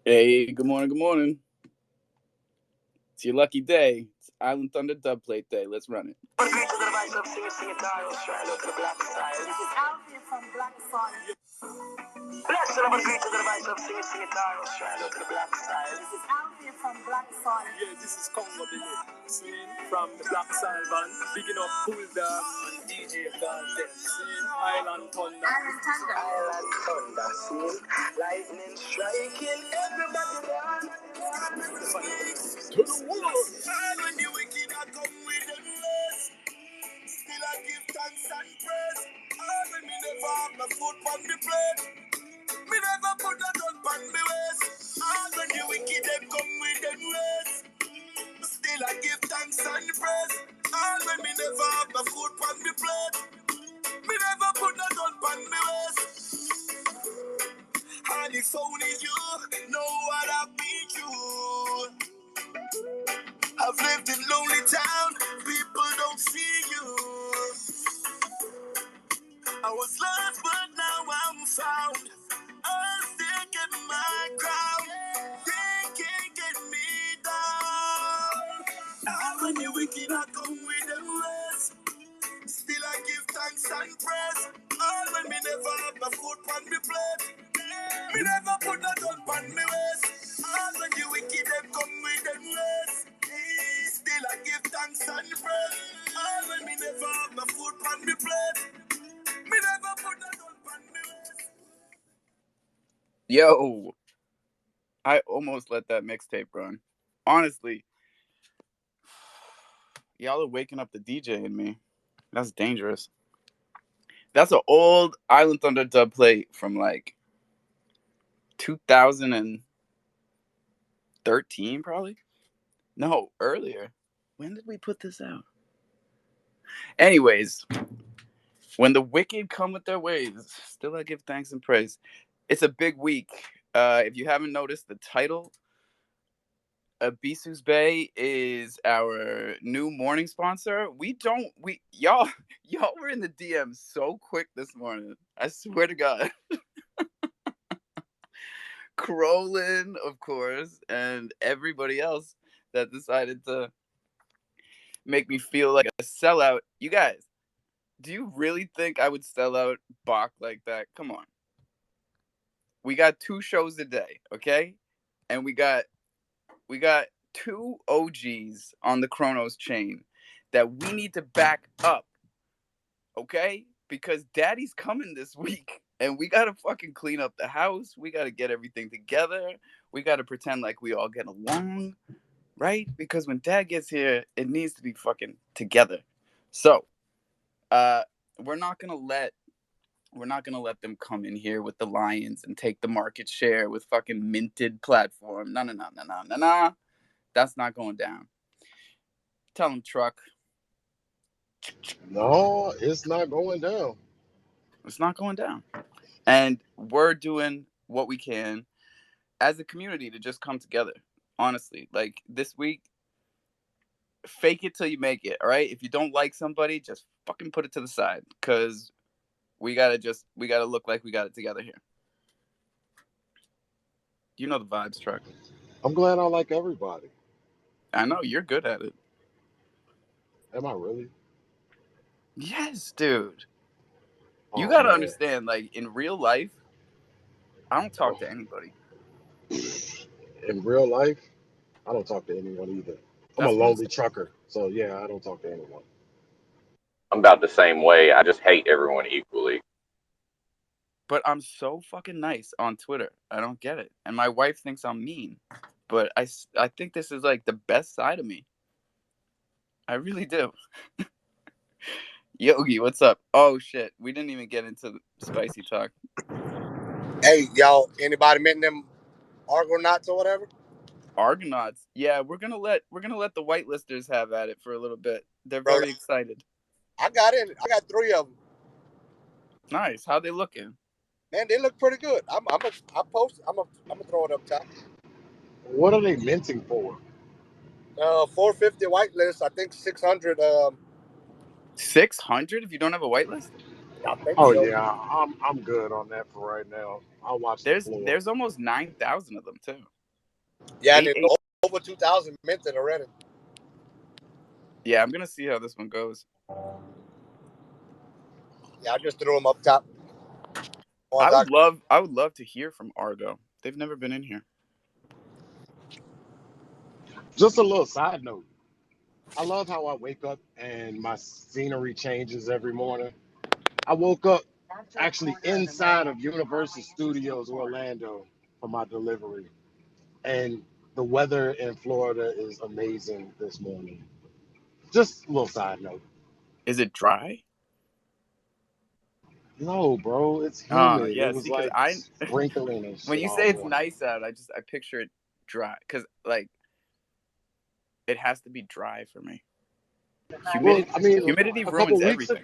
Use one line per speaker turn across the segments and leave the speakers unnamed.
Hey, good morning, good morning. It's your lucky day. It's Island Thunder dub plate day. Let's run it.
This is Alfie from Black Sun. Bless the great to the right of sing it all. Try to the black side. This is Alfie from Black Sun.
Yeah, this is Congo Billy. Sing from the Black Side band. Bigging up Pull Dog and DJ Garden. Sing Island Thunder.
Island Thunder. Island Thunder. Sing lightning striking everybody down.
To the world.
And when the wicked are come with them words, still I give thanks and praise. And when me never have my foot on the plate, me never put that on me waist. And when the wicked them come with them words, still I give thanks and praise. And when me never have my foot on the plate, me never put that on me waist. And if only you know what I've been through. I've lived in lonely town, people don't see you. I was lost, but now I'm found. I'm still getting my crown. They can't get me down. And when the wicked are come with them words, still I give thanks and praise. And when me never have my foot on me plate, me never put that on me waist. And when the wicked them come with them words, still I give thanks and praise. And when me never have my foot on me plate, me never put that on me waist.
Yo, I almost let that mixtape run. Honestly, y'all are waking up the DJ in me. That's dangerous. That's an old Island Thunder dub plate from like 2013, probably. No, earlier. When did we put this out? Anyways, when the wicked come with their ways, still I give thanks and praise. It's a big week. If you haven't noticed, the title, Bisous Bay is our new morning sponsor. Y'all were in the DM so quick this morning. I swear to God. Crolin, of course, and everybody else that decided to make me feel like a sellout. You guys, do you really think I would sell out Bach like that? Come on. We got 2 shows a day, okay? And we got 2 OGs on the Chronos chain that we need to back up, okay? Because Daddy's coming this week, and we gotta fucking clean up the house. We gotta get everything together. We gotta pretend like we all get along, right? Because when Dad gets here, it needs to be fucking together. So, we're not gonna let them come in here with the Lions and take the market share with fucking minted platform. No. That's not going down. Tell them, Truck.
No, it's not going down.
It's not going down. And we're doing what we can as a community to just come together. Honestly, like this week, fake it till you make it. All right. If you don't like somebody, just fucking put it to the side, because we gotta look like we got it together here. You know the vibes, Truck.
I'm glad I like everybody.
I know you're good at it.
Am I really?
Yes, dude. You
Oh
gotta
man.
understand, like in real life, I don't talk to anybody.
In real life, I don't talk to anyone either. I'm a
That's what I'm
lonely
saying.
trucker, so yeah, I don't talk to anyone.
I'm about the same way. I just hate everyone equally.
But I'm so fucking nice on Twitter. I don't get it. And my wife thinks I'm mean. But I think this is like the best side of me. I really do. Yogi, what's up? Oh shit, we didn't even get into the spicy talk.
Hey, y'all, anybody met them Argonauts or whatever?
Argonauts. Yeah, we're gonna let the whitelisters have at it for a little bit. They're
Bro,
very excited.
I got 3 of them.
Nice. How they looking?
Man, they look pretty good. I'm gonna throw it up top.
What are they minting for?
450 whitelist. I think 600.
600 if you don't have a whitelist?
I think
Oh
so.
yeah, I'm good on that for right now. I'll watch the floor.
There's almost 9,000 of them too.
Yeah, and
8-8.
it's over 2,000 minted already.
Yeah, I'm gonna see how this one goes.
Yeah, I just threw them up top.
I would love to hear from Argo. They've never been in here.
Just a little side note. I love how I wake up and my scenery changes every morning. I woke up actually inside of Universal Studios Orlando for my delivery. And the weather in Florida is amazing this morning. Just a little side note.
Is it dry?
No, bro, it's humid. It
Yeah.
was
See, because
like sprinkling and
when
shit
you
all
say it's
morning.
nice out, I picture it dry. Because like it has to be dry for me.
Well, I mean,
Humidity
a couple
ruins
weeks
everything.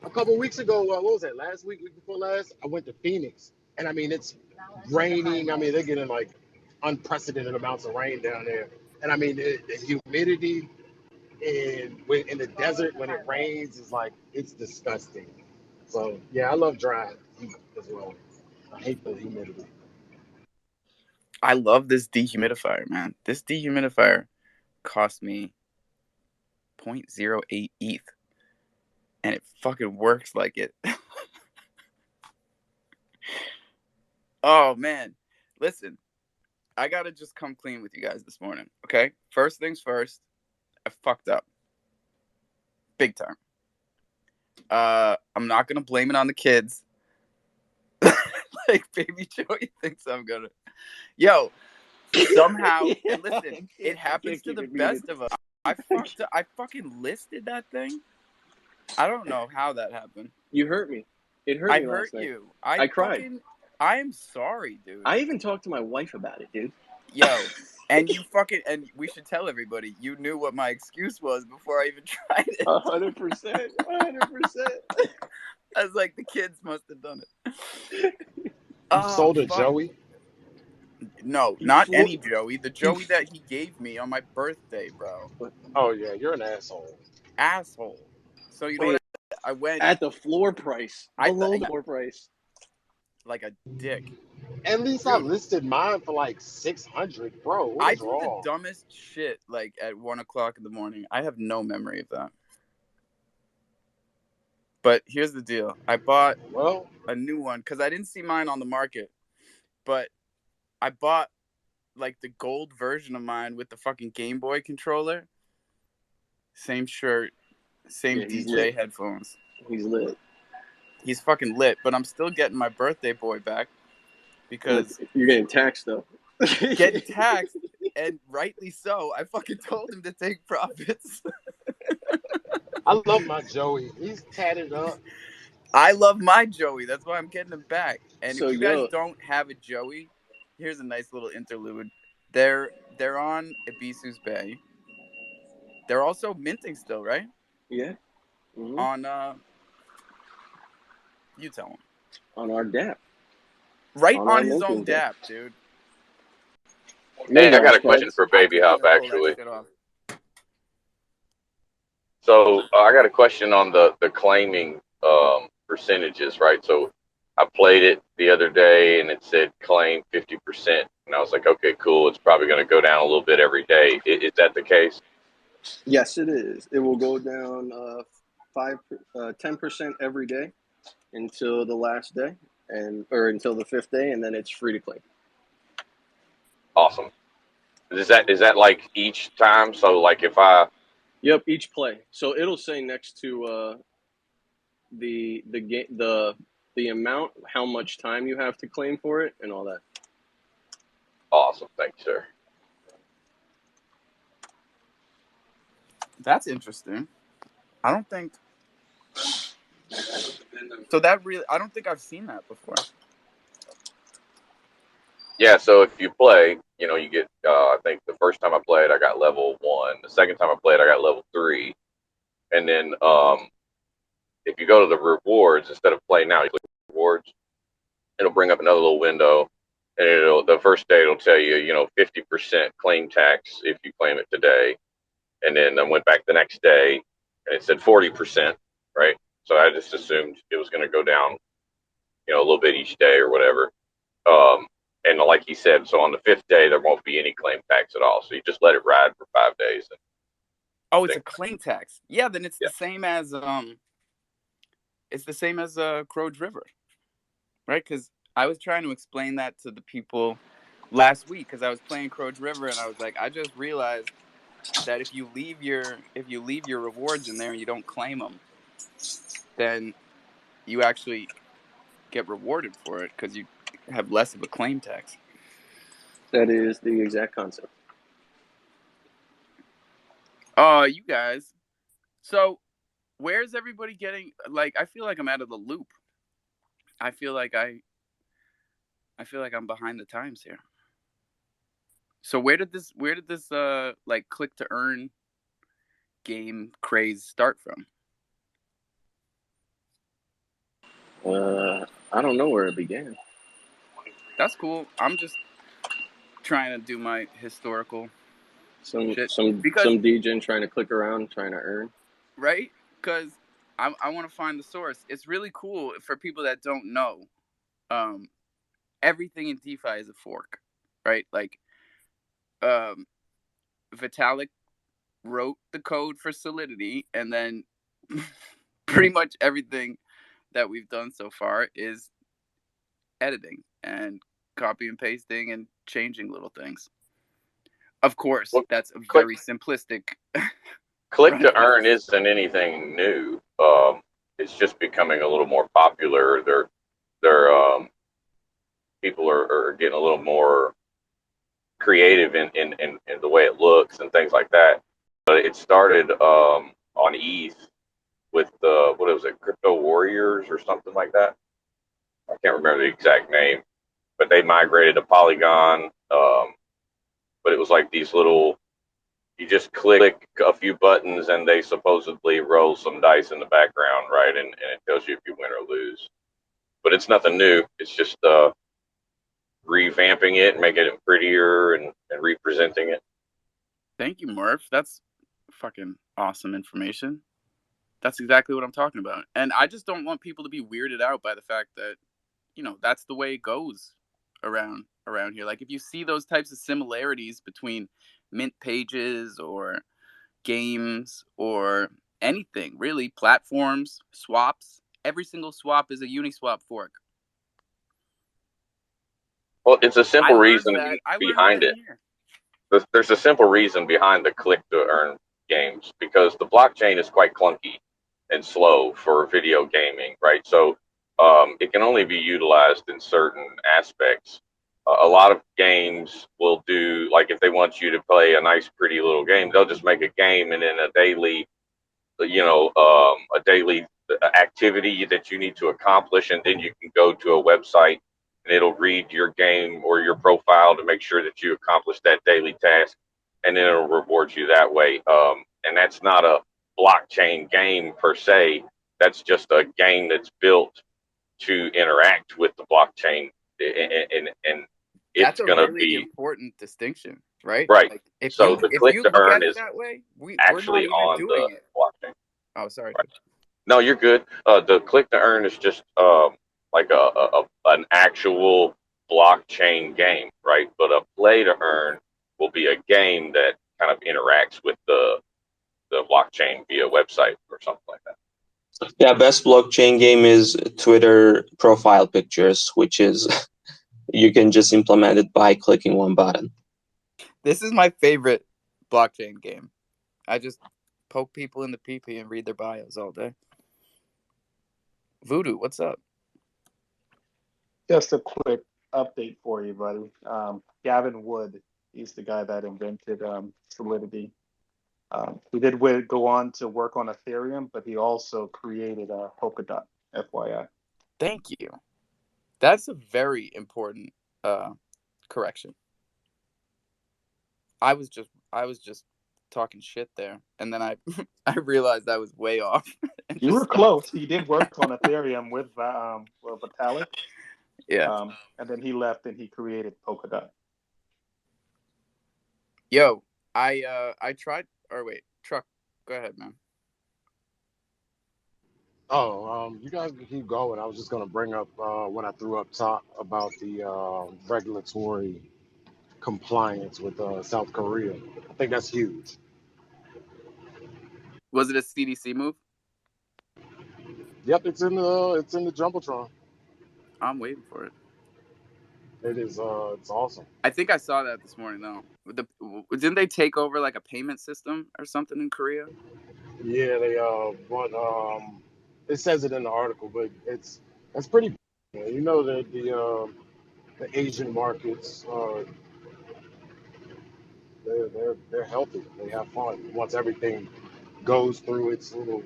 a couple weeks ago, what was that? Last week, week before last, I went to Phoenix, and I mean, it's raining. I mean, they're getting like unprecedented amounts of rain down there, and I mean, the humidity in the desert when it rains is like it's disgusting. So yeah, I love dry heat as well. I hate the humidity.
I love this dehumidifier, man. This dehumidifier cost me 0.08 ETH, and it fucking works like it. Oh man, listen, I gotta just come clean with you guys this morning, okay? First things first, I fucked up, big time. I'm not gonna blame it on the kids. Like baby Joey thinks I'm gonna. Yo, somehow, and listen, it happens to the best of us. I fucking listed that thing. I don't know how that happened.
You hurt me. It hurt
I
me
hurt
last night.
you.
I cried.
I am sorry, dude.
I even talked to my wife about it, dude.
Yo, and and we should tell everybody, you knew what my excuse was before I even tried it.
100%. 100%.
I was like, the kids must have done it.
You
Oh,
sold a
fuck.
Joey?
No, not any Joey. The Joey that he gave me on my birthday, bro.
Oh yeah, you're an asshole.
Asshole. So you know
Wait,
what I went.
at the floor price.
I thought
Below the floor price.
like a dick,
At least I
dude.
listed mine for like 600, bro. What
I
is
do the
wrong?
dumbest shit like at 1 o'clock in the morning. I have no memory of that. But here's the deal: I bought
Well,
a new one because I didn't see mine on the market, but I bought like the gold version of mine with the fucking Game Boy controller. Same shirt, same
Yeah, he's
DJ
lit.
headphones.
He's lit.
He's fucking lit, but I'm still getting my birthday boy back because
You're getting taxed, though.
getting taxed, and rightly so. I fucking told him to take profits.
I love my Joey. He's tatted up.
I love my Joey. That's why I'm getting him back. And if
So,
you guys
yo,
don't have a Joey, here's a nice little interlude. They're on Ibisu's Bay. They're also minting still, right?
yeah,
On you tell him.
on our DAP.
Right
On
on
our
his
minting
own
day.
dap, dude.
Hey, I got a question
Hashtags.
for
I
Baby
couldn't
Hop,
even pull that
actually.
shit off.
So I got a question on the claiming percentages, right? So I played it the other day and it said claim 50%, and I was like, okay, cool. It's probably going to go down a little bit every day. Is that the case?
Yes, it is. It will go down 10% every day until the last day, or until the 5th day, and then it's free to claim.
Awesome. Is that like each time? So like if I
Yep, each play. So it'll say next to the amount, how much time you have to claim for it, and all that.
awesome, thank you, sir.
That's interesting. I don't think so. I don't think I've seen that before.
Yeah, so if you play, you get. I think the first time I played, I got level 1. The second time I played, I got level 3, and then if you go to the rewards instead of play now, you click rewards. It'll bring up another little window, and the first day it'll tell you, 50% claim tax if you claim it today, and then I went back the next day, and it said 40%, right? So I just assumed it was going to go down, a little bit each day or whatever. Um, And like he said, so on the 5th day there won't be any claim tax at all. So you just let it ride for 5 days. And
Oh, it's
think,
a claim tax. Yeah, then
yeah.
it's the same as Crow River, right? Because I was trying to explain that to the people last week because I was playing Crow River and I was like, I just realized that if you leave your rewards in there and you don't claim them, then you actually get rewarded for it because you have less of a claim tax.
That is the exact concept.
Oh, you guys. So, where's everybody getting? Like, I feel like I'm out of the loop. I feel like I'm behind the times here. So where did this like click to earn game craze start from?
I don't know where it began.
That's cool. I'm just trying to do my historical
Some
shit
some
because
some DJ trying to click around, trying to earn.
right because I want to find the source. It's really cool for people that don't know. Um, everything in DeFi is a fork, right? Like, um, Vitalik wrote the code for Solidity, and then pretty much everything that we've done so far is editing and copy and pasting and changing little things. Of course,
Well,
that's a
click
very simplistic
click to
rundown.
earn isn't anything new. It's just becoming a little more popular. They're people are getting a little more creative in the way it looks and things like that. But it started on ETH with the what was it, Crypto Warriors or something like that. I can't remember the exact name, but they migrated to Polygon. But it was like these little. You just click a few buttons and they supposedly roll some dice in the background, right? And it tells you if you win or lose. But it's nothing new. It's just revamping it, making it prettier and representing it.
Thank you, Murph. That's fucking awesome information. That's exactly what I'm talking about. And I just don't want people to be weirded out by the fact that, that's the way it goes around here. Like if you see those types of similarities between mint pages or games or anything, really, platforms, swaps, every single swap is a Uniswap fork.
Well, it's a
I
simple
learned
reason
that. I learned that
behind
in
it.
here.
There's a simple reason behind the click to earn games because the blockchain is quite clunky and slow for video gaming, right? So it can only be utilized in certain aspects. A lot of games will do, like if they want you to play a nice, pretty little game, they'll just make a game and then a daily activity that you need to accomplish, and then you can go to a website and it'll read your game or your profile to make sure that you accomplish that daily task, and then it'll reward you that way. And that's not a blockchain game per se. That's just a game that's built to interact with the blockchain, and
That's
it's
a
gonna
really
be
important distinction, right?
right.
Like if
So
you
the
if
click
you
to
look
earn
at it
is
that way, we're not
actually
even
on the
doing it.
blockchain.
Oh, sorry,
Right.
dude.
No, you're good. The click to earn is just like an actual blockchain game, right? But a play to earn will be a game that kind of interacts with the blockchain via website or something like that.
Yeah, best blockchain game is Twitter profile pictures, which is you can just implement it by clicking one button.
This is my favorite blockchain game. I just poke people in the PP and read their bios all day. Voodoo, what's up?
Just a quick update for you, buddy. Gavin Wood, he's the guy that invented Solidity. He did go on to work on Ethereum, but he also created Polkadot, FYI.
Thank you. That's a very important correction. I was just talking shit there, and then I I realized I was way off. And
You
just
were
stopped.
close. He did work on Ethereum with Vitalik,
Yeah.
and then he left and he created Polkadot.
Yo, I tried. Or wait, truck. Go ahead, man.
You guys can keep going. I was just going to bring up when I threw up top about the regulatory compliance with South Korea. I think that's huge.
Was it a CDC move?
Yep, it's in the jumbotron.
I'm waiting for it.
It is it's awesome.
I think I saw that this morning though. Didn't they take over like a payment system or something in Korea?
Yeah, they but it says it in the article, but it's pretty. You know that the Asian markets they're healthy. They have fun once everything goes through its little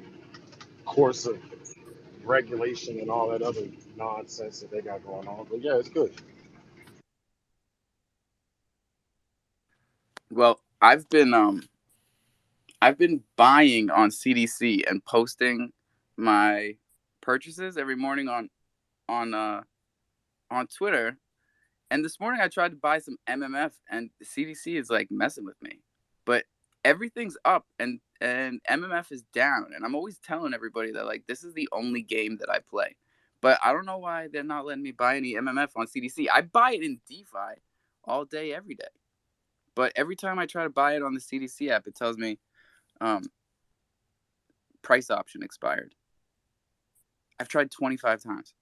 course of regulation and all that other nonsense that they got going on. But yeah, it's good.
Well, I've been buying on CDC and posting my purchases every morning on uh on Twitter. And this morning I tried to buy some MMF and the CDC is like messing with me. But everything's up and MMF is down and I'm always telling everybody that like this is the only game that I play. But I don't know why they're not letting me buy any MMF on CDC. I buy it in DeFi all day every day. But every time I try to buy it on the CDC app it tells me um, price option expired. I've tried 25 times.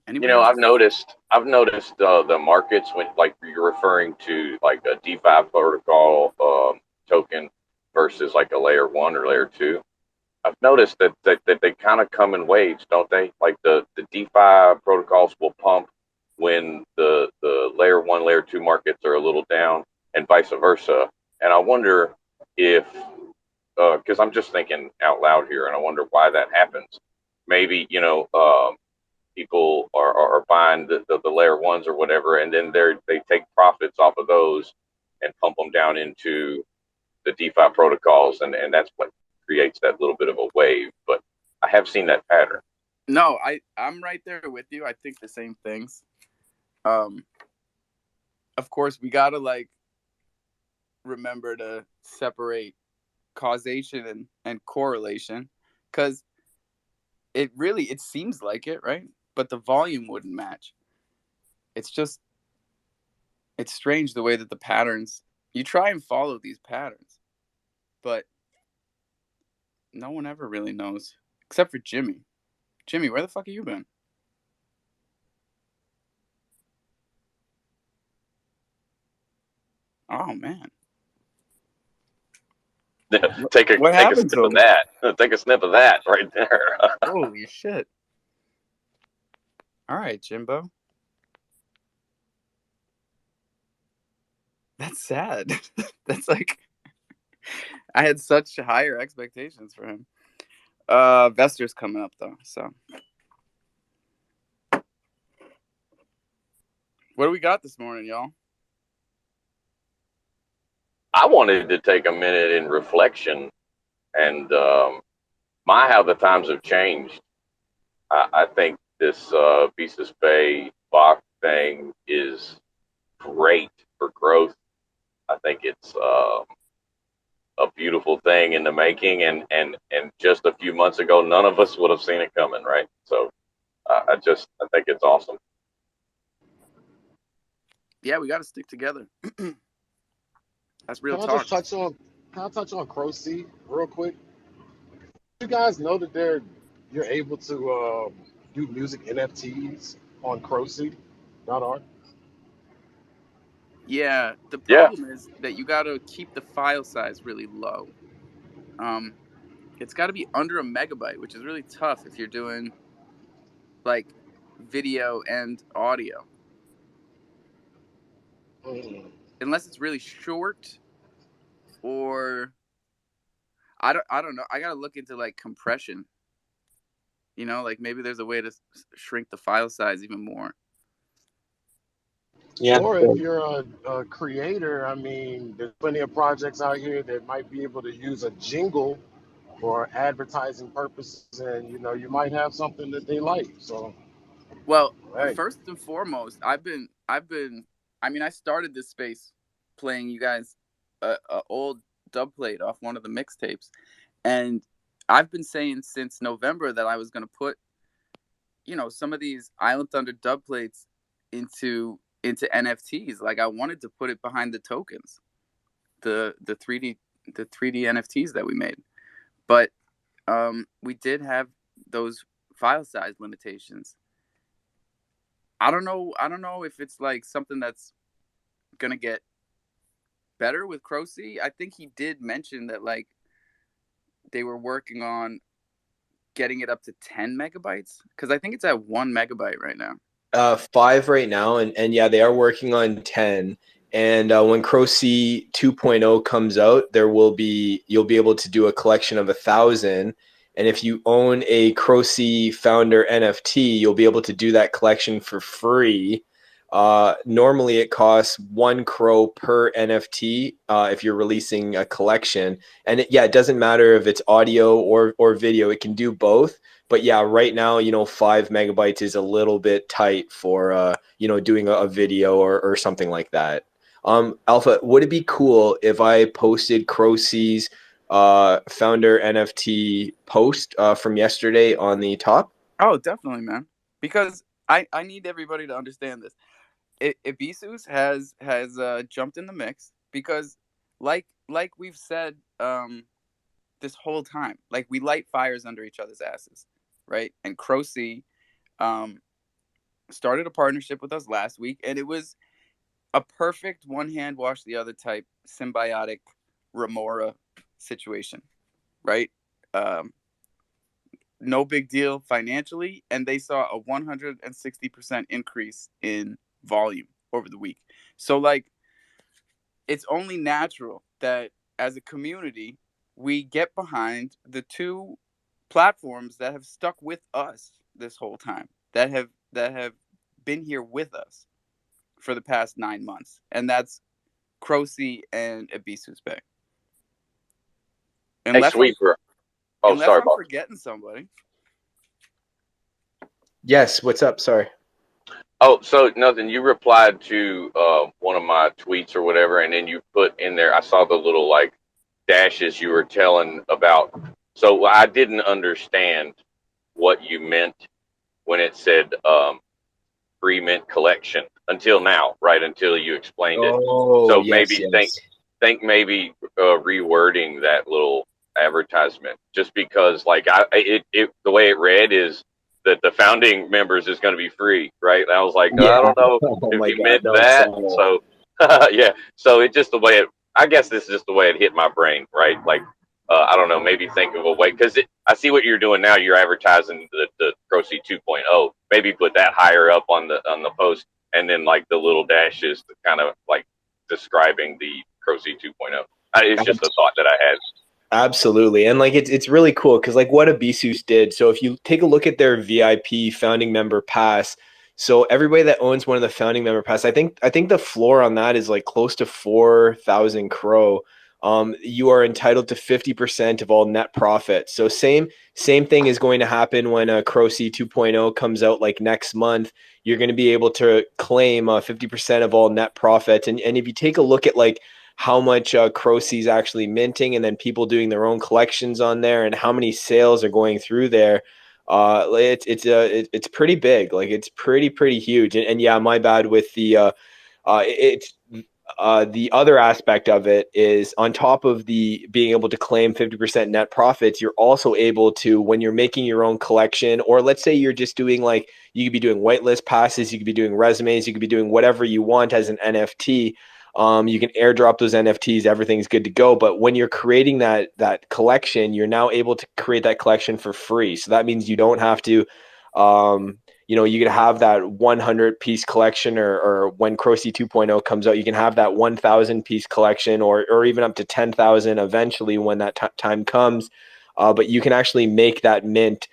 You
Anybody
know,
else?
I've noticed the markets when like you're referring to like a DeFi protocol token versus like a layer one or layer two. I've noticed that they kind of come in waves, don't they? Like the DeFi protocols will pump when the layer one, layer two markets are a little down, and vice versa. And I wonder if, because I'm just thinking out loud here, and I wonder why that happens. Maybe people are buying the layer ones or whatever, and then they take profits off of those and pump them down into the DeFi protocols, and that's what creates that little bit of a wave. But I have seen that pattern.
No, I'm right there with you. I think the same things. Um, of course, we gotta like remember to separate causation and correlation, because it seems like it, right? But the volume wouldn't match. It's just it's strange the way that the patterns you try and follow these patterns, but no one ever really knows except for Jimmy. Jimmy, where the fuck have you been? Oh man, what
Take a
happened
snip
to
of
him?
that. Take a snip of that right there.
Holy shit! All right, Jimbo, that's sad. That's like I had such higher expectations for him. Vester's coming up though, so what do we got this morning, y'all?
I wanted to take a minute in reflection and my how the times have changed. I think this Visas Bay Bach thing is great for growth. I think it's a beautiful thing in the making, and just a few months ago, none of us would have seen it coming, right? So I think it's awesome.
Yeah, we got to stick together. That's real
Can I
talk.
just touch on Crow C real quick? You guys know that you're able to do music NFTs on crowseed.org?
Yeah, the
Yeah,
problem is that you got to keep the file size really low. Um, it's got to be under a megabyte, which is really tough if you're doing like video and audio,
Mm.
unless it's really short or I don't know. I got to look into like compression. Like maybe there's a way to shrink the file size even more.
Yeah.
Or if you're a creator, I mean, there's plenty of projects out here that might be able to use a jingle for advertising purposes, and you might have something that they like. So,
Well,
hey,
first and foremost, I mean, I started this space playing you guys a old dub plate off one of the mixtapes, and I've been saying since November that I was going to put, some of these Island Thunder dub plates into NFTs. Like I wanted to put it behind the tokens, the 3D NFTs that we made. But we did have those file size limitations. I don't know if it's like something that's gonna get better with Croce. I think he did mention that like they were working on getting it up to 10 megabytes, because I think it's at 1 megabyte right now.
5 right now, and yeah, they are working on 10. And when Croce 2.0 comes out, you'll be able to do a collection of 1,000. And if you own a Croce Founder NFT, you'll be able to do that collection for free. Normally, it costs 1 Cro per NFT if you're releasing a collection. And it doesn't matter if it's audio or video; it can do both. But yeah, right now, 5 megabytes is a little bit tight for doing a video or something like that. Alpha, would it be cool if I posted Croce's founder NFT post from yesterday on the top?
Oh, definitely, man. Because I need everybody to understand this. Ibisus has jumped in the mix because, like we've said this whole time, like we light fires under each other's asses, right? And Croce started a partnership with us last week, and it was a perfect one hand wash the other type symbiotic remora situation, right? No big deal financially, and they saw a 160% increase in volume over the week. So like, it's only natural that as a community we get behind the two platforms that have stuck with us this whole time, that have been here with us for the past 9 months, and that's Croce and Ibisus Bay.
Hey, Sweeper. Oh,
Unless
sorry,
I'm
Bob.
forgetting somebody.
Yes, what's up? Sorry.
Oh, so nothing. You replied to one of my tweets or whatever, and then you put in there. I saw the little like dashes you were telling about. So I didn't understand what you meant when it said free mint collection until now, right? Until you explained it.
Oh,
So
yes,
maybe
yes.
think maybe rewording that little advertisement, just because like the way it read is that the founding members is going to be free, right? And I was like, I
Yeah.
don't know
Oh
if
my
he
God.
meant
No,
that.
sorry.
So yeah, so it's just the way it. I guess this is just the way it hit my brain, right? Like I don't know, maybe think of a way, because I see what you're doing now. You're advertising the Croce 2.0. Maybe put that higher up on the post, and then like the little dashes to kind of like describing the Croce 2.0. It's just a thought that I had.
Absolutely. And like it's really cool because like what Ibisus did. So if you take a look at their VIP founding member pass, so everybody that owns one of the founding member pass, I think the floor on that is like close to 4,000 Cro. You are entitled to 50% of all net profit. So same thing is going to happen when Croce 2.0 comes out like next month. You're going to be able to claim 50% of all net profits. And if you take a look at like how much Croce's actually minting, and then people doing their own collections on there, and how many sales are going through there. It's pretty big. Like it's pretty huge. And yeah, my bad with it's the other aspect of it is on top of the being able to claim 50% net profits, you're also able to, when you're making your own collection, or let's say you're just doing like, you could be doing whitelist passes, you could be doing resumes, you could be doing whatever you want as an NFT. You can airdrop those NFTs, everything's good to go. But when you're creating that collection, you're now able to create that collection for free. So that means you don't have to you can have that 100 piece collection, or when Croce 2.0 comes out, you can have that 1,000 piece collection, or even up to 10,000 eventually when that time comes. But you can actually make that mint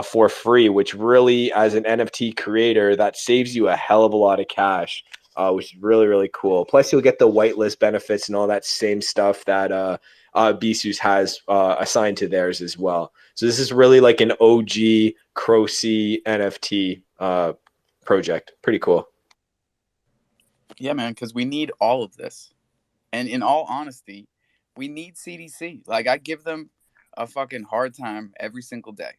for free, which really, as an NFT creator, that saves you a hell of a lot of cash, which is really cool. Plus, you'll get the whitelist benefits and all that same stuff that Bisus has assigned to theirs as well. So this is really like an OG Croce NFT project. Pretty cool.
Yeah, man, because we need all of this. And in all honesty, we need CDC. Like I give them a fucking hard time every single day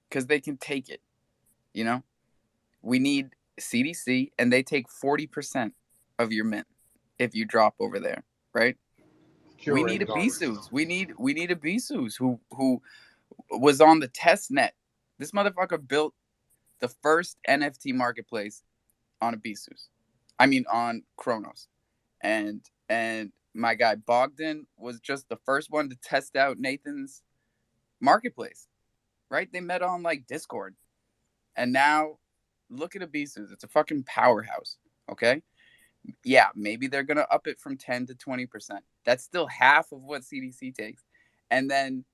because they can take it. You know, we need CDC, and they take 40% of your mint if you drop over there, right? We need
Curing
a
garbage.
Bisous. We need a Bisous who was on the test net. This motherfucker built the first NFT marketplace on a Bisous. I mean on Kronos. And my guy Bogdan was just the first one to test out Nathan's marketplace. Right? They met on like Discord. And now look at Abisus. It's a fucking powerhouse. Okay? Yeah, maybe they're gonna up it from 10 to 20%. That's still half of what CDC takes. And then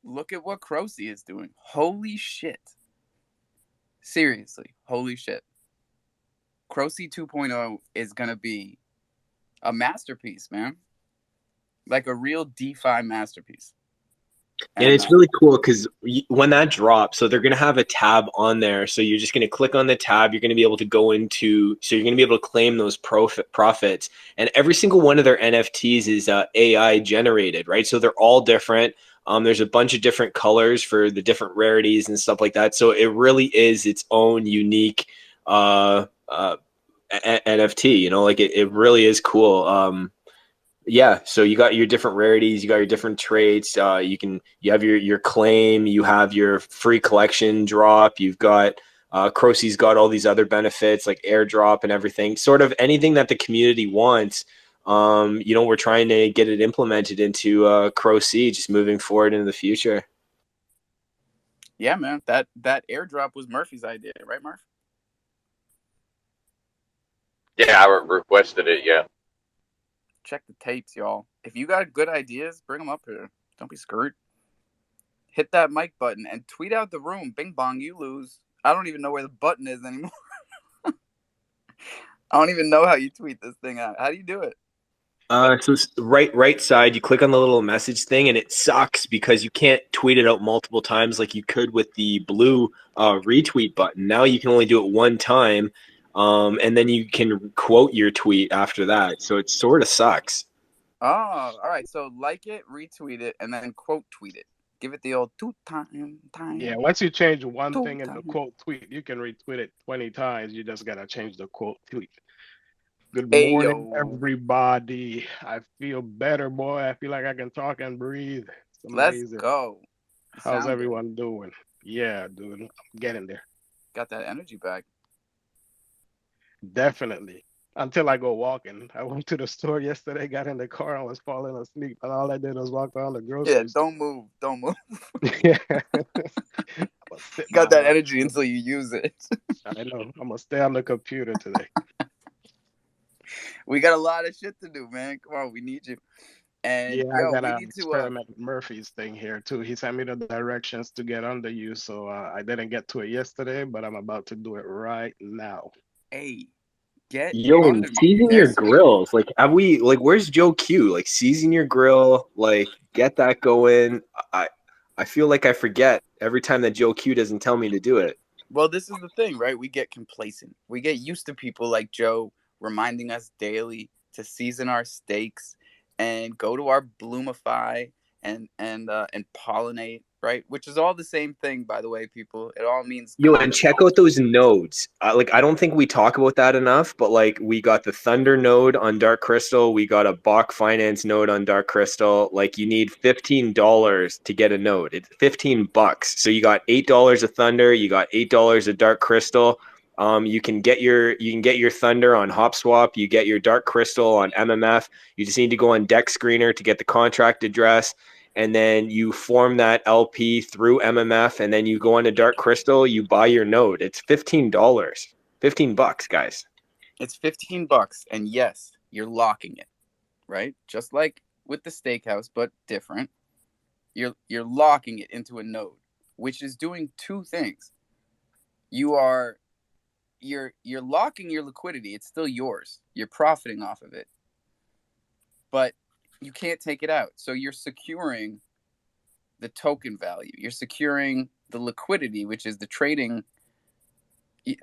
look at what Crocy is doing. Holy shit. Seriously, holy shit. Crocy 2.0 is gonna be a masterpiece, man. Like a real DeFi masterpiece.
And
And
it's really cool because when that drops, so they're going to have a tab on there. So you're just going to click on the tab. You're going to be able to go into, so you're going to be able to claim those profits. And every single one of their NFTs is AI generated, right? So they're all different. There's a bunch of different colors for the different rarities and stuff like that. So it really is its own unique NFT, you know, like it really is cool. Yeah, so you got your different rarities, you got your different traits. You have your claim, you have your free collection drop. You've got Crocy's got all these other benefits like airdrop and everything. Sort of anything that the community wants. You know, we're trying to get it implemented into Crocy, just moving forward into the future.
yeah, man, that airdrop was Murphy's idea, right, Murph?
Yeah, I requested it. Yeah.
Check the tapes, y'all. If you got good ideas, bring them up here. Don't be screwed. Hit that mic button and tweet out the room. Bing bong, you lose. I don't even know where the button is anymore. I don't even know how you tweet this thing out. How do you do it?
So right side, you click on the little message thing, and it sucks because you can't tweet it out multiple times like you could with the blue retweet button. Now you can only do it one time, and then you can quote your tweet after that. So it sort of sucks.
Oh, all right. So like it, retweet it, and then quote tweet it. Give it the old time.
Yeah, once you change one
two
thing in the
time.
quote tweet, you can retweet it 20 times. You just gotta change the quote tweet. Good
Hey
morning,
yo,
everybody. I feel better, boy. I feel like I can talk and breathe. It's
let's
amazing.
go. You
How's
sound good.
everyone doing? Yeah, dude, I'm getting there.
Got that energy back.
Definitely. Until I go walking. I went to the store yesterday, got in the car, and was falling asleep, and all I did was walk around the
Yeah,
grocery store.
don't move. Don't move.
Yeah. I'm gonna sit
Got
down
that
on the
energy
computer.
until you use it.
I know. I'm gonna stay on the computer today.
We got a lot of shit to do, man. Come on, we need you. And
Yeah, I
yo, we
gotta
need to
experiment with Murphy's thing here too. He sent me the directions to get under you, so I didn't get to it yesterday, but I'm about to do it right now.
hey, get
Yo,
under me
season your
next week.
grills. Like, have we? Like, where's Joe Q? Like, season your grill. Like, get that going. I, I feel like I forget every time that Joe Q doesn't tell me to do it.
Well, this is the thing, right? We get complacent. We get used to people like Joe reminding us daily to season our steaks and go to our Bloomify and pollinate, right? Which is all the same thing, by the way, people. It all means
Yo,
kind
and
of.
check out those nodes. Like, I don't think we talk about that enough, but like, we got the Thunder node on Dark Crystal. We got a Bach Finance node on Dark Crystal. Like, you need $15 to get a node. It's $15. So you got $8 of Thunder. You got $8 of Dark Crystal. You can get your Thunder on HopSwap. You get your Dark Crystal on MMF. You just need to go on Deck Screener to get the contract address, and then you form that LP through MMF, and then you go into Dark Crystal, you buy your node. It's $15. $15, guys.
It's $15, and yes, you're locking it, right? Just like with the steakhouse, but different. You're locking it into a node, which is doing two things. You are you're locking your liquidity. It's still yours. You're profiting off of it, but you can't take it out. So you're securing the token value. You're securing the liquidity, which is the trading,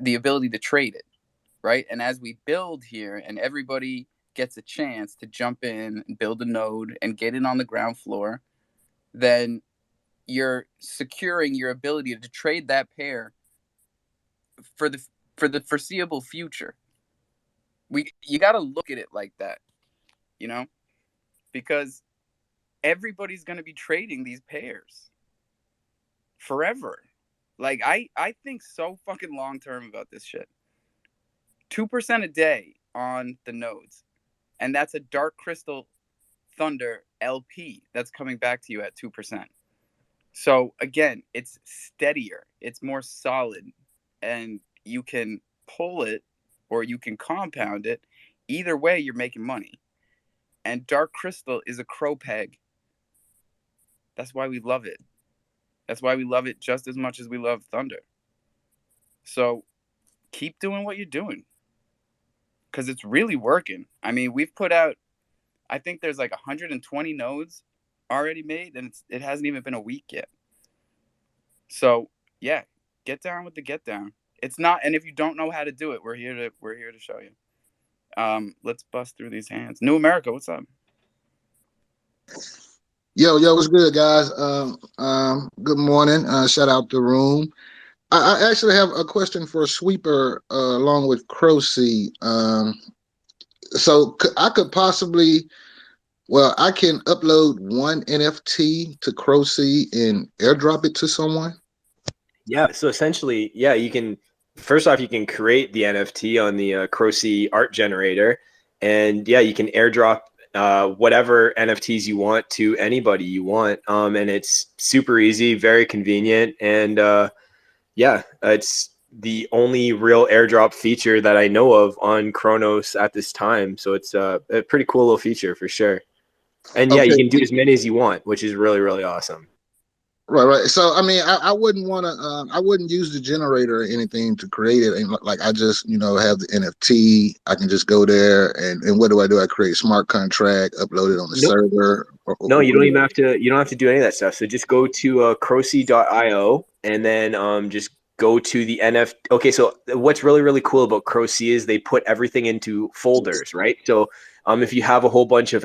the ability to trade it, right? And as we build here, and everybody gets a chance to jump in and build a node and get in on the ground floor, then you're securing your ability to trade that pair for the foreseeable future. You got to look at it like that, you know, because everybody's going to be trading these pairs forever. Like I think so fucking long term about this shit. 2% a day on the nodes, and that's a Dark Crystal Thunder LP that's coming back to you at 2%. So again, it's steadier, it's more solid, and you can pull it or you can compound it. Either way, you're making money. And Dark Crystal is a crow peg. That's why we love it. That's why we love it just as much as we love Thunder. So keep doing what you're doing, because it's really working. I mean, we've put out, I think there's like 120 nodes already made, and it hasn't even been a week yet. So yeah, get down with the get down. It's not, and if you don't know how to do it, we're here to show you. Let's bust through these hands. New America, what's up?
Yo, what's good, guys? Good morning. Shout out the room. I actually have a question for Sweeper along with Crow Seed. So I could possibly, well, I can upload one NFT to Crow Seed and airdrop it to someone.
Yeah. So essentially, yeah, you can. First off, you can create the NFT on the Crow-C art generator, and yeah, you can airdrop whatever NFTs you want to anybody you want. And it's super easy, very convenient, and yeah, it's the only real airdrop feature that I know of on Chronos at this time. So it's a pretty cool little feature for sure. And yeah,
Okay.
you can do as many as you want, which is really, really awesome.
Right. So I mean, I wouldn't want to. I wouldn't use the generator or anything to create it. And like I just, have the NFT. I can just go there and what do? I create a smart contract, upload it on the
Nope.
server.
No, you don't even have to. You don't have to do any of that stuff. So just go to crowc.io and then just go to the NFT. Okay, so what's really really cool about CrowC is they put everything into folders, right? So if you have a whole bunch of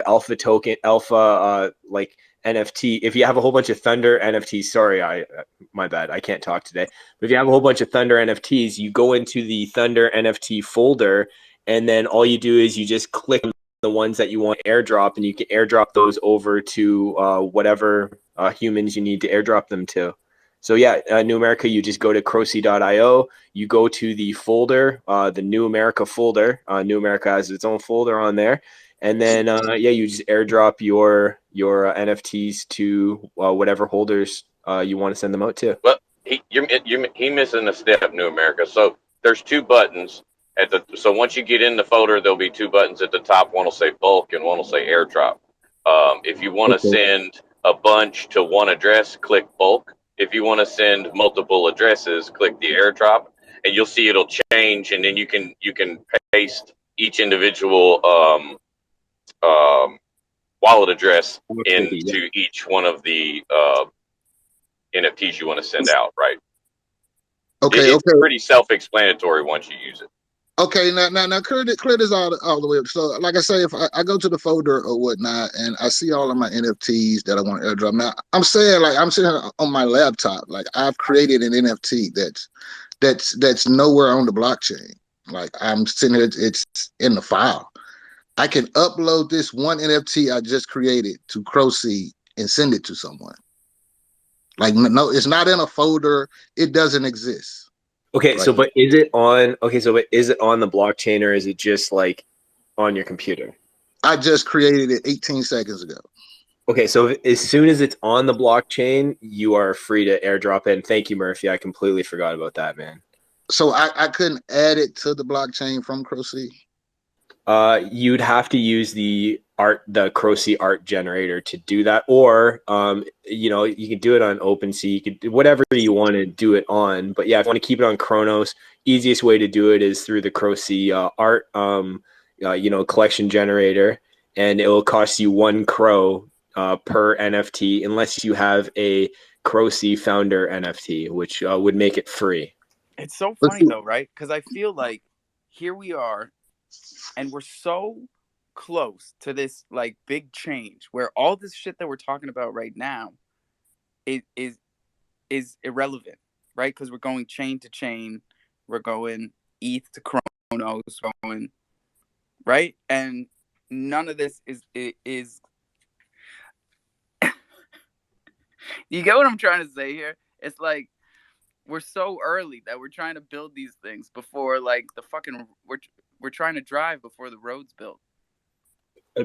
like NFT, if you have a whole bunch of Thunder NFTs, sorry, my bad, I can't talk today. But if you have a whole bunch of Thunder NFTs, you go into the Thunder NFT folder, and then all you do is you just click the ones that you want to airdrop, and you can airdrop those over to whatever humans you need to airdrop them to. So yeah, New America, you just go to crowc.io, you go to the folder, the New America folder. New America has its own folder on there. And then, yeah, you just airdrop your NFTs to whatever holders you want to send them out to.
Well, he missing a step, New America. So there's two buttons so once you get in the folder, there'll be two buttons at the top. One will say bulk and one will say airdrop. If you want to send a bunch to one address, click bulk. If you want to send multiple addresses, click the airdrop, and you'll see it'll change, and then you can paste each individual wallet address into each one of the NFTs you want to send out, right? It's pretty self-explanatory once you use it.
Okay, now clear this all the way up. So, like I say, if I go to the folder or whatnot, and I see all of my NFTs that I want to airdrop. Now, I'm saying, like, I'm sitting on my laptop, like I've created an NFT that's nowhere on the blockchain. Like I'm sitting here, it's in the file. I can upload this one NFT I just created to CrowSeed and send it to someone. Like, no, it's not in a folder. It doesn't exist.
Okay, so but is it on? Okay, so but is it on the blockchain or is it just like on your computer?
I just created it 18 seconds ago.
Okay, so as soon as it's on the blockchain, you are free to airdrop it. And thank you, Murphy. I completely forgot about that, man.
So I couldn't add it to the blockchain from CrowSeed?
You'd have to use the CrowSeed art generator to do that, or you can do it on OpenSea. You could do whatever you want to do it on. But yeah, if you want to keep it on Chronos, easiest way to do it is through the CrowSeed art collection generator, and it will cost you 1 Crow per NFT, unless you have a CrowSeed founder NFT, which would make it free.
It's so funny though, right? Because I feel like here we are, and we're so close to this like big change where all this shit that we're talking about right now is irrelevant, right? Because we're going chain to chain, we're going ETH to Chronos, going right, and none of this is. You get what I'm trying to say here? It's like we're so early that we're trying to build these things before like the fucking we're trying to drive before the road's built.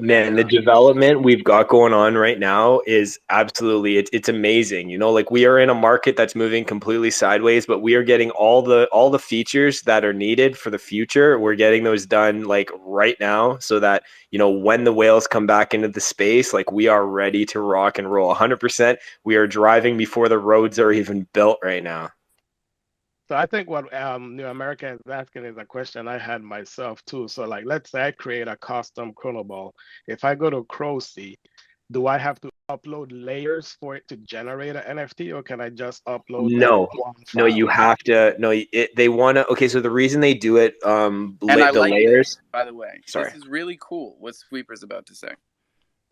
Man, the development we've got going on right now is absolutely it's amazing. You know, like we are in a market that's moving completely sideways, but we are getting all the features that are needed for the future. We're getting those done like right now so that, you know, when the whales come back into the space, like we are ready to rock and roll 100%. We are driving before the roads are even built right now.
So I think what New America is asking is a question I had myself too. So like, let's say I create a custom chronoball. If I go to Crocy, do I have to upload layers for it to generate an NFT, or can I just upload like
No,
one
no, you
file?
have to. No, they want to. Okay, so the reason they do it,
And I
the
like this,
layers.
by the way.
Sorry.
This is really cool what Sweeper's about to say.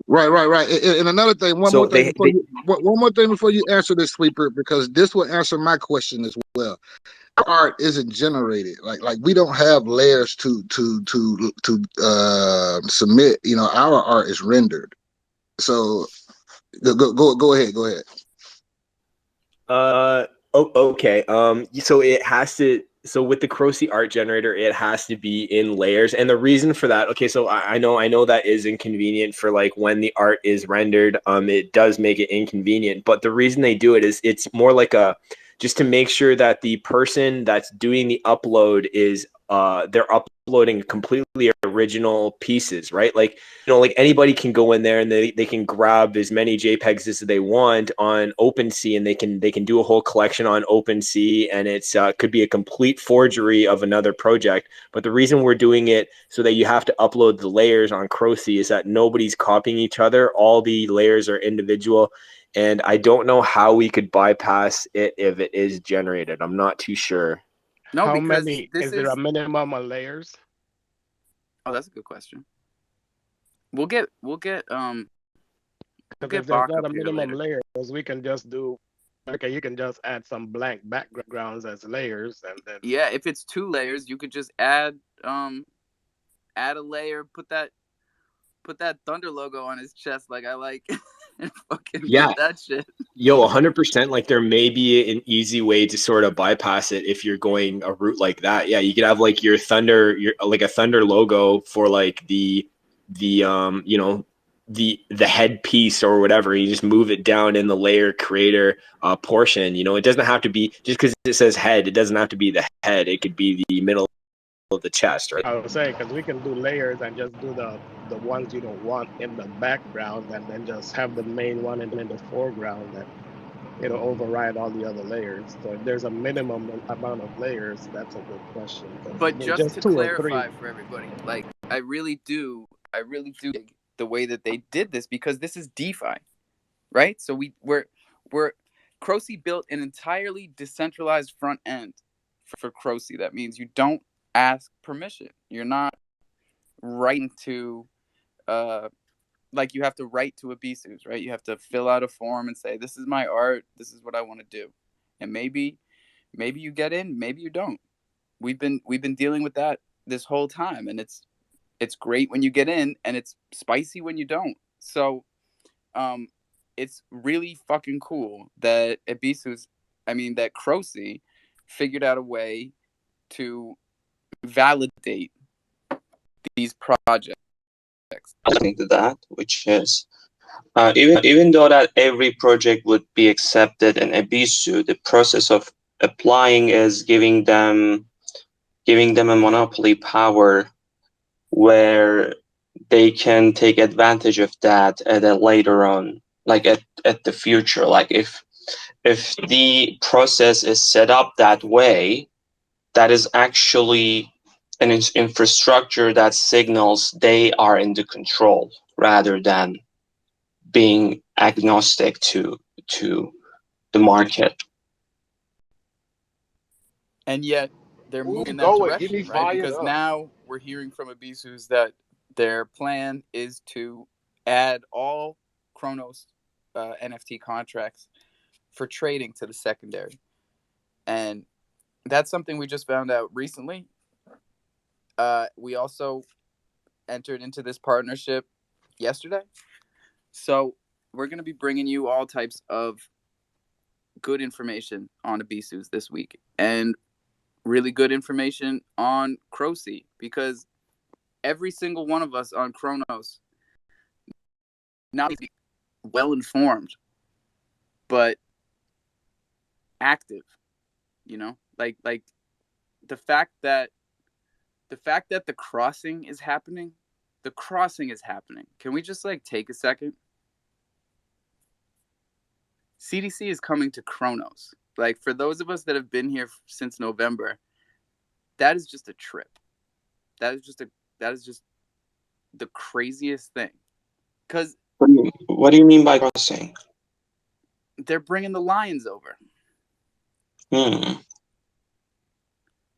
Right, right, right. And another thing,
So
one more thing before you answer this, Sweeper, because this will answer my question as well. Art isn't generated. Like we don't have layers to submit. You know, our art is rendered. So go ahead, go ahead.
Oh, okay. So it has to. So with the Crocy art generator, it has to be in layers, and the reason for that. Okay, so I know that is inconvenient for like when the art is rendered. It does make it inconvenient, but the reason they do it is it's more like a just to make sure that the person that's doing the upload is they're uploading completely original pieces, right? Like, you know, like anybody can go in there and they can grab as many JPEGs as they want on OpenSea, and they can do a whole collection on OpenSea, and it's could be a complete forgery of another project. But the reason we're doing it so that you have to upload the layers on Crocy is that nobody's copying each other. All the layers are individual. And I don't know how we could bypass it if it is generated. I'm not too sure.
No,
How
because
many,
this
is there a
is.
minimum of layers?
Oh, that's a good question. We'll get
Because if there's
Bach
not
up
a
here
minimum
later.
layers, we can just do, okay, you can just add some blank backgrounds as layers and then.
Yeah, if it's 2 layers, you could just add a layer, put that thunder logo on his chest like I like, and fucking
Yeah.
put that shit.
Yo, 100%. Like there may be an easy way to sort of bypass it if you're going a route like that. Yeah, you could have like your like a Thunder logo for like you know, the headpiece or whatever. You just move it down in the layer creator portion. You know, it doesn't have to be just because it says head. It doesn't have to be the head. It could be the middle of the chest, right?
I was saying, because we can do layers and just do the ones you don't want in the background, and then just have the main one in the foreground, and it'll override all the other layers. So if there's a minimum amount of layers, that's a good question. Because I
But
mean,
just
just
to
two or three.
clarify for everybody, like I really do dig the way that they did this, because this is DeFi, right? So we're Crocy built an entirely decentralized front end for Crocy. That means you don't ask permission. You're not writing to like you have to write to Abisu's, right? You have to fill out a form and say, this is my art, this is what I want to do. And maybe you get in, maybe you don't. We've been dealing with that this whole time, and it's great when you get in and it's spicy when you don't. So it's really fucking cool that that Crocy figured out a way to validate these projects.
To that, which is even though that every project would be accepted in Ebisu, the process of applying is giving them a monopoly power where they can take advantage of that at a later on, like at the future. Like if the process is set up that way, that is actually an infrastructure that signals they are in the control rather than being agnostic to the market.
And yet they're
Ooh,
moving in that
go it. Get
direction,
me
right?
fired
Because
up.
now we're hearing from Abisu's that their plan is to add all Chronos NFT contracts for trading to the secondary. And that's something we just found out recently. We also entered into this partnership yesterday. So we're going to be bringing you all types of good information on Ibisus this week, and really good information on Croce, because every single one of us on Kronos not only well informed, but active. You know, like the fact that the crossing is happening. The crossing is happening. Can we just like take a second? CDC is coming to Kronos. Like, for those of us that have been here since November, that is just a trip. That is just the craziest thing. Because
What do you mean by crossing?
they're bringing the Lions over.
Hmm.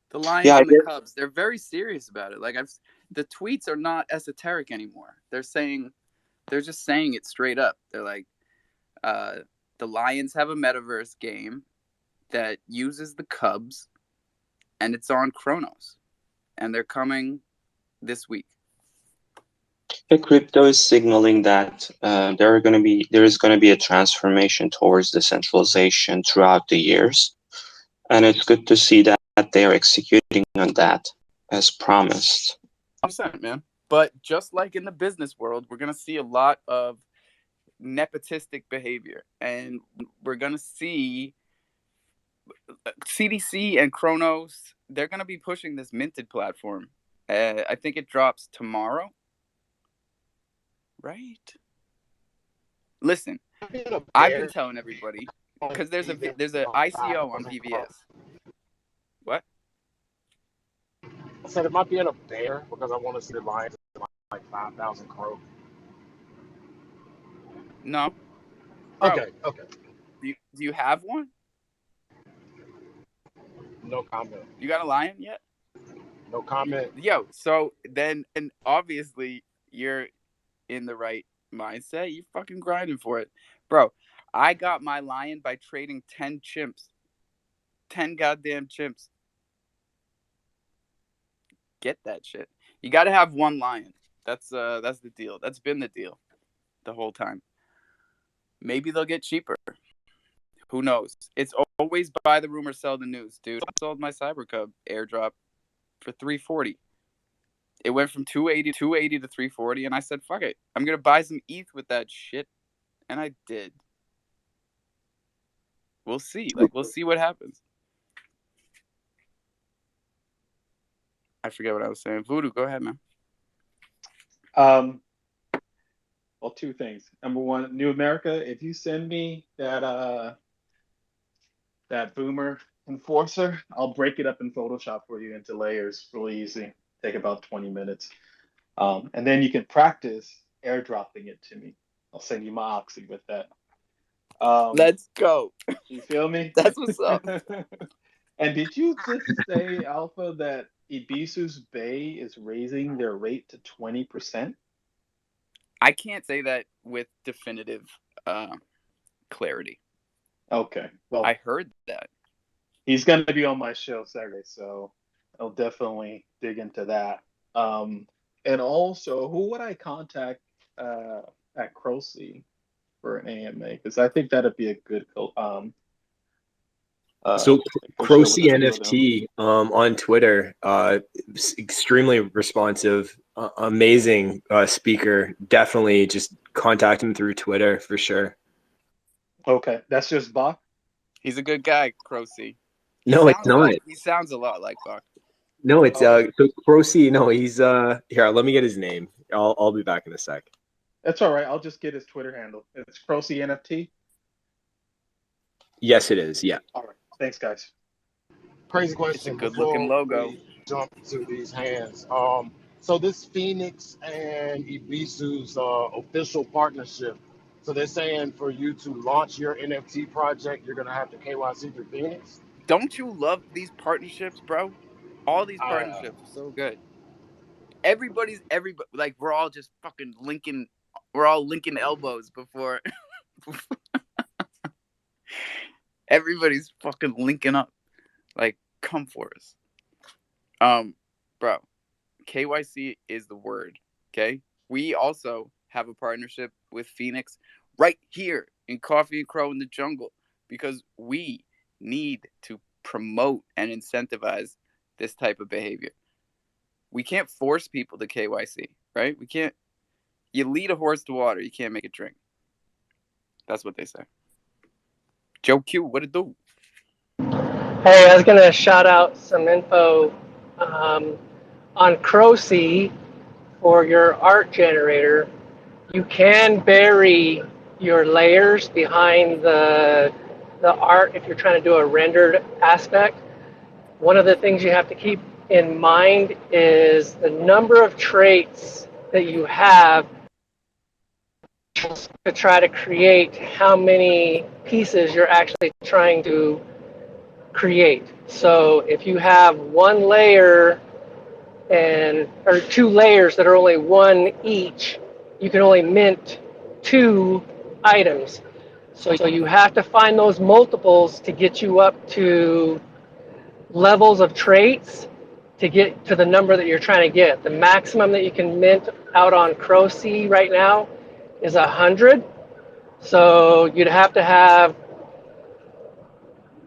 The Lions
Yeah,
and the Cubs. They're very serious about it. Like, the tweets are not esoteric anymore. They're just saying it straight up. They're like, the Lions have a metaverse game that uses the Cubs, and it's on Kronos, and they're coming this week.
The crypto is signaling that there is going to be a transformation towards decentralization throughout the years, and it's good to see that they are executing on that as promised.
100%, man. But just like in the business world, we're going to see a lot of nepotistic behavior, and we're going to see CDC and Kronos. They're going to be pushing this minted platform. I think it drops tomorrow, right? Listen, I've been telling everybody, because there's a ICO on BVS. What?
I said it might be in a bear because I want to see the Lions like 5,000 Cro.
No. Bro,
Okay.
do you have one?
No comment.
You got a lion yet?
No comment.
Yo, so then, and obviously you're in the right mindset. You're fucking grinding for it. Bro, I got my lion by trading 10 chimps. 10 goddamn chimps. Get that shit. You got to have one lion. That's the deal. That's been the deal the whole time. Maybe they'll get cheaper. Who knows? It's always buy the rumor, sell the news, dude. I sold my Cyber Cub airdrop for $340. It went from 280 to 340, and I said, fuck it. I'm going to buy some ETH with that shit. And I did. We'll see. We'll see what happens. I forget what I was saying. Voodoo, go ahead, man.
Well, two things. Number one, New America, if you send me that boomer enforcer, I'll break it up in Photoshop for you into layers really easy. Take about 20 minutes. And then you can practice airdropping it to me. I'll send you my Oxy with that.
Let's go.
You feel me?
That's what's up.
And did you just say, Alpha, that Ibisus Bay is raising their rate to 20%?
I can't say that with definitive clarity.
Okay. Well,
I heard that.
He's going to be on my show Saturday, so I'll definitely dig into that. And also, who would I contact at Croce for an AMA? Because I think that'd be a good
so Croce NFT on Twitter, extremely responsive, amazing speaker. Definitely just contact him through Twitter for sure.
Okay, that's just Bach.
He's a good guy, Croce.
No, it's not.
He sounds a lot like Bach.
No, it's so Croce. No, he's here. Let me get his name. I'll be back in a sec.
That's all right. I'll just get his Twitter handle. It's Croce NFT.
Yes, it is. Yeah.
All right. Thanks, guys.
Crazy question.
It's a good-looking logo.
Jump to these hands. So this Phoenix and Ibisu's official partnership. So they're saying for you to launch your NFT project, you're gonna have to KYC through Phoenix.
Don't you love these partnerships, bro? All these partnerships are so good. Everybody, like, we're all just fucking linking. We're all linking elbows before. Everybody's fucking linking up. Like, come for us. Bro, KYC is the word. Okay? We also have a partnership with Phoenix right here in Coffee and Cro in the jungle because we need to promote and incentivize this type of behavior. We can't force people to KYC, right? We can't. You lead a horse to water, you can't make it drink. That's what they say. Joe Q, what it do?
Hey, I was gonna shout out some info on Crocy for your art generator. You can bury your layers behind the art if you're trying to do a rendered aspect. One of the things you have to keep in mind is the number of traits that you have to try to create how many pieces you're actually trying to create. So if you have one layer or two layers that are only one each, you can only mint two items. So you have to find those multiples to get you up to levels of traits to get to the number that you're trying to get. The maximum that you can mint out on Crocy right now is 100. So you'd have to have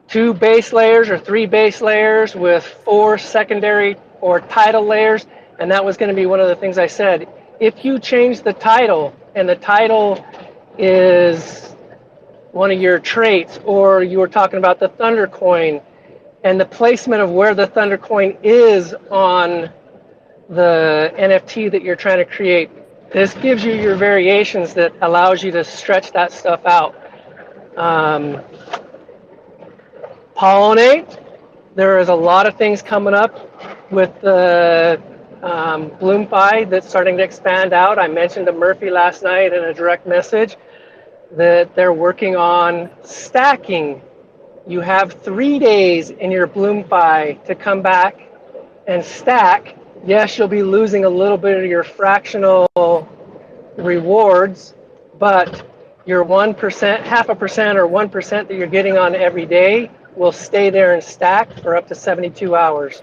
2 base layers or 3 base layers with 4 secondary or title layers. And that was going to be one of the things I said. If you change the title and the title is one of your traits, or you were talking about the Thunder coin and the placement of where the Thunder coin is on the NFT that you're trying to create, this gives you your variations that allows you to stretch that stuff out. Pollinate. There is a lot of things coming up with the BloomFi that's starting to expand out. I mentioned to Murphy last night in a direct message that they're working on stacking. You have 3 days in your BloomFi to come back and stack. Yes, you'll be losing a little bit of your fractional rewards, but your 1%, 0.5% or 1% that you're getting on every day will stay there and stack for up to 72 hours.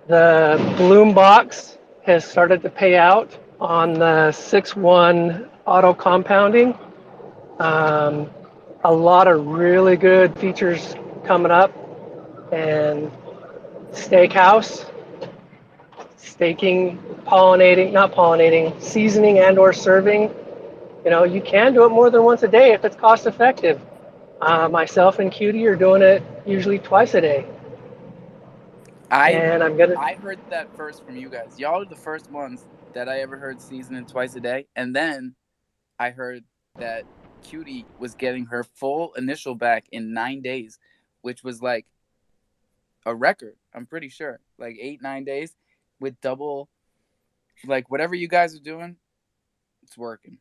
The Bloom box has started to pay out on the 6-1 auto compounding. A lot of really good features coming up, and Steakhouse, staking, seasoning and or serving. You know, you can do it more than once a day if it's cost effective. Myself and Cutie are doing it usually twice a day.
I
And
I heard that first from you guys. Y'all are the first ones that I ever heard seasoning twice a day. And then I heard that Cutie was getting her full initial back in 9 days, which was like a record. I'm pretty sure, like 8-9 days with double, like whatever you guys are doing, it's working.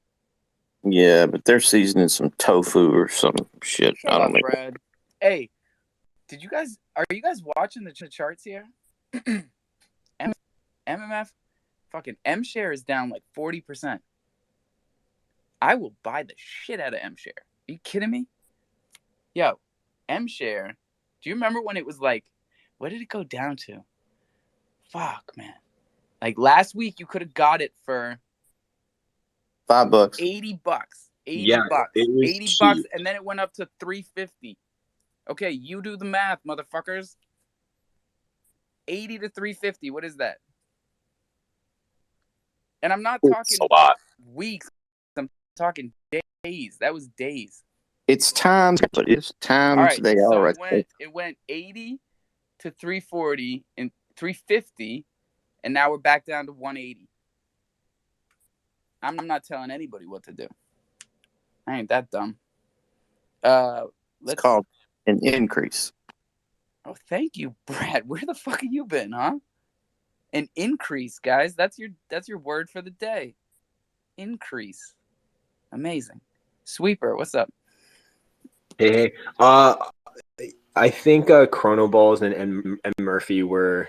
Yeah, but they're seasoning some tofu or some shit.
Shut
I don't
up,
know.
Brad. Hey, are you guys watching the charts here? MMF, fucking M share is down like 40%. I will buy the shit out of M share. Are you kidding me? Yo, M share. Do you remember when it was like, what did it go down to? Fuck, man. Like last week, you could have got it for
$5.
$80.
Yeah,
$80.
it was
$80,
cheap.
and then it went up to $350. Okay, you do the math, motherfuckers. 80 to 350. What is that? And I'm not
It's
talking
a lot.
weeks. I'm talking days. That was days.
It's times, but it's times
All right,
they
so
are.
it went 80 to 340 and 350, and now we're back down to 180. I'm not telling anybody what to do. I ain't that dumb.
It's called an increase.
Oh, thank you, Brad. Where the fuck have you been, huh? An increase, guys. That's your word for the day. Increase. Amazing. Sweeper, what's up?
Hey, I think Chronoballs and Murphy were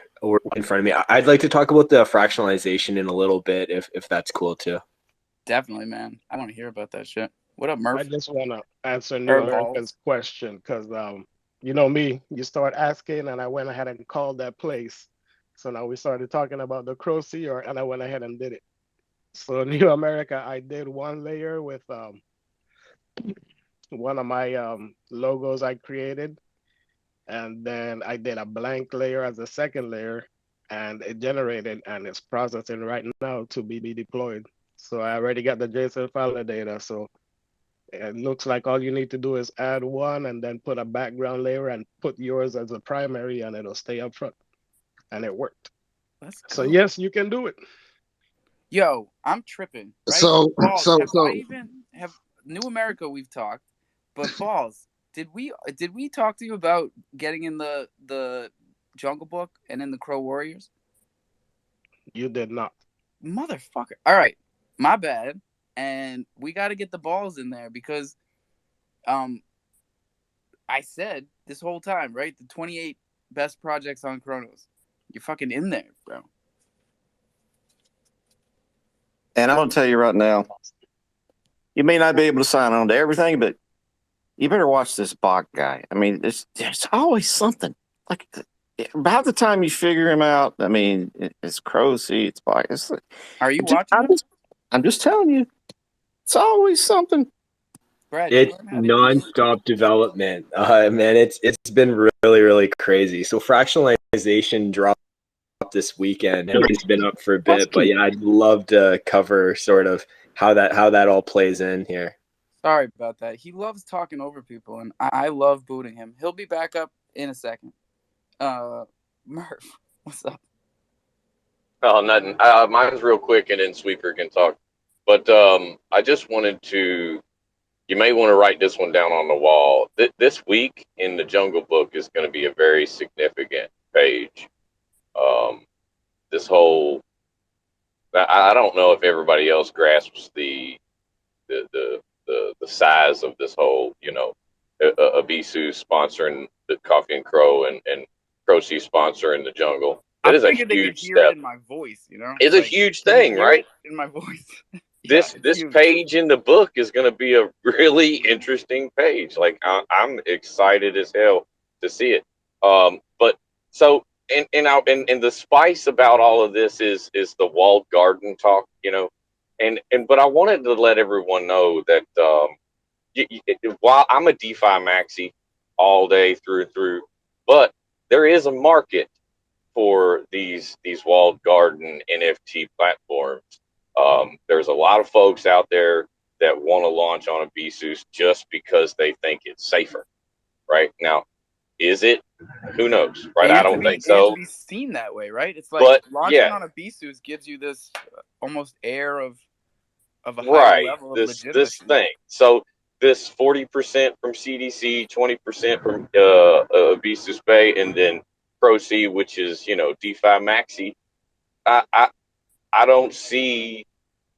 in front of me. I'd like to talk about the fractionalization in a little bit, if that's cool too.
Definitely, man. I want to hear about that shit. What up,
I
Murph?
just want to answer New
Or balls?
American's question because, you know me, you start asking, and I went ahead and called that place. So now we started talking about the Crow Sea, and I went ahead and did it. So New America, I did one layer with one of my logos I created, and then I did a blank layer as a second layer, and it generated and it's processing right now to be deployed. So I already got the JSON file data. So it looks like all you need to do is add one and then put a background layer and put yours as a primary, and it'll stay up front. And it worked.
Let's go.
So yes, you can do it.
Yo, I'm tripping, right?
So
Balls,
so
have
so
I even have New America we've talked, but balls, did we talk to you about getting in the Jungle Book and in the Crow Warriors?
You did not.
Motherfucker. All right. My bad. And we got to get the balls in there because I said this whole time, right? The 28 best projects on Chronos. You're fucking in there, bro.
And I'm going to tell you right now, you may not be able to sign on to everything, but you better watch this bot guy. I mean, there's always something. Like, about the time you figure him out, I mean, it's Crow Sea, it's bot.
Are you watching him?
I'm just telling you, it's always something.
Brad,
It's nonstop development. Man, it's been really crazy. So fractionalization dropped this weekend. It's been up for a bit, but yeah, I'd love to cover sort of how that all plays in here.
Sorry about that. He loves talking over people, and I love booting him. He'll be back up in a second. Murph, what's up?
Oh, nothing. Mine's real quick, and then Sweeper can talk. But I just wanted to. You may want to write this one down on the wall. This week in the Jungle Book is going to be a very significant page. This whole. I don't know if everybody else grasps the size of this whole. Abisu sponsoring the Coffee and Cro and Croce sponsoring the Jungle. It is a
figured they could
huge
hear
step.
it in my voice, you know?
It's a huge thing, right?
In my voice.
This page in the book is going to be a really interesting page. Like I'm excited as hell to see it. But so and the spice about all of this is the walled garden talk, and but I wanted to let everyone know that while I'm a DeFi maxi all day through and through, but there is a market for these walled garden NFT platforms. There's a lot of folks out there that want to launch on a BSUS just because they think it's safer. Right now, is it? Who knows? Right? I don't think so.
It has to be seen that way, right? It's like launching on a BSUS gives you this almost air of a higher level of legitimacy.
This thing. So this 40% from CDC, 20% from BSUS Bay, and then Croce, which is DeFi Maxi. I don't see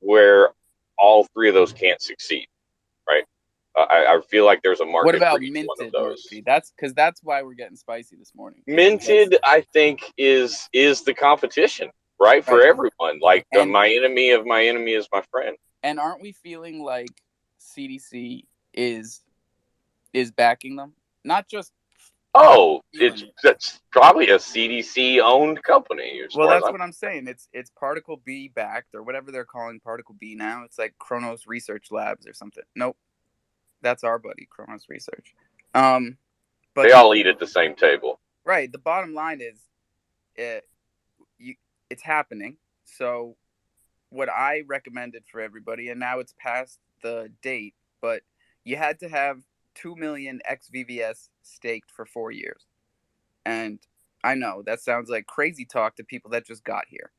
where all three of those can't succeed, right? I feel like there's a market.
What about
for each
minted,
one of those.
Murphy? That's why we're getting spicy this morning.
Minted, I think, is the competition, right? For everyone. Like my enemy of my enemy is my friend.
And aren't we feeling like CDC is backing them? Not just
it's probably a CDC owned company.
Well, that's what I'm saying. It's Particle B backed, or whatever they're calling Particle B now. It's like Chronos Research Labs or something. Nope, that's our buddy Chronos Research. But
they all eat at the same table,
right? The bottom line is, it's happening. So, what I recommended for everybody, and now it's past the date, but you had to have 2 million XVVS staked for 4 years. And I know that sounds like crazy talk to people that just got here.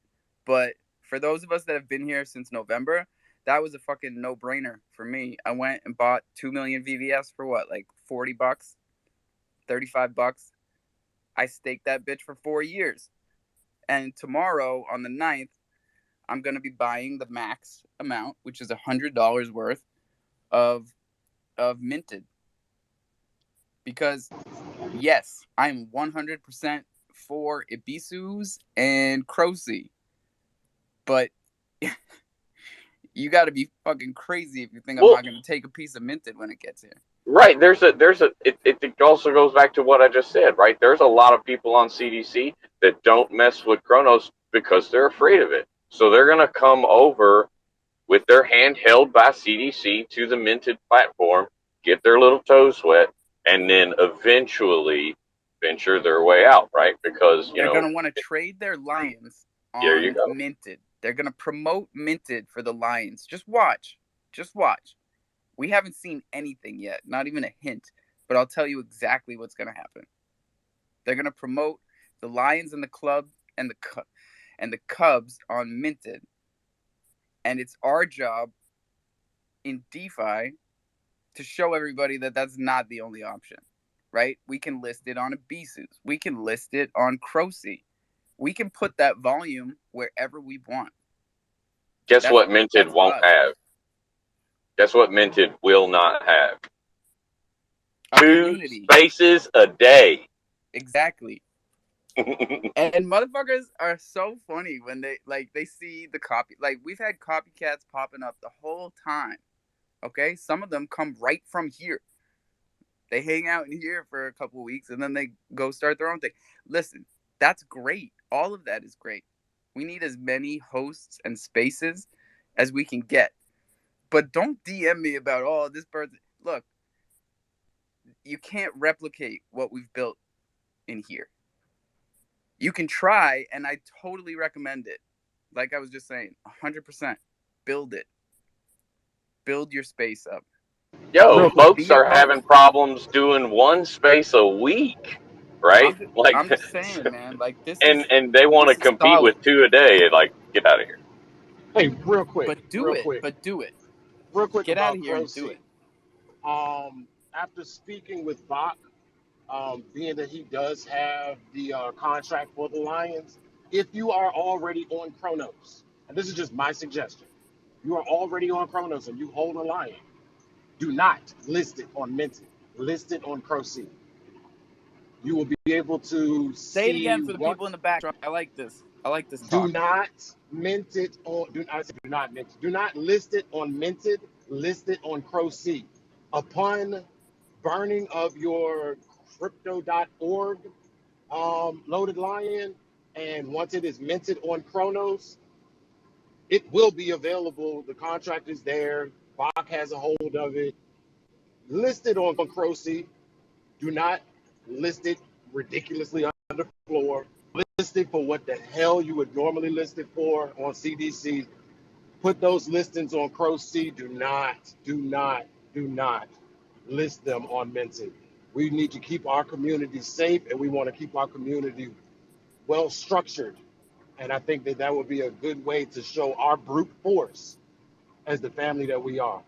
But for those of us that have been here since November, that was a fucking no-brainer for me. I went and bought 2 million VVS for what, like $40, $35? I staked that bitch for 4 years. And tomorrow on the 9th, I'm going to be buying the max amount, which is $100 worth of minted. Because, yes, I'm 100% for Ibisus and Croce. But You got to be fucking crazy if you think I'm
Well,
not going to take a piece of minted when it gets here.
right. It also goes back to what I just said, right? There's a lot of people on CDC that don't mess with Chronos because they're afraid of it. So they're going to come over with their hand held by CDC to the minted platform, get their little toes wet, and then eventually venture their way out, right? Because,
They're going to want to trade their Lions
there you
on
go.
minted. They're going to promote minted for the Lions. Just watch. Just watch. We haven't seen anything yet, not even a hint, but I'll tell you exactly what's going to happen. They're going to promote the Lions and the club and the Cubs on minted. And it's our job in DeFi to show everybody that that's not the only option, right? We can list it on a BSUS. We can list it on Croce. We can put that volume wherever we want.
Guess what minted won't have? Guess what minted will not have?
A
2
community.
spaces a day.
Exactly. And motherfuckers are so funny when they see the copy. Like, we've had copycats popping up the whole time. Okay, some of them come right from here. They hang out in here for a couple of weeks and then they go start their own thing. Listen, that's great. All of that is great. We need as many hosts and spaces as we can get. But don't DM me about, oh, this person. Look, you can't replicate what we've built in here. You can try, and I totally recommend it. Like I was just saying, 100%. Build it. Build your space up.
Yo, folks
Be a
are
host.
having problems doing 1 space a week, right?
I'm just saying, man. Like, this
and they want to
is
compete
solid.
with 2 a day. Like, get out of here.
Hey, real quick,
But do it.
real quick
Get out of
about
here and do
Croce.
it.
After speaking with Bach, being that he does have the contract for the Lions, if you are already on Chronos, and this is just my suggestion, you are already on Chronos and you hold a Lion, do not list it on Minted, list it on Croce. You will be able to
Say it
see
again for the
what.
people in the back. I like this. I like this
Do
talk.
not mint it on. Do not mint. Do not list it on Minted. List it on Croce. Upon burning of your crypto.org loaded lion, and once it is minted on Chronos, it will be available. The contract is there. Bach has a hold of it. List it on Croce. Do not list it ridiculously underfloor. List it for what the hell you would normally list it for on CDC. Put those listings on Croce. Do not list them on Minted. We need to keep our community safe, and we want to keep our community well structured. And I think that that would be a good way to show our brute force as the family that we are.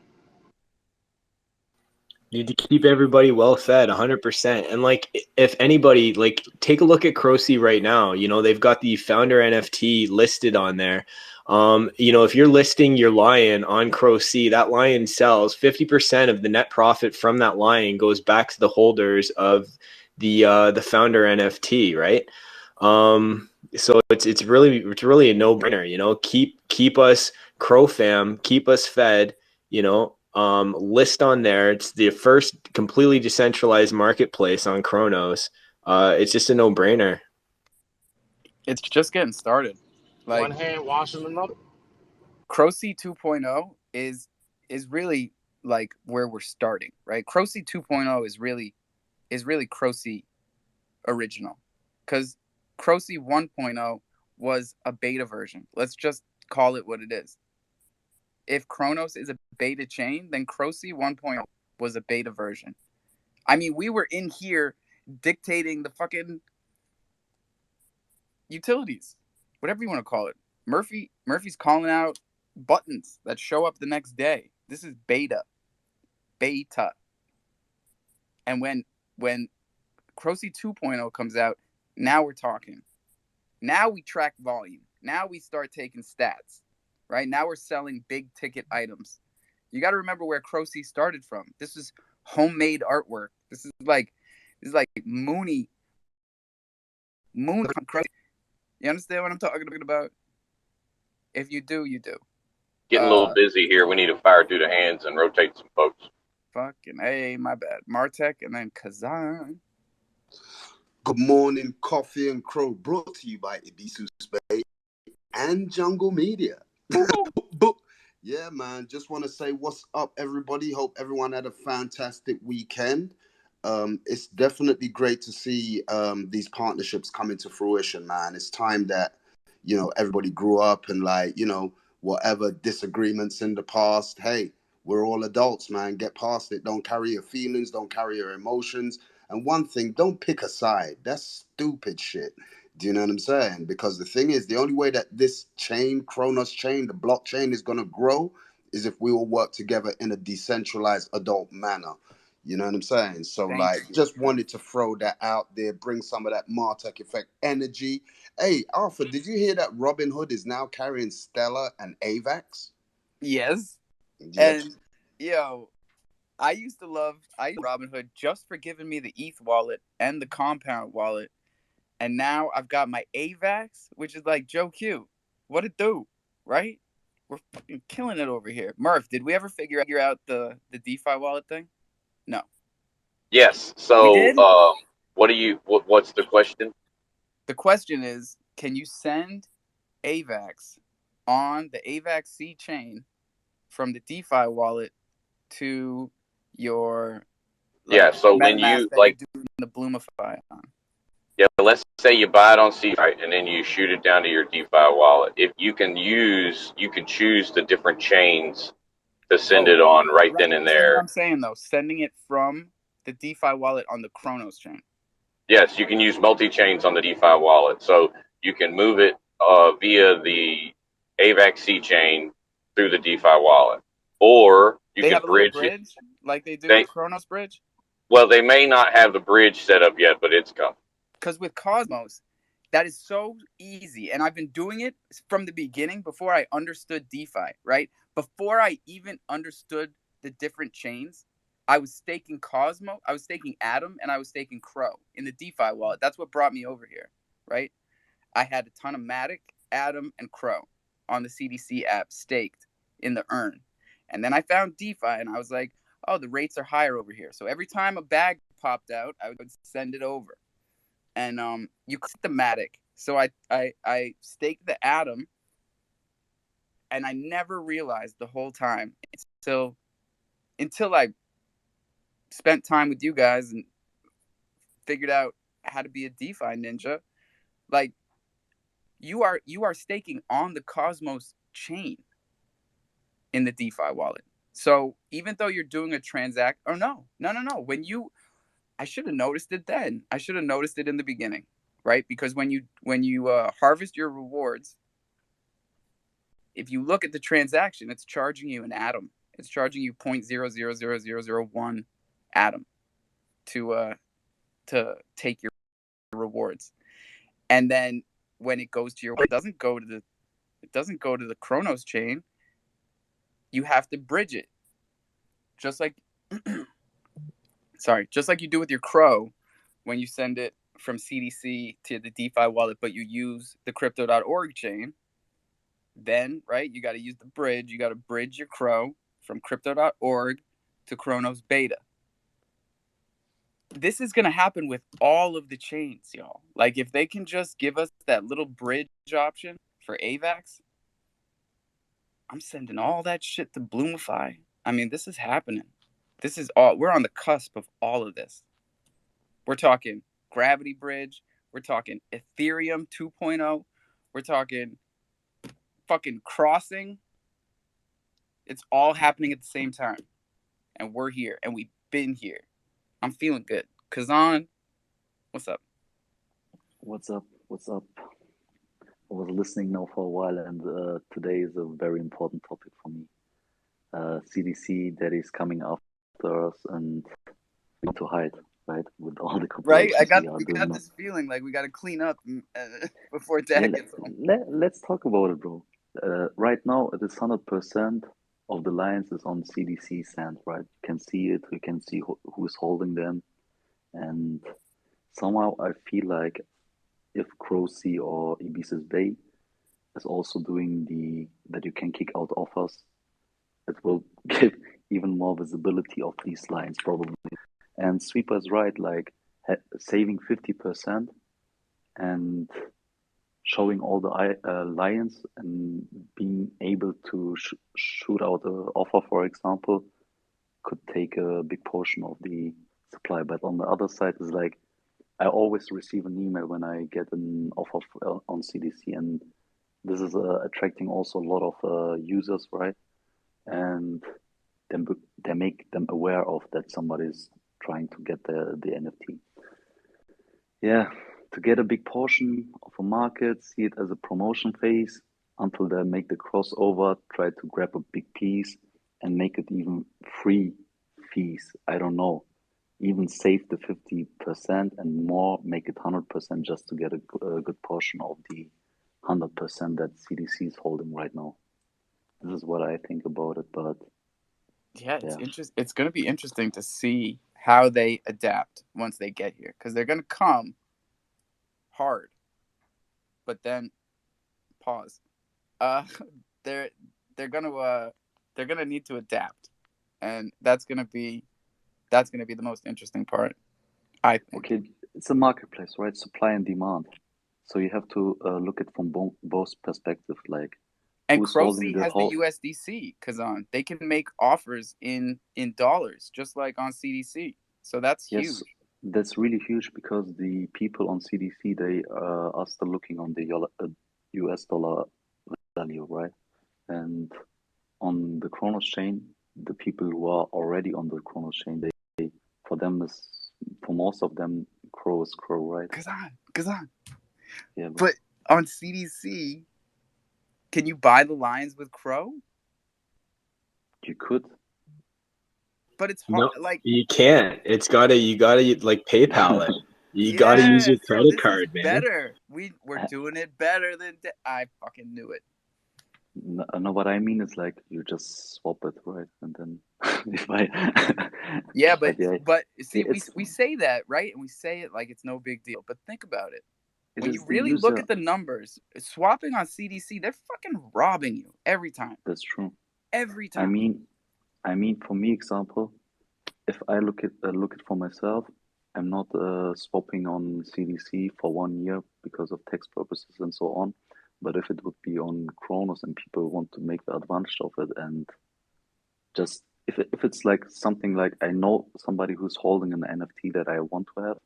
Need to keep everybody well fed 100%. And like, if anybody, like, take a look at Croce right now. You know, they've got the founder NFT listed on there. You know, if you're listing your lion on Croce, that lion sells 50% of the net profit from that lion goes back to the holders of the founder NFT, right? So it's really a no-brainer, you know. Keep us crofam, keep us fed, you know. List on there. It's the first completely decentralized marketplace on Chronos. It's just a no-brainer.
It's just getting started. Like,
One hand washing another.
Croce 2.0 is really like where we're starting, right? Croce 2.0 is really Croce original, because Croce 1.0 was a beta version. Let's just call it what it is. If Chronos is a beta chain, then Croce 1.0 was a beta version. I mean, we were in here dictating the fucking utilities, whatever you want to call it. Murphy's calling out buttons that show up the next day. This is beta. And when Croce 2.0 comes out, now we're talking. Now we track volume. Now we start taking stats. Right? Now we're selling big ticket items. You got to remember where Croce started from. This is homemade artwork. This is like Mooney. You understand what I'm talking about? If you do, you do.
Getting a little busy here. We need to fire through the hands and rotate some folks.
Fucking hey, my bad. Martek and then Kazan.
Good morning, Coffee and Cro, brought to you by Ibisu Spay and Jungle Media. Yeah, man. Just want to say what's up, everybody. Hope everyone had a fantastic weekend. It's definitely great to see these partnerships come into fruition, man. It's time that, everybody grew up and whatever disagreements in the past, hey, we're all adults, man. Get past it. Don't carry your feelings. Don't carry your emotions. And one thing, don't pick a side. That's stupid shit. Do you know what I'm saying? Because the thing is, the only way that this chain, Kronos chain, the blockchain is going to grow is if we all work together in a decentralized adult manner. You know what I'm saying? So, just wanted to throw that out there, bring some of that Martech effect energy. Hey, Arthur, did you hear that Robin Hood is now carrying Stellar and AVAX?
Yes.
Yep.
And, I used Robinhood just for giving me the ETH wallet and the Compound wallet. And now I've got my AVAX, which is like Joe Q. What it do, right? We're fucking killing it over here. Murph, did we ever figure out the DeFi wallet thing? No.
Yes. So, what's the question?
The question is, can you send AVAX on the AVAX C chain from the DeFi wallet to your
So when
MetaMask
you
that you're doing the Bloomify on?
Yeah, let's say you buy it on C, right, and then you shoot it down to your DeFi wallet. If you can choose the different chains to send it on right then and
This is what
there.
I'm saying though, sending it from the DeFi wallet on the Kronos chain.
Yes, you can use multi-chains on the DeFi wallet. So you can move it via the AVAX C chain through the DeFi wallet. Or you
They
can
have a little
bridge it.
bridge like they do with Kronos Bridge?
Well, they may not have the bridge set up yet, but it's coming.
Because with Cosmos, that is so easy. And I've been doing it from the beginning before I understood DeFi, right? Before I even understood the different chains, I was staking Cosmo, I was staking Atom, and I was staking Cro in the DeFi wallet. That's what brought me over here, right? I had a ton of Matic, Atom, and Cro on the CDC app staked in the earn. And then I found DeFi and I was like, oh, the rates are higher over here. So every time a bag popped out, I would send it over. And you click the Matic. So I staked the Atom, and I never realized the whole time until I spent time with you guys and figured out how to be a DeFi ninja. Like you are staking on the Cosmos chain in the DeFi wallet. So even though you're doing a transact, or no. I should have noticed it then. I should have noticed it in the beginning, right? Because when you harvest your rewards, if you look at the transaction, it's charging you an atom. It's charging you 0.000001 atom to take your rewards. And then when it goes to your, it doesn't go to the Kronos chain. You have to bridge it, just like just like you do with your Cro when you send it from CDC to the DeFi wallet, but you use the crypto.org chain. Then, right, you got to use the bridge. You got to bridge your Cro from crypto.org to Kronos Beta. This is going to happen with all of the chains, y'all. Like, if they can just give us that little bridge option for AVAX, I'm sending all that shit to Bloomify. I mean, this is happening. We're on the cusp of all of this. We're talking Gravity Bridge. We're talking Ethereum 2.0. We're talking fucking crossing. It's all happening at the same time. And we're here. And we've been here. I'm feeling good. Kazan, what's up?
What's up? What's up? I was listening now for a while, and today is a very important topic for me. CDC that is coming after us, and we want to hide, right? With all the
Right?
corporations
We got this feeling like we got to clean up before
Yeah,
Dad gets home.
let's talk about it, bro. Right now, it is 100% of the lines is on CDC sand, right? You can see it. We can see who is holding them, and somehow I feel like if Crow C or Ibises Bay is also doing that you can kick out offers. It will give even more visibility of these lines probably. And Sweeper is right, like saving 50% and showing all the lines and being able to shoot out an offer, for example, could take a big portion of the supply. But on the other side is like, I always receive an email when I get an offer on CDC, and this is attracting also a lot of users, right? And then they make them aware of that somebody's trying to get the NFT. Yeah, to get a big portion of a market, see it as a promotion phase until they make the crossover, try to grab a big piece and make it even free fees. I don't know. Even save the 50% and more, make it 100% just to get a good portion of the 100% that CDC is holding right now. This is what I think about it, but
yeah, it's going to be interesting to see how they adapt once they get here, because they're going to come hard, but then pause. They're gonna need to adapt, and that's gonna be the most interesting part, I think.
Okay, it's a marketplace, right? Supply and demand. So you have to look at from both perspectives, like
and
who's holding
Croce
the
has
whole.
the USDC, Kazan. They can make offers in dollars, just like on CDC. So that's huge.
Yes, that's really huge because the people on CDC they are still looking on the US dollar value, right? And on the Kronos chain, the people who are already on the Kronos chain, they for most of them, Cro is Cro, right?
Kazan.
Yeah,
but on CDC, can you buy the lines with Cro?
You could.
But it's hard.
No,
like
you can't. You gotta like PayPal it. You gotta use your credit card, man.
Better. We're doing it better than I fucking knew it.
No, what I mean is like you just swap it, right? And then if
yeah, but see, we say that, right? And we say it like it's no big deal. But think about it. When you really look at the numbers, swapping on CDC, they're fucking robbing you every time.
That's true.
Every time.
I mean, for me, example, if I look at for myself, I'm not swapping on CDC for 1 year because of tax purposes and so on. But if it would be on Kronos and people want to make the advantage of it, and just if it's like something like I know somebody who's holding an NFT that I want to have,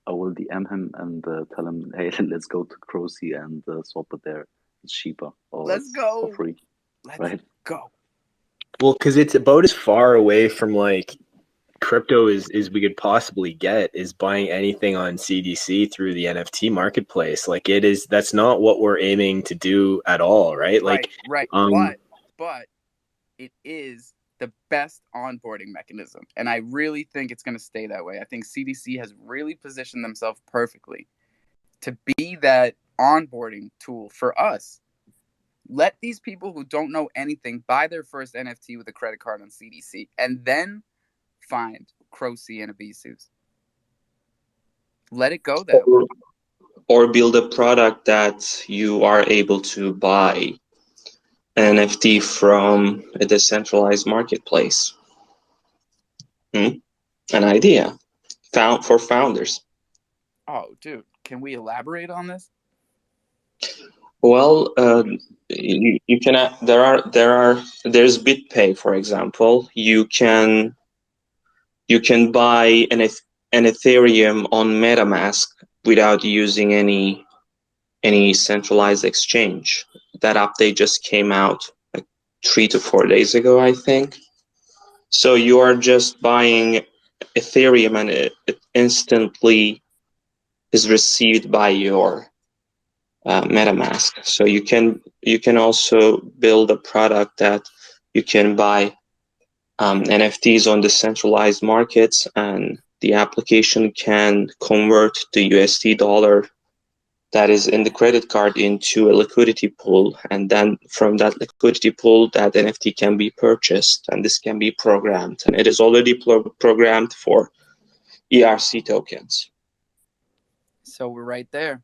I will DM him and tell him, hey, let's go to Croce and swap it there. It's cheaper or
let's go
for free. Let's
go.
Well, because it's about as far away from like crypto as we could possibly get is buying anything on CDC through the NFT marketplace. Like that's not what we're aiming to do at all, right? Like,
right. But it is the best onboarding mechanism, and I really think it's going to stay that way. I think CDC has really positioned themselves perfectly to be that onboarding tool for us. Let these people who don't know anything buy their first NFT with a credit card on CDC, and then find Croce and Abisus. Let it go that way.
Or build a product that you are able to buy an NFT from a decentralized marketplace. An idea for founders.
Oh, dude, can we elaborate on this?
Well, you can. There's BitPay, for example. You can buy an Ethereum on MetaMask without using any centralized exchange. That update just came out like 3 to 4 days ago, I think. So you are just buying Ethereum and it instantly is received by your MetaMask. So you can also build a product that you can buy NFTs on decentralized markets, and the application can convert the USD dollar that is in the credit card into a liquidity pool, and then from that liquidity pool that NFT can be purchased, and this can be programmed, and it is already programmed for ERC tokens.
So we're right there.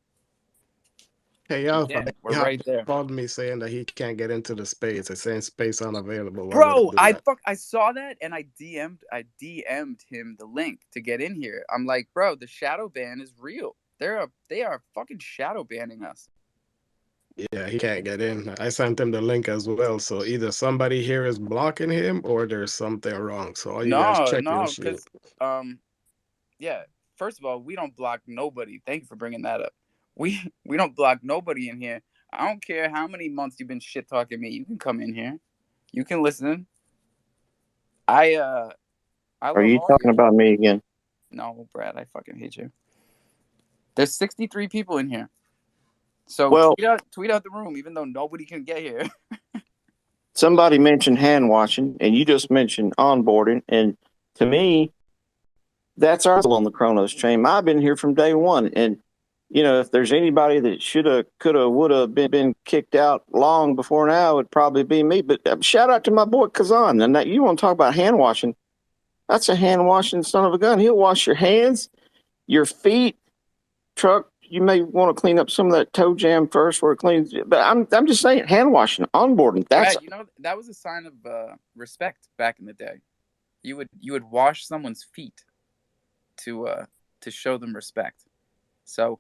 Hey,
You
Alpha,
can. We're
you have
right there.
called me saying that he can't get into the space. It's saying space unavailable. Why would it
Bro,
do
I
that?
saw that and I DM'd him the link to get in here. I'm like, bro, the shadow ban is real. They are fucking shadow banning us.
Yeah, he can't get in. I sent him the link as well. So either somebody here is blocking him or there's something wrong. So all you guys
No,
check your
no,
shit.
because yeah. First of all, we don't block nobody. Thank you for bringing that up. We don't block nobody in here. I don't care how many months you've been shit talking me. You can come in here. You can listen. I
Are
love
you
all
talking
you.
about me again?
No, Brad, I fucking hate you. There's 63 people in here. So
Well,
tweet out the room, even though nobody can get here.
somebody mentioned hand washing, and you just mentioned onboarding, and to me, that's our on the Chronos chain. I've been here from day one, and if there's anybody that shoulda, coulda, woulda been kicked out long before now, it'd probably be me. But shout out to my boy Kazan. And that you want to talk about hand washing? That's a hand washing son of a gun. He'll wash your hands, your feet, truck. You may want to clean up some of that toe jam first, where it cleans. But I'm just saying, hand washing, onboarding. That's
Brad, that was a sign of respect back in the day. You would wash someone's feet to show them respect. So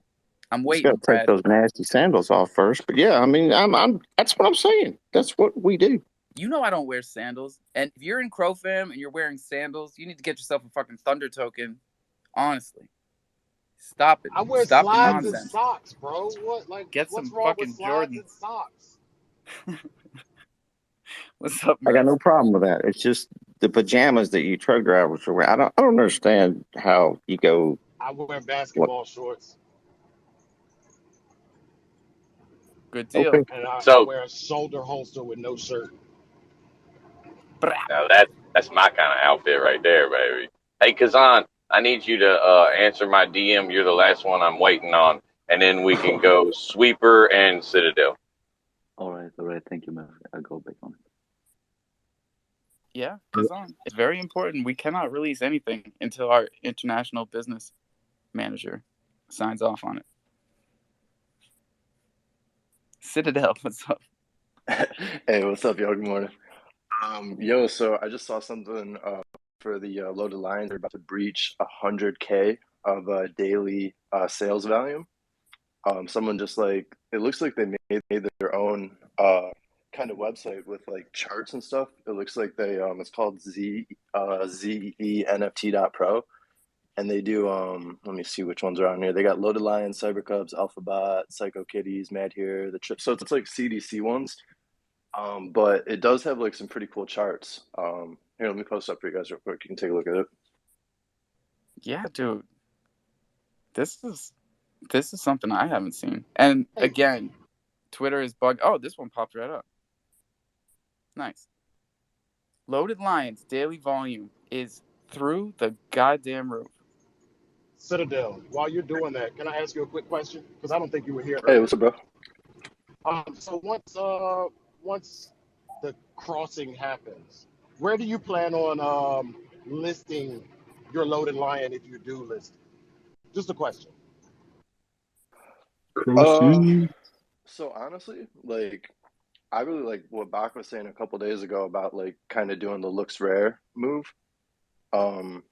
I'm
just got
waiting,
to take
Brad.
those nasty sandals off first. But yeah, I mean, I'm. That's what I'm saying. That's what we do.
You know I don't wear sandals. And if you're in crofam and you're wearing sandals, you need to get yourself a fucking thunder token. Honestly. Stop it.
I wear
Stop the
slides and
nonsense.
socks, bro. What like
Get
what's
some
wrong with
fucking
slides and
Jordans.
socks?
What's up,
I got
Murph?
no problem with that. It's just the pajamas that you truck drivers are wearing. I don't understand how you go.
I wear
What?
basketball shorts
Good deal.
Okay.
and I
So
wear a shoulder holster with no shirt.
now that's my kind of outfit right there, baby. Hey, Kazan, I need you to answer my DM. You're the last one I'm waiting on, and then we can go Sweeper and Citadel.
All right. Thank you, Murphy. I'll go back on it.
Yeah, Kazan. It's very important. We cannot release anything until our international business manager signs off on it. Citadel, what's up?
Hey, what's up, y'all? Good morning. Yo, so I just saw something for the loaded lines. They're about to breach 100K of daily sales volume. Someone just like it looks like they made their own kind of website with like charts and stuff. It looks like they it's called ZENFT.pro, and they do let me see which ones are on here. They got Loaded Lions, Cyber Cubs, Alphabot, Psycho Kitties, Mad Here, the Trip. So it's like CDC ones. But it does have like some pretty cool charts. Here, let me post up for you guys real quick. You can take a look at it.
Yeah, dude. This is something I haven't seen. And again, Twitter is bugged. Oh, this one popped right up. Nice. Loaded Lions daily volume is through the goddamn roof.
Citadel, while you're doing that, can I ask you a quick question? Because I don't think you were here
Hey, what's
earlier.
up, bro?
So once the crossing happens, where do you plan on listing your loaded lion if you do list it? Just a question.
Uh, so honestly, like I really like what Bach was saying a couple days ago about like kind of doing the looks rare move. Um,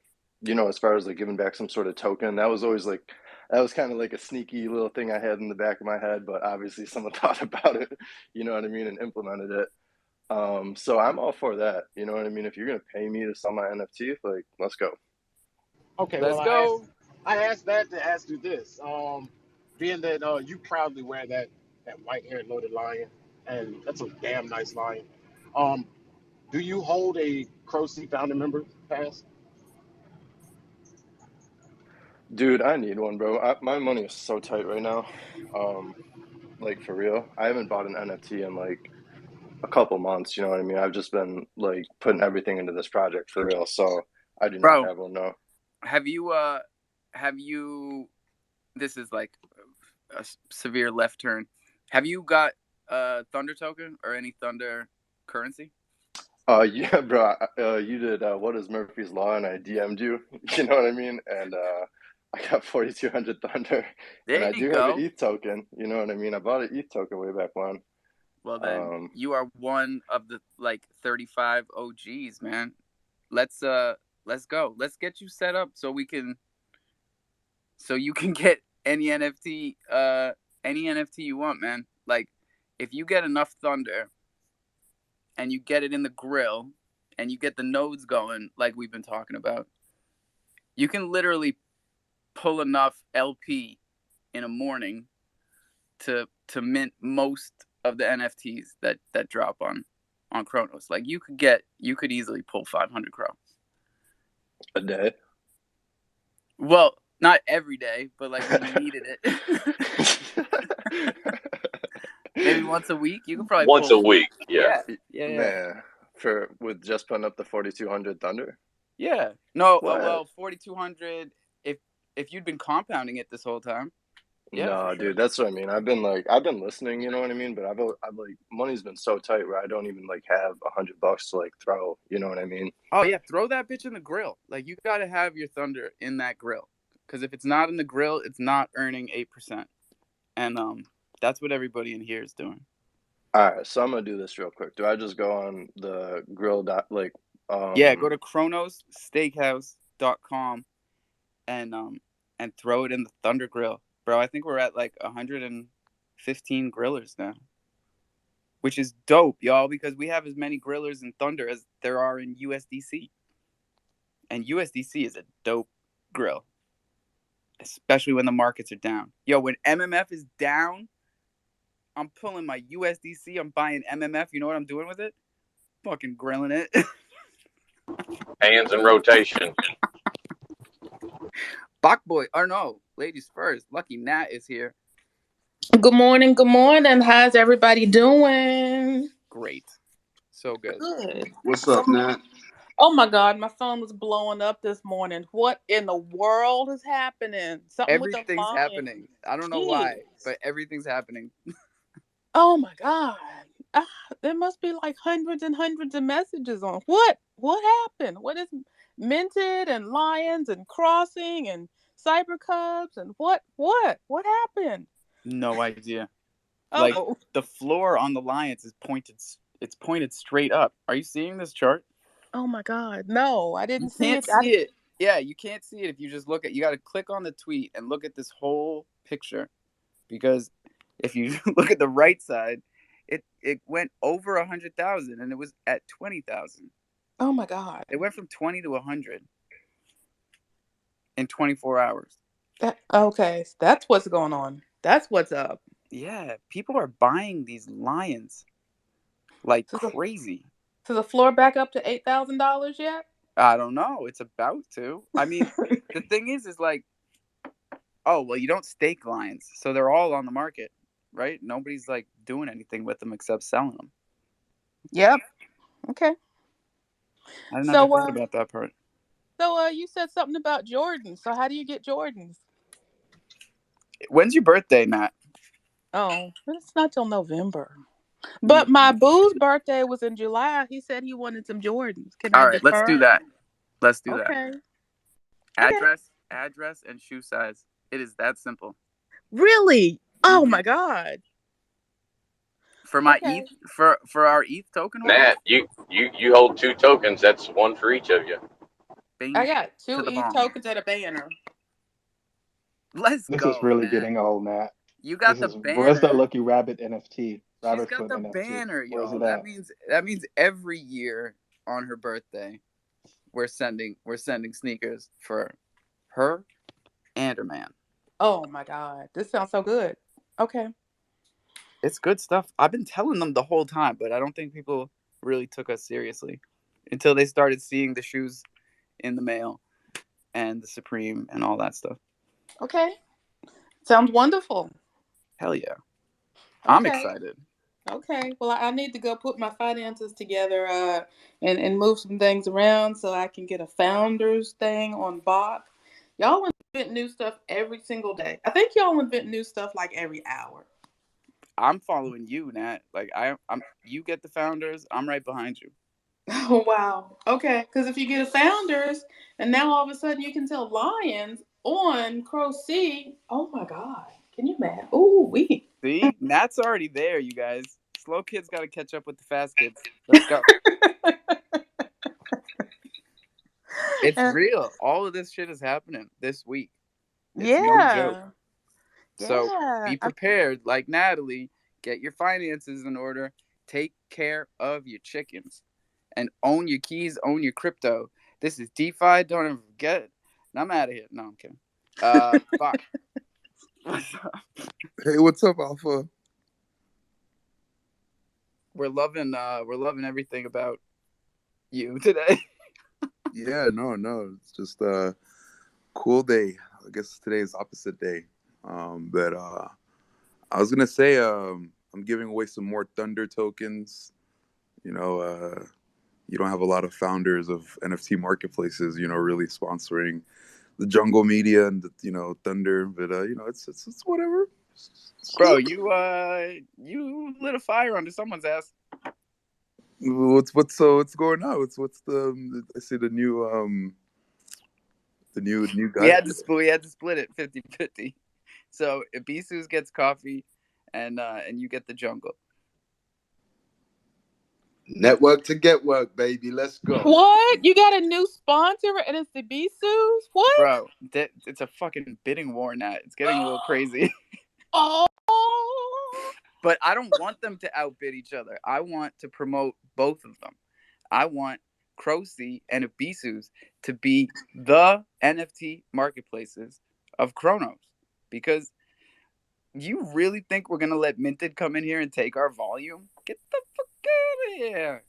as far as like giving back some sort of token, that was always like that was kind of like a sneaky little thing I had in the back of my head, but obviously someone thought about it, you know what I mean, and implemented it. So I'm all for that. You know what I mean? If you're gonna pay me to sell my NFT, like let's go.
Okay, well
Let's go.
I asked that to ask you this. Being that you proudly wear that white haired loaded lion, and that's a damn nice lion. Um, do you hold a Crow Sea founder member pass?
Dude, I need one, bro. My money is so tight right now. Um, like for real. I haven't bought an NFT in like a couple months, you know what I mean? I've just been like putting everything into this project for real. So I do not
Bro,
have one, no.
have you this is like a severe left turn. Have you got a Thunder token or any Thunder currency?
Yeah, bro. You did what is Murphy's Law, and I DM'd you. You know what I mean? And I got 4200 Thunder, and
There
I
you
do have an
go.
ETH token. You know what I mean? I bought an ETH token way back when.
Well, then you are one of the like 35 OGs, man. Let's go. Let's get you set up so you can get any NFT you want, man. Like if you get enough Thunder and you get it in the grill and you get the nodes going like we've been talking about, you can literally pull enough LP in a morning to mint most of the NFTs that drop on Chronos. Like you could easily pull 500 Cro
a day.
Well, not every day, but like when you needed it. Maybe once a week, you could probably
Once
pull.
a week, yeah.
Man, with just putting up the 4200 Thunder.
Yeah. No.
What?
Well, 4200. If you'd been compounding it this whole time. Yeah,
no,
sure.
dude, that's what I mean. I've been listening, you know what I mean. But I've like money's been so tight where I don't even like have $100 to like throw. You know what I mean?
Oh yeah, throw that bitch in the grill. Like you got to have your Thunder in that grill, because if it's not in the grill, it's not earning 8%, and that's what everybody in here is doing.
All right, so I'm gonna do this real quick. Do I just go on the grill
Yeah, go to chronossteakhouse.com and throw it in the Thunder grill. Bro, I think we're at like 115 grillers now. Which is dope, y'all, because we have as many grillers in Thunder as there are in USDC. And USDC is a dope grill. Especially when the markets are down. Yo, when MMF is down, I'm pulling my USDC, I'm buying MMF. You know what I'm doing with it? Fucking grilling it.
Hands in rotation.
Bach boy, or no, ladies first. Lucky Nat is here.
Good morning. Good morning. How's everybody doing?
Great. So good.
Good.
What's up, Nat?
Oh my God, my phone was blowing up this morning. What in the world is happening? Something with the
Everything's
line.
happening. I don't know why, but everything's happening.
Oh my God. There must be like hundreds and hundreds of messages on. What happened? What is minted and lions and crossing and cyber cubs and what happened?
No idea.
Oh.
Like the floor on the Lions is pointed. It's pointed straight up. Are you seeing this chart?
Oh my God. No, I didn't see it.
You can't see it. Yeah, you can't see it if you just look at. You got to click on the tweet and look at this whole picture, because if you look at the right side, it went over 100,000 and it was at 20,000.
Oh my God.
It went from 20 to 100 in 24 hours.
Okay, that's what's going on. That's what's up.
Yeah, people are buying these Lions like crazy.
So the floor back up to $8,000 yet?
I don't know. It's about to. I mean, the thing is like, oh, well, you don't stake Lions, so they're all on the market, right? Nobody's like doing anything with them except selling them.
Yep. Okay.
I never thought about that part.
So you said something about Jordans. So how do you get Jordans?
When's your birthday, Matt?
Oh, it's not till November. But my boo's birthday was in July. He said he wanted some Jordans. Can I defer?
Let's do that. Let's do that.
Okay.
Address, and shoe size. It is that simple.
Really? Oh my God.
For my ETH, for our ETH token holders?
Nat, you hold 2 tokens. That's one for each of you.
Bing
I got 2
to the
ETH
bomb.
tokens at a banner.
Let's
This
go.
is really
man.
getting old, Nat.
You got the banner.
Where's that Lucky Rabbit NFT?
She's got the
NFT.
banner,
Where's
y'all. That means every year on her birthday, we're sending sneakers for her and her man.
Oh my God, this sounds so good. Okay.
It's good stuff. I've been telling them the whole time, but I don't think people really took us seriously until they started seeing the shoes in the mail and the Supreme and all that stuff.
Okay. Sounds wonderful.
Hell yeah.
Okay.
I'm excited.
Okay. Well, I need to go put my finances together and move some things around so I can get a founders thing on Bach. Y'all invent new stuff every single day. I think y'all invent new stuff like every hour.
I'm following you, Nat. Like I'm you get the founders, I'm right behind you.
Oh wow. Okay. Because if you get a founders and now all of a sudden you can sell Lions, on Crow C. Oh my God. Can you imagine? Ooh, we.
See, Nat's already there, you guys. Slow kids got to catch up with the fast kids. Let's go. It's real. All of this shit is happening this week. It's no joke.
Yeah.
So
Yeah.
be prepared, like Natalie. Get your finances in order. Take care of your chickens, and own your keys. Own your crypto. This is DeFi. Don't ever forget it. And I'm out of here. No, I'm kidding. Bye. What's up?
Hey, what's up, Alpha?
We're loving everything about you today.
Yeah, no, it's just a cool day. I guess today is opposite day. But I was gonna say, I'm giving away some more Thunder tokens. You know, you don't have a lot of founders of NFT marketplaces, really sponsoring the jungle media and Thunder. But it's whatever. It's
Bro,
cool.
you lit a fire under someone's ass.
What's going on? What's the I say the new
We
guy.
had to split it 50-50. So Ibisus gets coffee, and you get the jungle.
Network to get work, baby. Let's go.
What? You got a new sponsor and it's the Ibisus? What?
Bro, it's a fucking bidding war now. It's getting a little crazy.
Oh.
But I don't want them to outbid each other. I want to promote both of them. I want Crocy and Ibisus to be the NFT marketplaces of Chronos. Because you really think we're going to let Minted come in here and take our volume? Get the fuck out of here.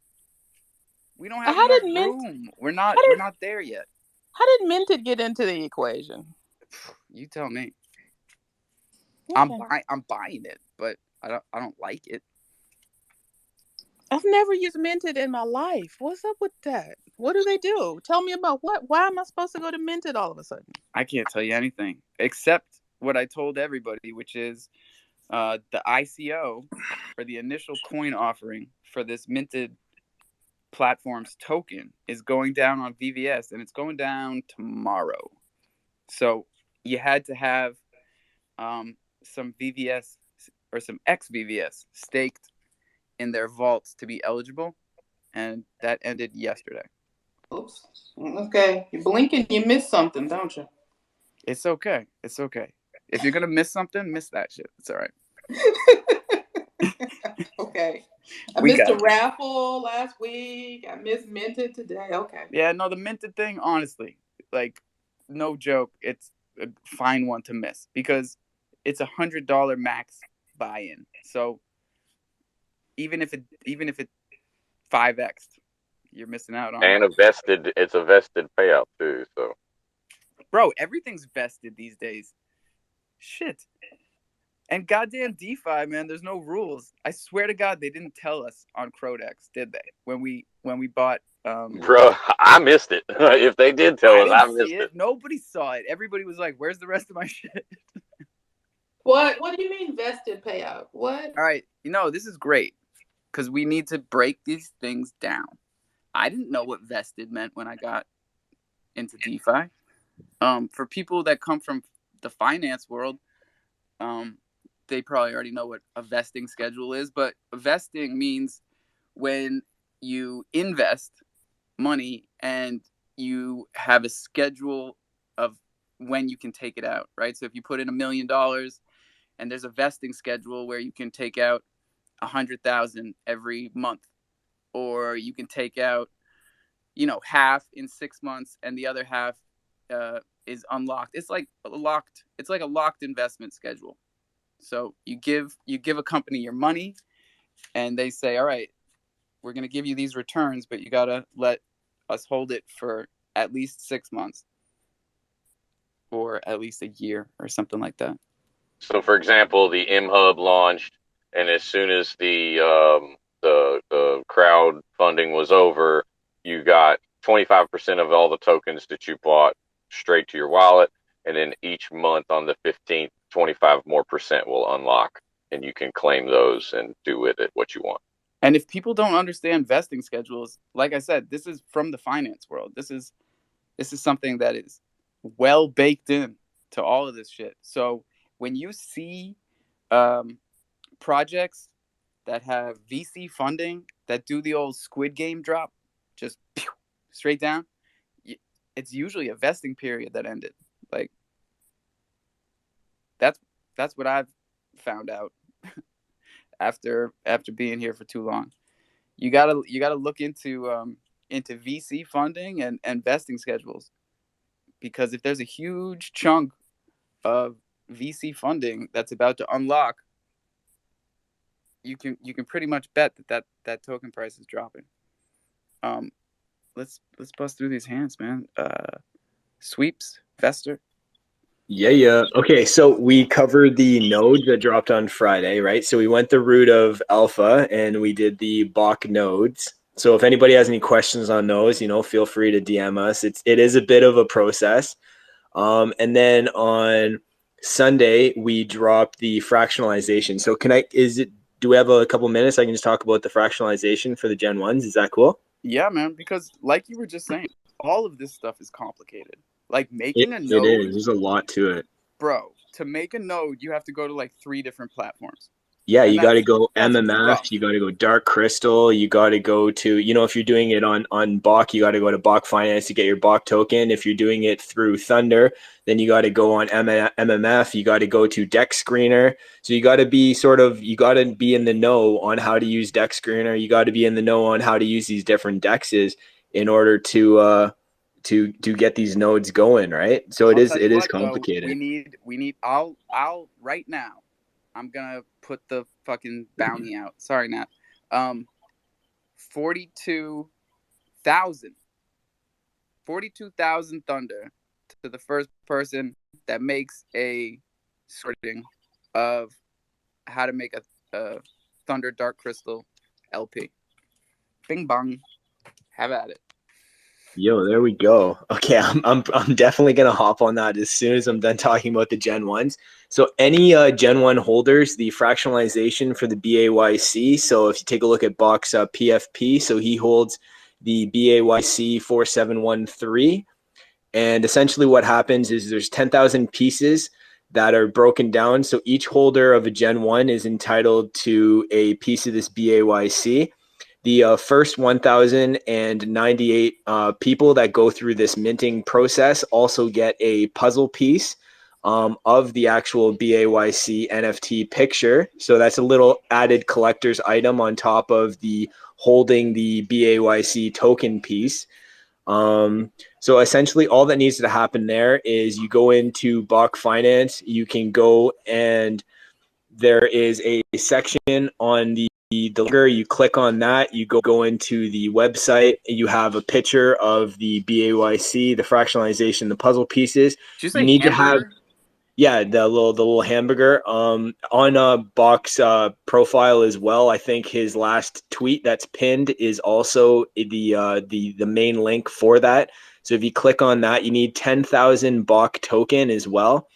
We don't have enough room. We're not there yet.
How did Minted get into the equation?
You tell me.
Okay.
I'm buying it, but I don't like it.
I've never used Minted in my life. What's up with that? What do they do? Tell me about what? Why am I supposed to go to Minted all of a sudden?
I can't tell you anything except what I told everybody, which is the ICO, or the initial coin offering for this Minted platform's token, is going down on VVS, and it's going down tomorrow. So you had to have some VVS or some ex-VVS staked in their vaults to be eligible, and that ended yesterday.
Oops. Okay. You blink and you miss something, don't you?
It's okay. It's okay. If you're gonna miss something, miss that shit. It's all right.
Okay. I missed a raffle last week. I missed Minted today. Okay.
Yeah, no, the Minted thing, honestly, like, no joke, it's a fine one to miss because it's $100 max buy-in. So even if it 5x, you're missing out on.
And it's a vested payout too. So,
bro, everything's vested these days. Shit. And goddamn DeFi, man, there's no rules. I swear to God, they didn't tell us on Crodex, did they? When we bought.
bro, I missed it. If they did tell us, I missed it.
Nobody saw it. Everybody was like, "Where's the rest of my shit?"
What do you mean vested payout? What?
All right, this is great because we need to break these things down. I didn't know what vested meant when I got into DeFi. For people that come from the finance world, they probably already know what a vesting schedule is, but vesting means when you invest money and you have a schedule of when you can take it out, right? So if you put in $1 million and there's a vesting schedule where you can take out 100,000 every month, or you can take out, half in 6 months and the other half is unlocked. It's like a locked investment schedule. So you give a company your money and they say, all right, we're going to give you these returns, but you got to let us hold it for at least 6 months or at least a year or something like that.
So, for example, the M Hub launched, and as soon as the crowdfunding was over, you got 25% of all the tokens that you bought straight to your wallet, and then each month on the 15th, 25% more will unlock, and you can claim those and do with it what you want.
And if people don't understand vesting schedules, like I said, this is from the finance world. This is something that is well baked in to all of this shit. So when you see projects that have VC funding that do the old Squid Game drop, just pew, straight down, it's usually a vesting period that ended. Like that's what I've found out after being here for too long. You gotta look into VC funding and vesting schedules, because if there's a huge chunk of VC funding that's about to unlock, you can pretty much bet that token price is dropping. Let's bust through these hands, man. Sweeps, Vester.
Yeah. Okay, so we covered the nodes that dropped on Friday, right? So we went the route of alpha and we did the Bach nodes. So if anybody has any questions on those, feel free to DM us. It is a bit of a process. And then on Sunday we dropped the fractionalization. So do we have a couple minutes? I can just talk about the fractionalization for the Gen 1s. Is that cool?
Yeah, man, because like you were just saying, all of this stuff is complicated. Like making a
It
node.
is. There's a lot to it.
Bro, to make a node, you have to go to like 3 different platforms.
Yeah,
And
you got to go
that's
MMF,
rough.
you got to go Dark Crystal, you got to go to, if you're doing it on Bach, you got to go to Bach Finance to get your Bach token. If you're doing it through Thunder, then you got to go on MMF, you got to go to Dex Screener. So you got to be you got to be in the know on how to use Dex Screener. You got to be in the know on how to use these different dexes in order to get these nodes going, right? So it is complicated.
Though, we need I'll right now, I'm gonna put the fucking bounty out. Sorry, Nat. 42,000 Thunder to the first person that makes a sorting of how to make a Thunder Dark Crystal LP. Bing bong. Have at it.
Yo, there we go. Okay, I'm definitely gonna hop on that as soon as I'm done talking about the Gen 1s. So any Gen 1 holders, the fractionalization for the BAYC. So if you take a look at Box PFP, so he holds the BAYC 4713. And essentially what happens is there's 10,000 pieces that are broken down. So each holder of a Gen 1 is entitled to a piece of this BAYC. The first 1,098 people that go through this minting process also get a puzzle piece of the actual BAYC NFT picture. So that's a little added collector's item on top of the holding the BAYC token piece. So essentially all that needs to happen there is you go into Bach Finance, you can go and there is a section on the deliver, you click on that, you go into the website, you have a picture of the BAYC, the fractionalization, the puzzle pieces.
Did you say
you need
hamburger?
to have the little hamburger on Bach's profile as well. I think his last tweet that's pinned is also the main link for that. So if you click on that, you need 10,000 Bach token as well.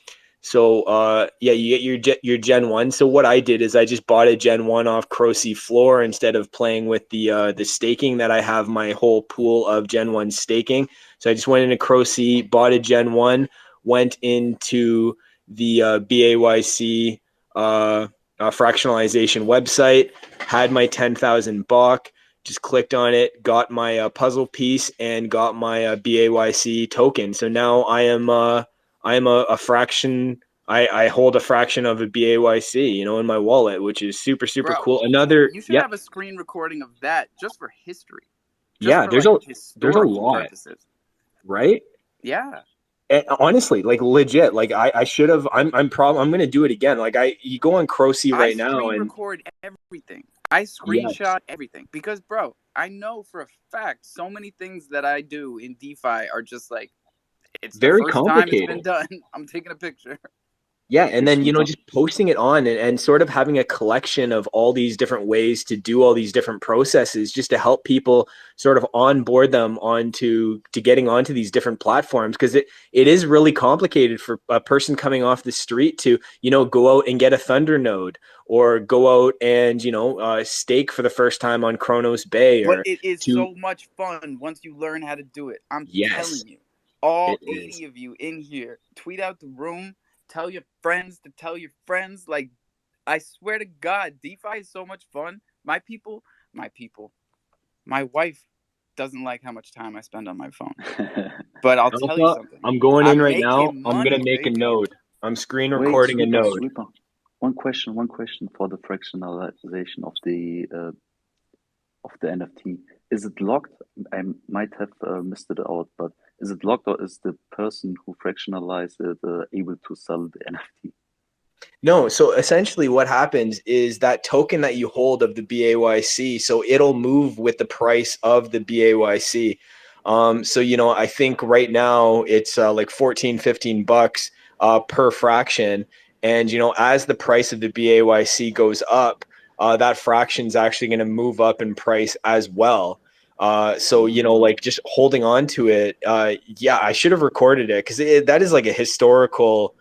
So you get your Gen 1. So what I did is I just bought a Gen 1 off Crocy Floor instead of playing with the staking that I have my whole pool of Gen 1 staking. So I just went into Crocy, bought a Gen 1, went into the BAYC fractionalization website, had my 10,000 Bach, just clicked on it, got my puzzle piece, and got my BAYC token. So now I am a fraction. I hold a fraction of a BAYC, in my wallet, which is super
Bro,
cool.
You should have a screen recording of that just for history.
There's a lot,
purposes.
Right?
Yeah.
And honestly, like legit, like I should have. I'm gonna do it again. Like you go on Crocy right now and
record everything. I screenshot everything because, bro, I know for a fact so many things that I do in DeFi are just like it's
very
the first
complicated.
time it's been done. I'm taking a picture.
Yeah, and then just posting it on and sort of having a collection of all these different ways to do all these different processes just to help people sort of onboard them onto getting onto these different platforms, because it is really complicated for a person coming off the street to go out and get a Thunder node or go out and stake for the first time on Kronos Bay.
But it is so much fun once you learn how to do it. I'm telling you. all
It
80
is.
of you in here, tweet out the room, tell your friends to tell your friends. Like, I swear to God, DeFi is so much fun. My wife doesn't like how much time I spend on my phone. But I'll tell you
Alpha,
something.
I'm going in
I'm
right now.
making
I'm gonna
money,
make a
baby.
node. I'm screen
Wait,
recording a node.
Sweeper. One question for the fractionalization of the NFT. Is it locked? I might have missed it out, but is it locked, or is the person who fractionalized it able to sell the NFT?
No, so essentially what happens is that token that you hold of the BAYC, so it'll move with the price of the BAYC. So, you know, I think right now it's like 14, 15 bucks per fraction. And, you know, as the price of the BAYC goes up, that fraction is actually going to move up in price as well. So, you know, like just holding on to it. Yeah, I should have recorded it because that is like a historical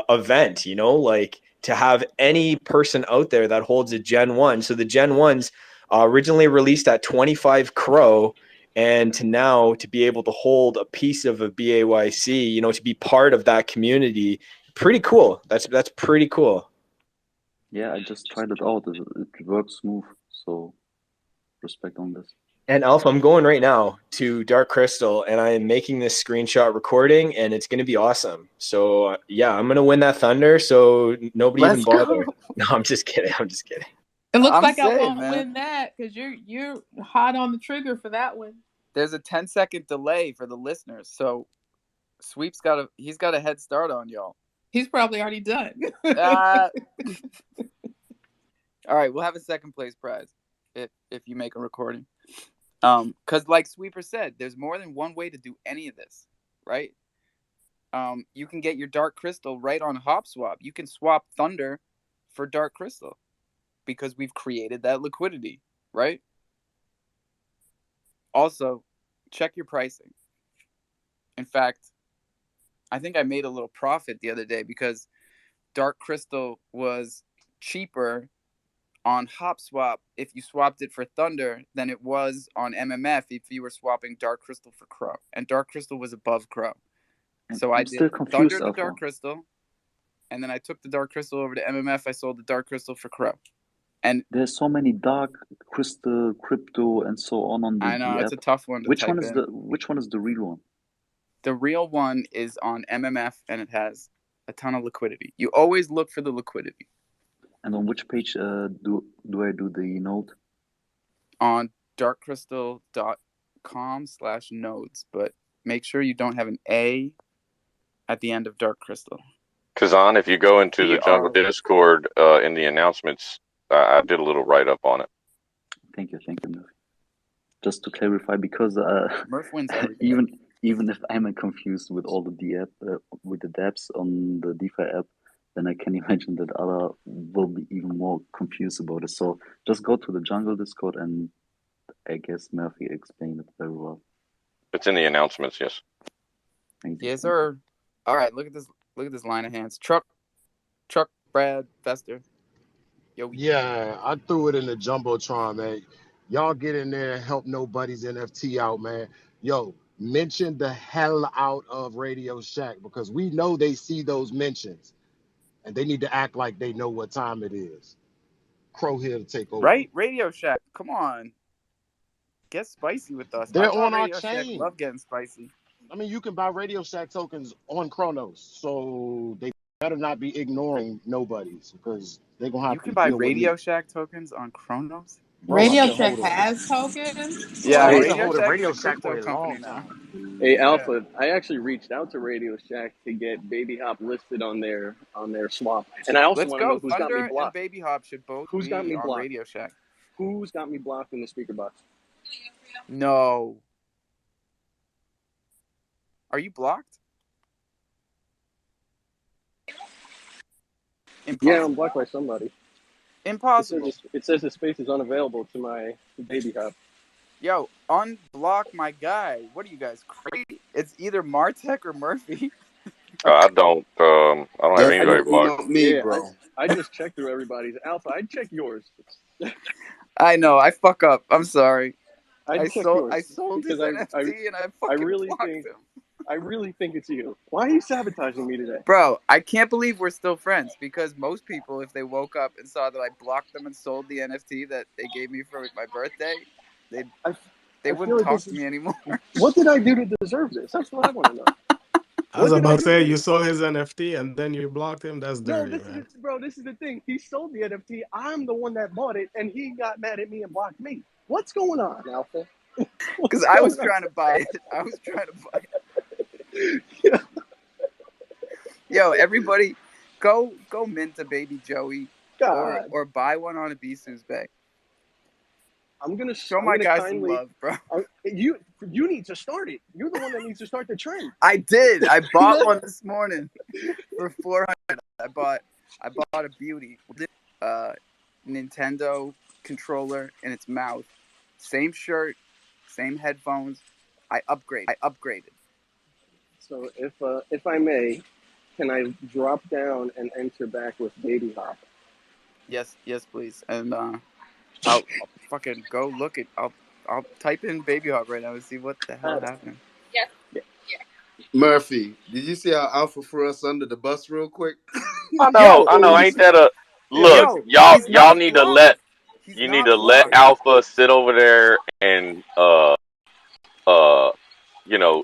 event, you know, like to have any person out there that holds a Gen 1. So the Gen 1s originally released at 25 Cro, and to now to be able to hold a piece of a BAYC, you know, to be part of that community, pretty cool. That's pretty cool.
Yeah, I just tried it out. It works smooth. So respect on this.
And Alpha, I'm going right now to Dark Crystal, and I am making this screenshot recording, and it's going to be awesome. So yeah, I'm going to win that Thunder. So nobody even
Let's
bother.
go.
No, I'm just kidding. I'm just kidding.
It looks
I'm
like I
saying,
won't
man.
win that because you're hot on the trigger for that one.
There's a 10-second delay for the listeners, so Sweep's he's got a head start on y'all.
He's probably already done.
All right, we'll have a second place prize if you make a recording. Because like Sweeper said, there's more than one way to do any of this, right? You can get your Dark Crystal right on HopSwap. You can swap Thunder for Dark Crystal because we've created that liquidity, right? Also, check your pricing. In fact, I think I made a little profit the other day because Dark Crystal was cheaper on HopSwap if you swapped it for Thunder than it was on MMF if you were swapping Dark Crystal for Cro. And Dark Crystal was above Cro. So I did Thunder to Dark Crystal, and then I took the Dark Crystal over to MMF. I sold the Dark Crystal for Cro. And
there's so many Dark Crystal, crypto, and so on the
I know
app.
it's a tough one to
which
type
one is
in.
Which one is the real one?
The real one is on MMF, and it has a ton of liquidity. You always look for the liquidity.
And on which page do I do the node?
On darkcrystal.com/nodes, but make sure you don't have an A at the end of Dark Crystal.
Kazan, if you go into the Jungle Discord in the announcements, I did a little write-up on it.
Thank you, Murphy. Just to clarify, because
Murph wins everything.
even if I'm confused with all the with the dApps on the DeFi app, then I can imagine that other will be even more confused about it. So just go to the Jungle Discord, and I guess Murphy explained it very well.
It's in the announcements, yes.
Yes, sir. All right, look at this line of hands. Truck, Brad, Fester.
Yo. Yeah, I threw it in the Jumbotron, man. Y'all get in there and help Nobody's NFT out, man. Yo, mention the hell out of Radio Shack because we know they see those mentions and they need to act like they know what time it is. Crow here to take over.
Right? Radio Shack. Come on. Get spicy with us.
They're
I thought
on our
Radio Shack
chain.
love getting spicy.
I mean, you can buy Radio Shack tokens on Chronos, so they better not be ignoring Nobody's because they're going to have
You
to
can buy
deal with
Radio
me.
Shack tokens on Chronos?
Bro,
Radio Shack has tokens?
Yeah,
I've been
Radio
holding
Shack is
Radio
a
Shack
crypto
for a
company
long
now.
time.
Hey, Alpha, I actually reached out to Radio Shack to get Baby Hop listed on their swap. And I also want to know who's got me
Thunder and
blocked.
Baby Hop should both
Who's got
be
me
on
blocked?
Radio Shack.
Who's got me blocked in the speaker box?
No. Are you blocked?
Impossible. Yeah, I'm blocked by somebody.
Impossible.
It says the space is unavailable to my Baby Hop.
Yo, unblock my guy. What are you guys crazy? It's either Martek or Murphy.
I don't have anybody blocked.
Me, bro.
I just checked through everybody's. Alpha, I'd check yours.
I know. I fuck up. I'm sorry.
I sold
his NFT and I fucking blocked him.
I really think it's you. Why are you sabotaging me today?
Bro, I can't believe we're still friends, because most people, if they woke up and saw that I blocked them and sold the NFT that they gave me for my birthday, they
I
wouldn't
feel like
talk
this
to
is.
me anymore.
What did I do to deserve this? That's what I want to know.
I was
What did I
about to say
do?
you saw his NFT and then you blocked him. That's
No,
dirty, man.
this is the thing. He sold the NFT. I'm the one that bought it, and he got mad at me and blocked me. What's going on, Alpha?
Because
What's
I was
going on?
trying to buy it. I was trying to buy it.
Yeah.
Yo, everybody, go mint a baby Joey, or
God,
buy one on Abisu's Bay.
I'm gonna
Show
I'm
my
gonna
guys some
kindly.
love, bro.
You need to start it. You're the one that needs to start the trend.
I did. I bought one this morning for 400. I bought a beauty. Nintendo controller in its mouth. Same shirt, same headphones. I upgraded.
So if I may, can I drop down and enter back with Baby Hop?
Yes, please. And I'll fucking go look it. I'll type in Baby Hop right now and see what the hell happened.
Murphy, did you see how Alpha threw us under the bus real quick?
I know,
Yo,
I know. Ain't that a look?
yo,
Y'all,
he's not
need to
blocked.
let
He's
you need
not
to let
blocked.
Alpha sit over there and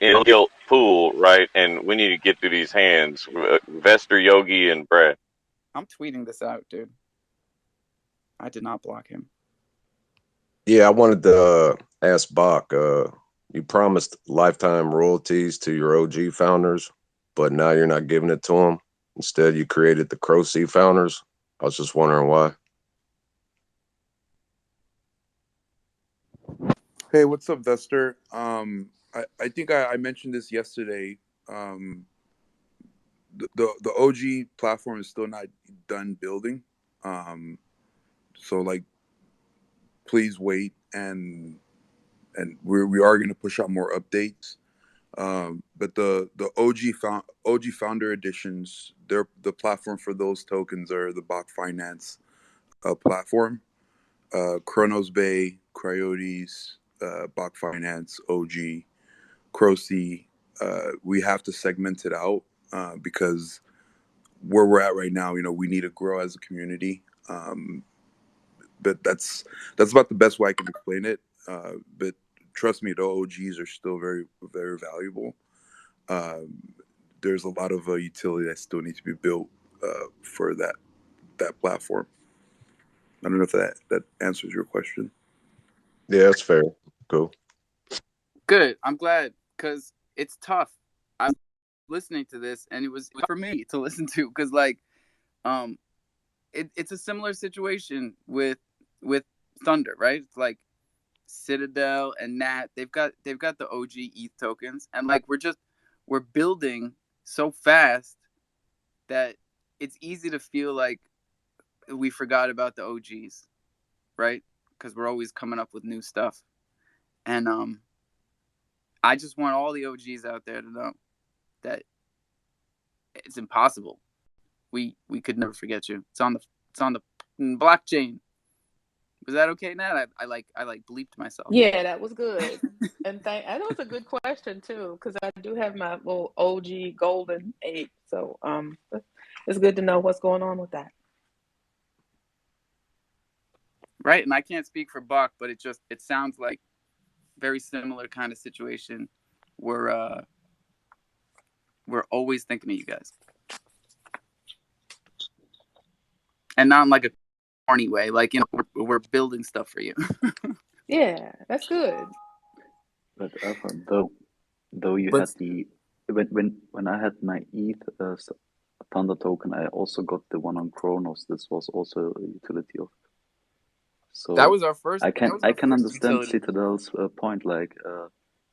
in guilt pool, right? And we need to get through these hands. Vester, Yogi, and Brad.
I'm tweeting this out, dude. I did not block him.
Yeah, I wanted to ask Bach. You promised lifetime royalties to your OG founders, but now you're not giving it to them. Instead, you created the Crow Sea founders. I was just wondering why.
Hey, what's up, Vester? I think I mentioned this yesterday. The OG platform is still not done building. So like, please wait, and we are going to push out more updates. But the OG founder editions, they're the platform for those tokens are the Bach Finance platform. Chronos Bay, Coyotes, Bach Finance, OG, Crocy. We have to segment it out because where we're at right now, we need to grow as a community. But that's about the best way I can explain it. But trust me, the OGs are still very, very valuable. There's a lot of utility that still needs to be built for that platform. I don't know if that answers your question.
Yeah, that's fair. Cool.
Good. I'm glad, because it's tough. I was listening to this, and it was for me to listen to, because like, it's a similar situation with Thunder, right? It's like Citadel and Nat. They've got the OG ETH tokens, and like we're building so fast that it's easy to feel like we forgot about the OGs, right? Because we're always coming up with new stuff, and I just want all the OGs out there to know that it's impossible. We could never forget you. It's on the blockchain. Was that okay, Nat? I bleeped myself.
Yeah, that was good. And that was a good question too, because I do have my little OG golden ape. So it's good to know what's going on with that.
Right, and I can't speak for Buck, but it sounds like very similar kind of situation. We're always thinking of you guys, and not in like a corny way. Like, we're building stuff for you.
Yeah, that's good.
But Alpha, though you
But
had the when I had my ETH Thunder token, I also got the one on Kronos. This was also a utility of.
that
So
was our first.
I can understand
utility.
Citadel's point. Like,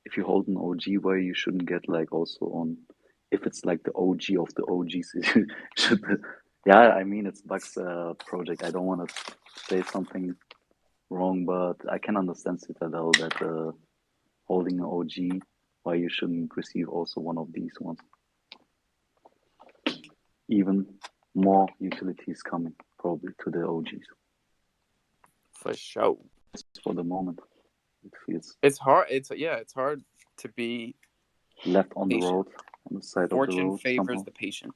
if you hold an OG, where you shouldn't get like also on, if it's like the OG of the OGs, you should. Yeah, I mean it's Buck's project. I don't want to say something wrong, but I can understand Citadel that holding an OG, why you shouldn't receive also one of these ones. Even more utilities coming probably to the OGs.
For sure.
For the moment, it feels.
It's hard. It's hard to be
Left on the
Patient.
road, on the side of the
Fortune
road
favors
somehow.
the patient.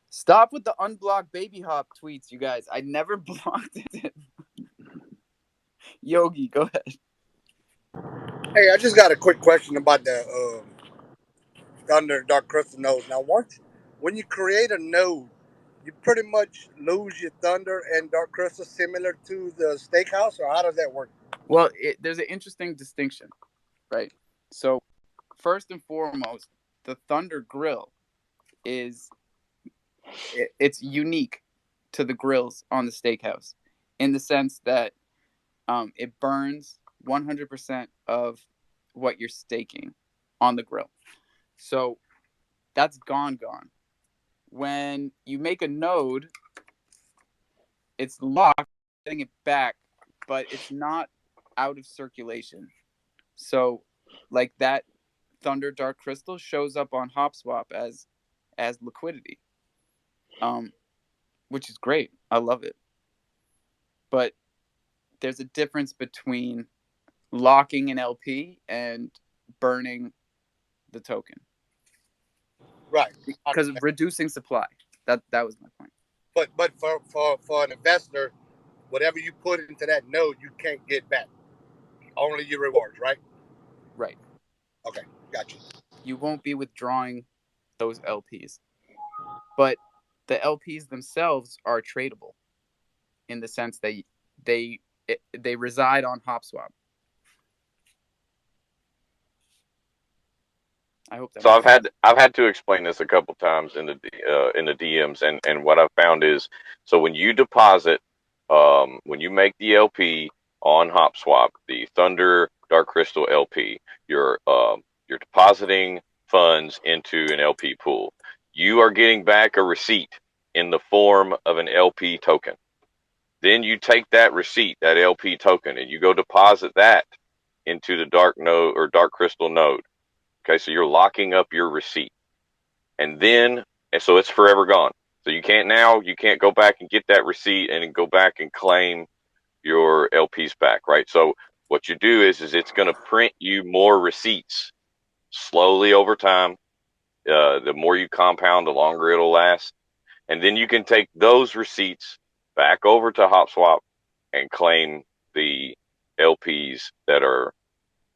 Stop with the unblocked baby hop tweets, you guys. I never blocked it. Yogi, go ahead.
Hey, I just got a quick question about the Thunder Dark Crystal nodes. Now, when you create a node, you pretty much lose your Thunder and Dark Crystal similar to the Steakhouse, or how does that work?
Well, there's an interesting distinction, right? So, first and foremost, the Thunder Grill is it's unique to the grills on the Steakhouse in the sense that it burns 100% of what you're staking on the grill. So that's gone. When you make a node, it's locked, getting it back, but it's not out of circulation. So like that Thunder Dark Crystal shows up on HopSwap as liquidity, which is great. I love it. But there's a difference between locking an LP and burning the token.
Right.
Because of reducing supply. That was my point.
But for an investor, whatever you put into that node, you can't get back. Only your rewards, right?
Right.
Okay, gotcha.
You won't be withdrawing those LPs. But the LPs themselves are tradable in the sense that they reside on HopSwap. I hope that.
So I've had to explain this a couple times in the DMs, and what I've found is, so when you deposit, when you make the LP on HopSwap, the Thunder Dark Crystal LP, you're depositing funds into an LP pool. You are getting back a receipt in the form of an LP token. Then you take that receipt, that LP token, and you go deposit that into the dark node or dark crystal node. Okay, so you're locking up your receipt. And so it's forever gone. So you can't go back and get that receipt and go back and claim your LPs back, right? So what you do is it's going to print you more receipts slowly over time. The more you compound, the longer it'll last. And then you can take those receipts back over to HopSwap and claim the LPs that are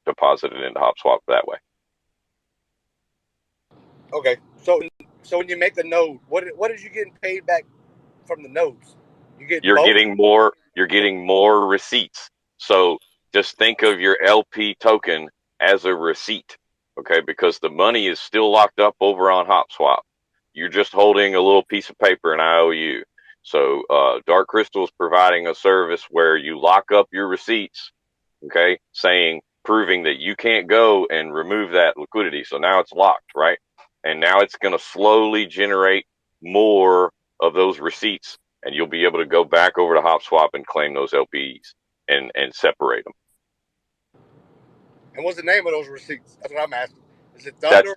deposited into HopSwap that way.
Okay, so when you make a node, what is you getting paid back from the nodes?
You're getting more receipts. So just think of your LP token as a receipt, okay? Because the money is still locked up over on HopSwap. You're just holding a little piece of paper, an IOU. So Dark Crystal is providing a service where you lock up your receipts, okay, proving that you can't go and remove that liquidity. So now it's locked, right? And now it's going to slowly generate more of those receipts, and you'll be able to go back over to HopSwap and claim those LPs and separate them.
And what's the name of those receipts? That's what I'm asking. Is it Thunder?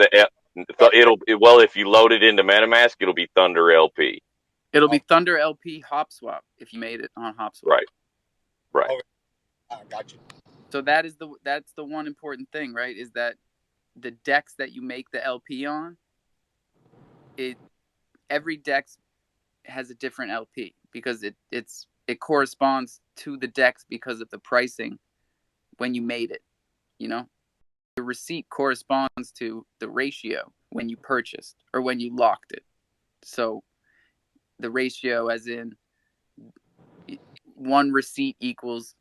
If you load it into MetaMask, it'll be Thunder LP.
It'll be Thunder LP HopSwap if you made it on HopSwap.
Right.
Okay. I got you.
So that's the one important thing, right? Is that the DEX that you make the LP on, every DEX has a different LP because it corresponds to the DEX because of the pricing when you made it. You know, the receipt corresponds to the ratio when you purchased or when you locked it. So the ratio, as in one receipt equals,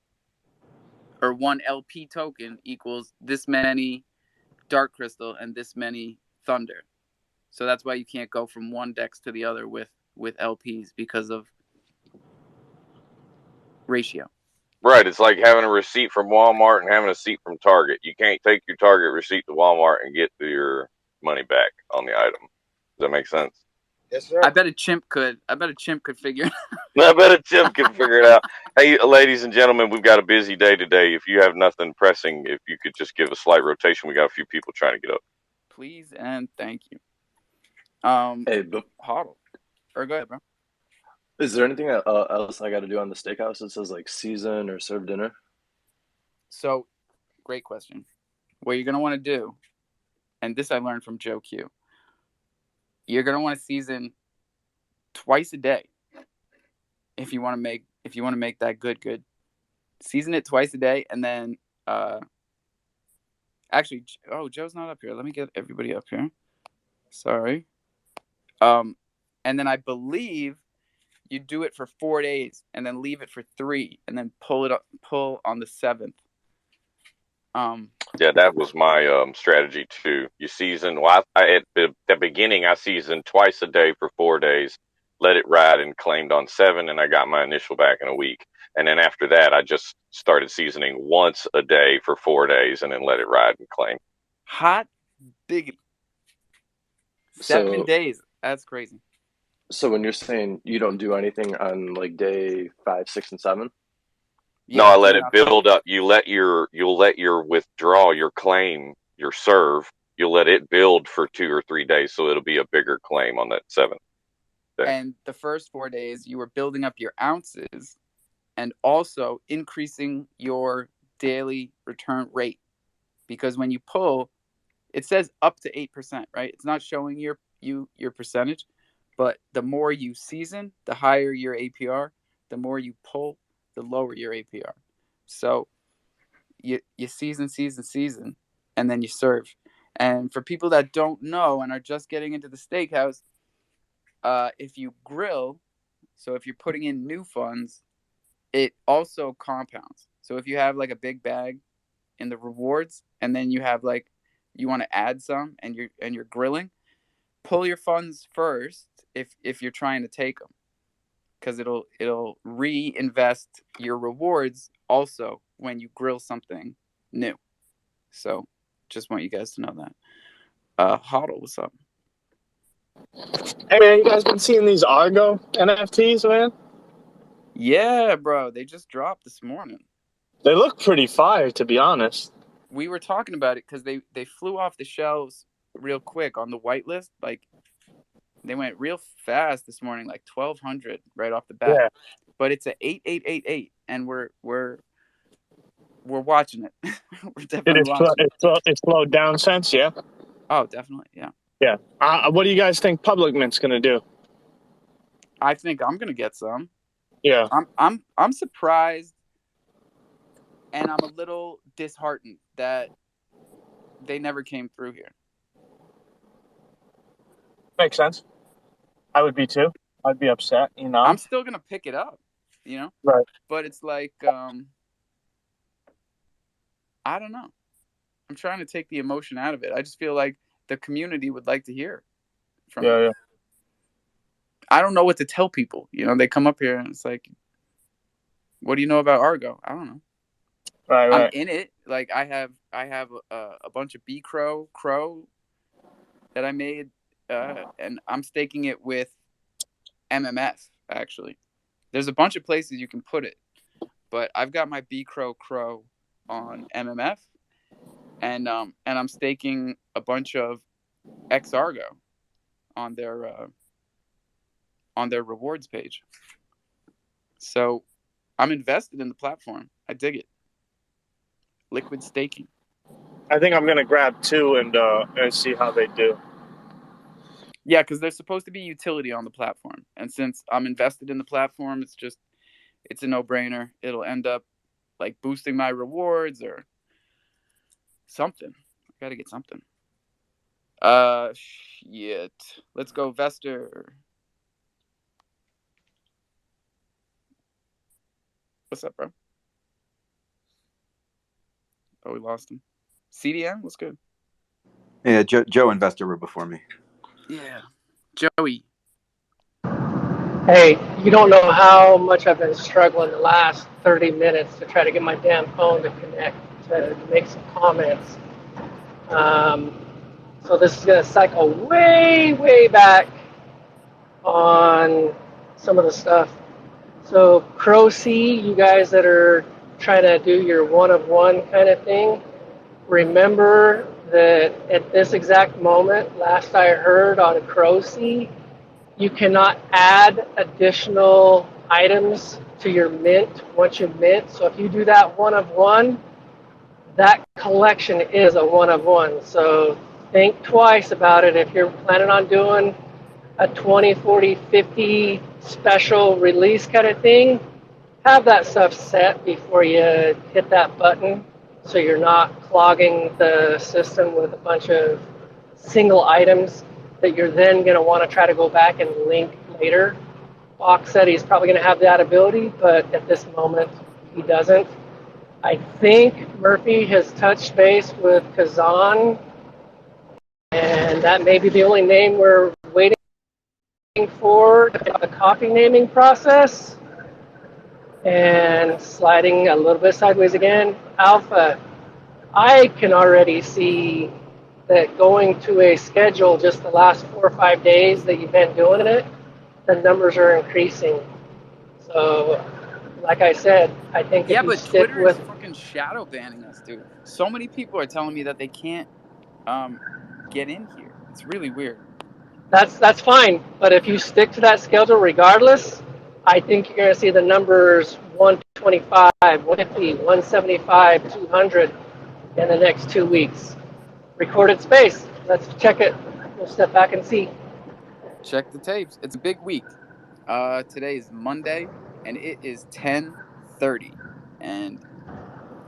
or one LP token equals this many Dark Crystal and this many Thunder. So that's why you can't go from one DEX to the other with LPs because of ratio.
Right. It's like having a receipt from Walmart and having a receipt from Target. You can't take your Target receipt to Walmart and get your money back on the item. Does that make sense?
Yes, sir.
I bet a chimp could figure it out.
I bet a chimp can figure it out. Hey, ladies and gentlemen, we've got a busy day today. If you have nothing pressing, if you could just give a slight rotation, we got a few people trying to get up.
Please and thank you.
Hey,
Huddle. Or go ahead, bro.
Is there anything else I got to do on the steakhouse that says like season or serve dinner?
So, great question. what you're gonna want to do, and this I learned from Joe Q. You're gonna want to season twice a day if you want to make that good. Season it twice a day, and then actually, Joe's not up here. Let me get everybody up here. Sorry. And then I believe you do it for 4 days, and then leave it for 3, and then pull on the 7th.
Yeah, that was my strategy too. You season. Well, at the beginning, I seasoned twice a day for 4 days, let it ride, and claimed on 7, and I got my initial back in a week. And then after that, I just started seasoning once a day for 4 days, and then let it ride and claim.
Hot diggity. 7 days. That's crazy.
So when you're saying you don't do anything on like day 5, 6, and 7?
No, I let it build up. You'll let your withdraw, your claim, your serve. You'll let it build for 2 or 3 days, so it'll be a bigger claim on that 7th day.
And the first 4 days, you were building up your ounces, and also increasing your daily return rate, because when you pull, it says up to 8%, right? It's not showing your percentage, but the more you season, the higher your APR. The more you pull, the lower your APR. So you season, and then you serve. And for people that don't know and are just getting into the steakhouse, if you grill, so if you're putting in new funds, it also compounds. So if you have like a big bag in the rewards, and then you have like, you want to add some, and you're grilling, pull your funds first if you're trying to take them, because it'll reinvest your rewards also when you grill something new. So just want you guys to know that. Hodl, what's up?
Hey man, you guys been seeing these Argo NFTs, man?
Yeah, bro, they just dropped this morning.
They look pretty fire, to be honest.
We were talking about it because they flew off the shelves real quick on the whitelist. Like, they went real fast this morning, like 1,200 right off the bat.
Yeah.
But it's a 8888, and we're watching it. We're definitely watching it.
It's slowed down since, yeah.
Oh, definitely, yeah.
Yeah. What do you guys think Public Mint's gonna do?
I think I'm gonna get some.
Yeah.
I'm surprised, and I'm a little disheartened that they never came through here.
Makes sense. I would be too. I'd be upset, you know.
I'm still gonna pick it up, you know.
Right.
But it's like, I don't know. I'm trying to take the emotion out of it. I just feel like the community would like to hear from me.
Yeah.
I don't know what to tell people. You know, they come up here and it's like, what do you know about Argo? I don't know.
Right.
I'm in it. Like, I have a bunch of Cro that I made, and I'm staking it with MMF, actually. There's a bunch of places you can put it, but I've got my Cro on MMF, and I'm staking a bunch of Argo on their rewards page. So I'm invested in the platform. I dig it. Liquid staking.
I think I'm gonna grab 2 and see how they do.
Yeah, because there's supposed to be utility on the platform, and since I'm invested in the platform, it's a no-brainer. It'll end up like boosting my rewards or something. I gotta get something. Shit. Let's go, Vester. What's up, bro? Oh, we lost him. CDM, what's good?
Yeah, Joe Investor were before me.
Yeah. Joey.
Hey, you don't know how much I've been struggling the last 30 minutes to try to get my damn phone to connect to make some comments. So this is going to cycle way back on some of the stuff. So Cro C, you guys that are trying to do your one-of-one kind of thing, remember that at this exact moment, last I heard on Cro C, you cannot add additional items to your mint once you mint. So if you do that one-of-one, that collection is a one of one. So think twice about it if you're planning on doing a 20, 40, 50 special release kind of thing. Have that stuff set before you hit that button so you're not clogging the system with a bunch of single items that you're then going to want to try to go back and link later. Bach said he's probably going to have that ability, but at this moment he doesn't. I think Murphy has touched base with Kazan, and that may be the only name we're waiting for the coffee naming process. And sliding a little bit sideways again, Alpha, I can already see that going to a schedule just the last 4 or 5 days that you've been doing it, the numbers are increasing. So, like I said, I think
Yeah,
if you
but
stick
Twitter
with
is fucking shadow banning us, dude. So many people are telling me that they can't get in here. It's really weird.
that's fine, but if you stick to that schedule regardless, I think you're going to see the numbers 125, 150, 175, 200 in the next 2 weeks. Recorded space. Let's check it. We'll step back and see.
Check the tapes. It's a big week. Today is Monday, and it is 10:30. And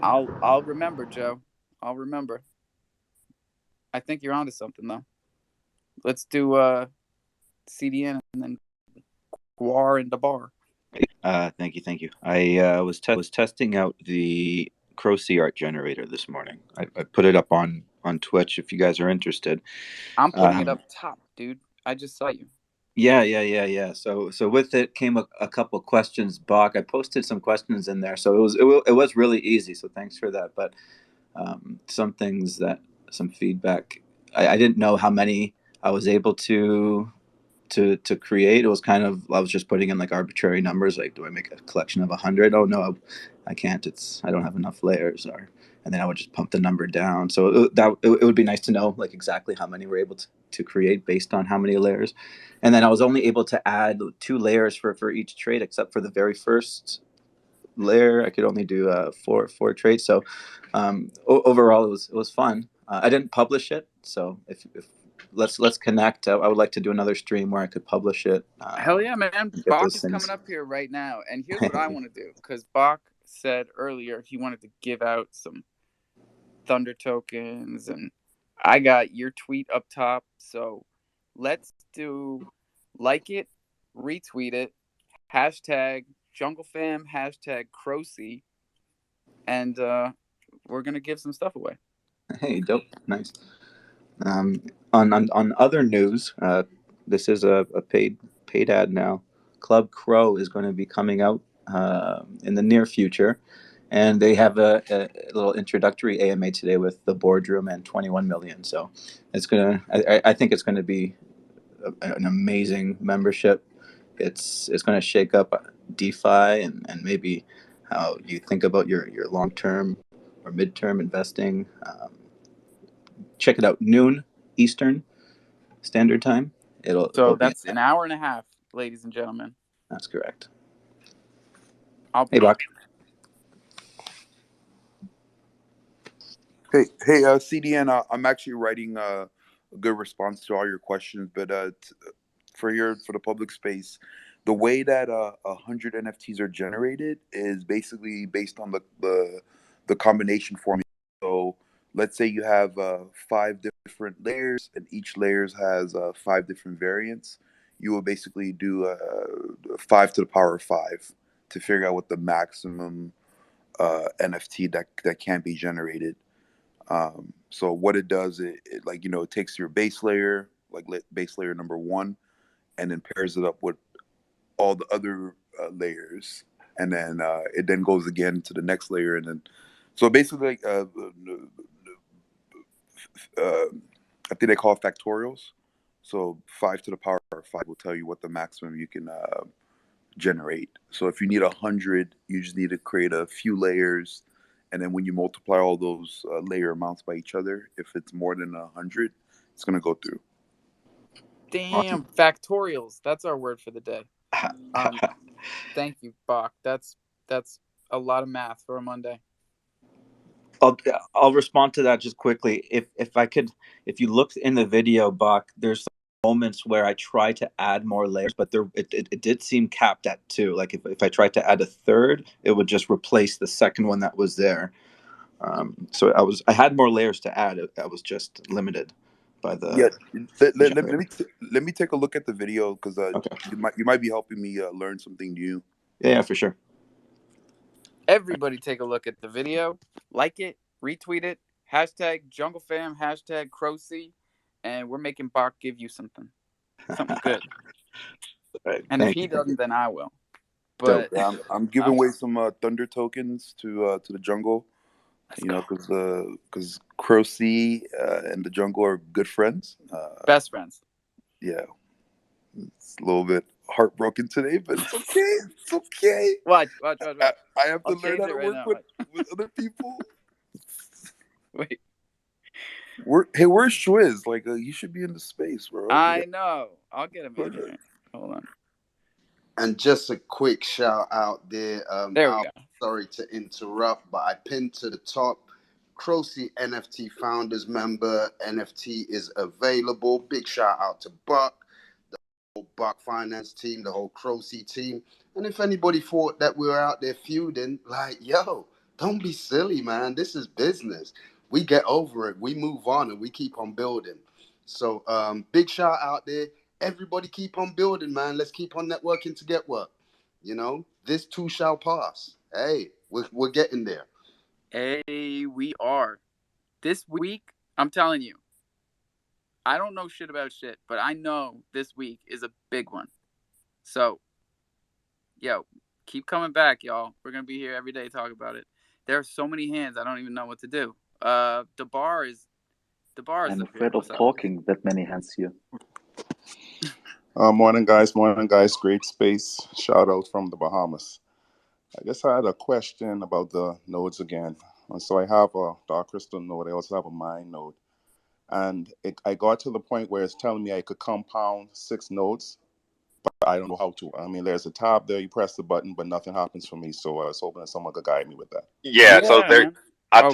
I'll remember, Joe. I'll remember. I think you're onto something though. Let's do CDN and then Guar and the bar.
Thank you. I was testing out the Crow art generator this morning. I put it up on Twitch if you guys are interested.
I'm putting it up top, dude. I just saw you.
Yeah. So with it came a couple questions, Bach. I posted some questions in there, so it was really easy. So thanks for that. But some feedback. I didn't know how many I was able to create. It was kind of, I was just putting in like arbitrary numbers, like do I make a collection of 100? Oh no, I can't. I don't have enough layers. And then I would just pump the number down. So it would be nice to know like exactly how many we're able to create based on how many layers. And then I was only able to add 2 layers for each trade, except for the very first layer. I could only do four trades. So overall, it was fun. I didn't publish it, so if let's connect. I would like to do another stream where I could publish it.
Hell yeah, man.
Get
Bach
those
is
things.
coming up here right now. And here's what I want to do. Because Bach said earlier he wanted to give out some Thunder tokens. And I got your tweet up top. So let's do like it, retweet it, hashtag junglefam, hashtag crocy. And we're going to give some stuff away.
Hey, dope. Nice. On other news, this is a paid ad now. Club Crow is going to be coming out in the near future, and they have a little introductory AMA today with the boardroom and 21 million. So it's gonna. I think it's going to be an amazing membership. It's going to shake up DeFi and maybe how you think about your long term or midterm investing. Check it out, noon Eastern Standard Time.
So
It'll be.
that's an hour and a half, ladies and gentlemen.
That's correct.
I'll
Hey,
be
Bach.
Hey, CDN. I'm actually writing a good response to all your questions, but for the public space, the way that 100 NFTs are generated is basically based on the combination formula. So let's say you have 5 different layers, and each layers has 5 different variants. You will basically do 5 to the power of 5 to figure out what the maximum NFT that can be generated. So what it does, it like it takes your base layer, like base layer number 1, and then pairs it up with all the other layers, and then it then goes again to the next layer, and then so basically like I think they call it factorials. So 5 to the power of 5 will tell you what the maximum you can generate. So if you need 100, you just need to create a few layers, and then when you multiply all those layer amounts by each other, if it's more than 100, it's gonna go through.
Damn, factorials. That's our word for the day. Thank you, Bach. That's a lot of math for a Monday.
I'll respond to that just quickly. If you look in the video, Bach, there's moments where I try to add more layers, but it did seem capped at 2. Like if I tried to add a third, it would just replace the second one that was there. So I had more layers to add. I was just limited by
Yeah,
the
let me take a look at the video because
Okay.
you might be helping me learn something new.
Yeah, for sure.
Everybody take a look at the video, like it, retweet it, hashtag junglefam, hashtag crowc, and we're making Bach give you something good.
Right,
And if he doesn't, then I will.
Dope.
But
Yeah, I'm giving away some thunder tokens to the jungle.
Let's
you know, because Crowc and the jungle are good friends.
Best friends.
Yeah, it's a little bit heartbroken today, but it's okay. It's okay.
Watch.
I have to
I'll
learn
change
how
it
to
right
work
now.
with other people.
Wait.
Where's Schwiz? Like, he should be in the space, bro.
I know. I'll get him in here. Hold on.
And just a quick shout out there.
There we go.
Sorry to interrupt, but I pinned to the top. Croci NFT founders member. NFT is available. Big shout out to Buck, the whole Buck finance team, the whole Croci team. And if anybody thought that we were out there feuding, like, yo, don't be silly, man. This is business. We get over it. We move on and we keep on building. So big shout out there. Everybody keep on building, man. Let's keep on networking to get work. You know, this too shall pass. Hey, we're getting there.
Hey, we are. This week, I'm telling you, I don't know shit about shit, but I know this week is a big one. So, yo, keep coming back, y'all. We're going to be here every day talking about it. There are so many hands, I don't even know what to do. The bar is
I'm
up here.
afraid of talking that many hands here.
Morning, guys. Great space. Shout out from the Bahamas. I guess I had a question about the nodes again. And so I have a dark crystal node. I also have a mine node. And I got to the point where it's telling me I could compound 6 nodes, but I don't know how to. I mean, there's a tab there. You press the button, but nothing happens for me. So I was hoping that someone could guide me with that.
Yeah, so there,
man.
I
Oh,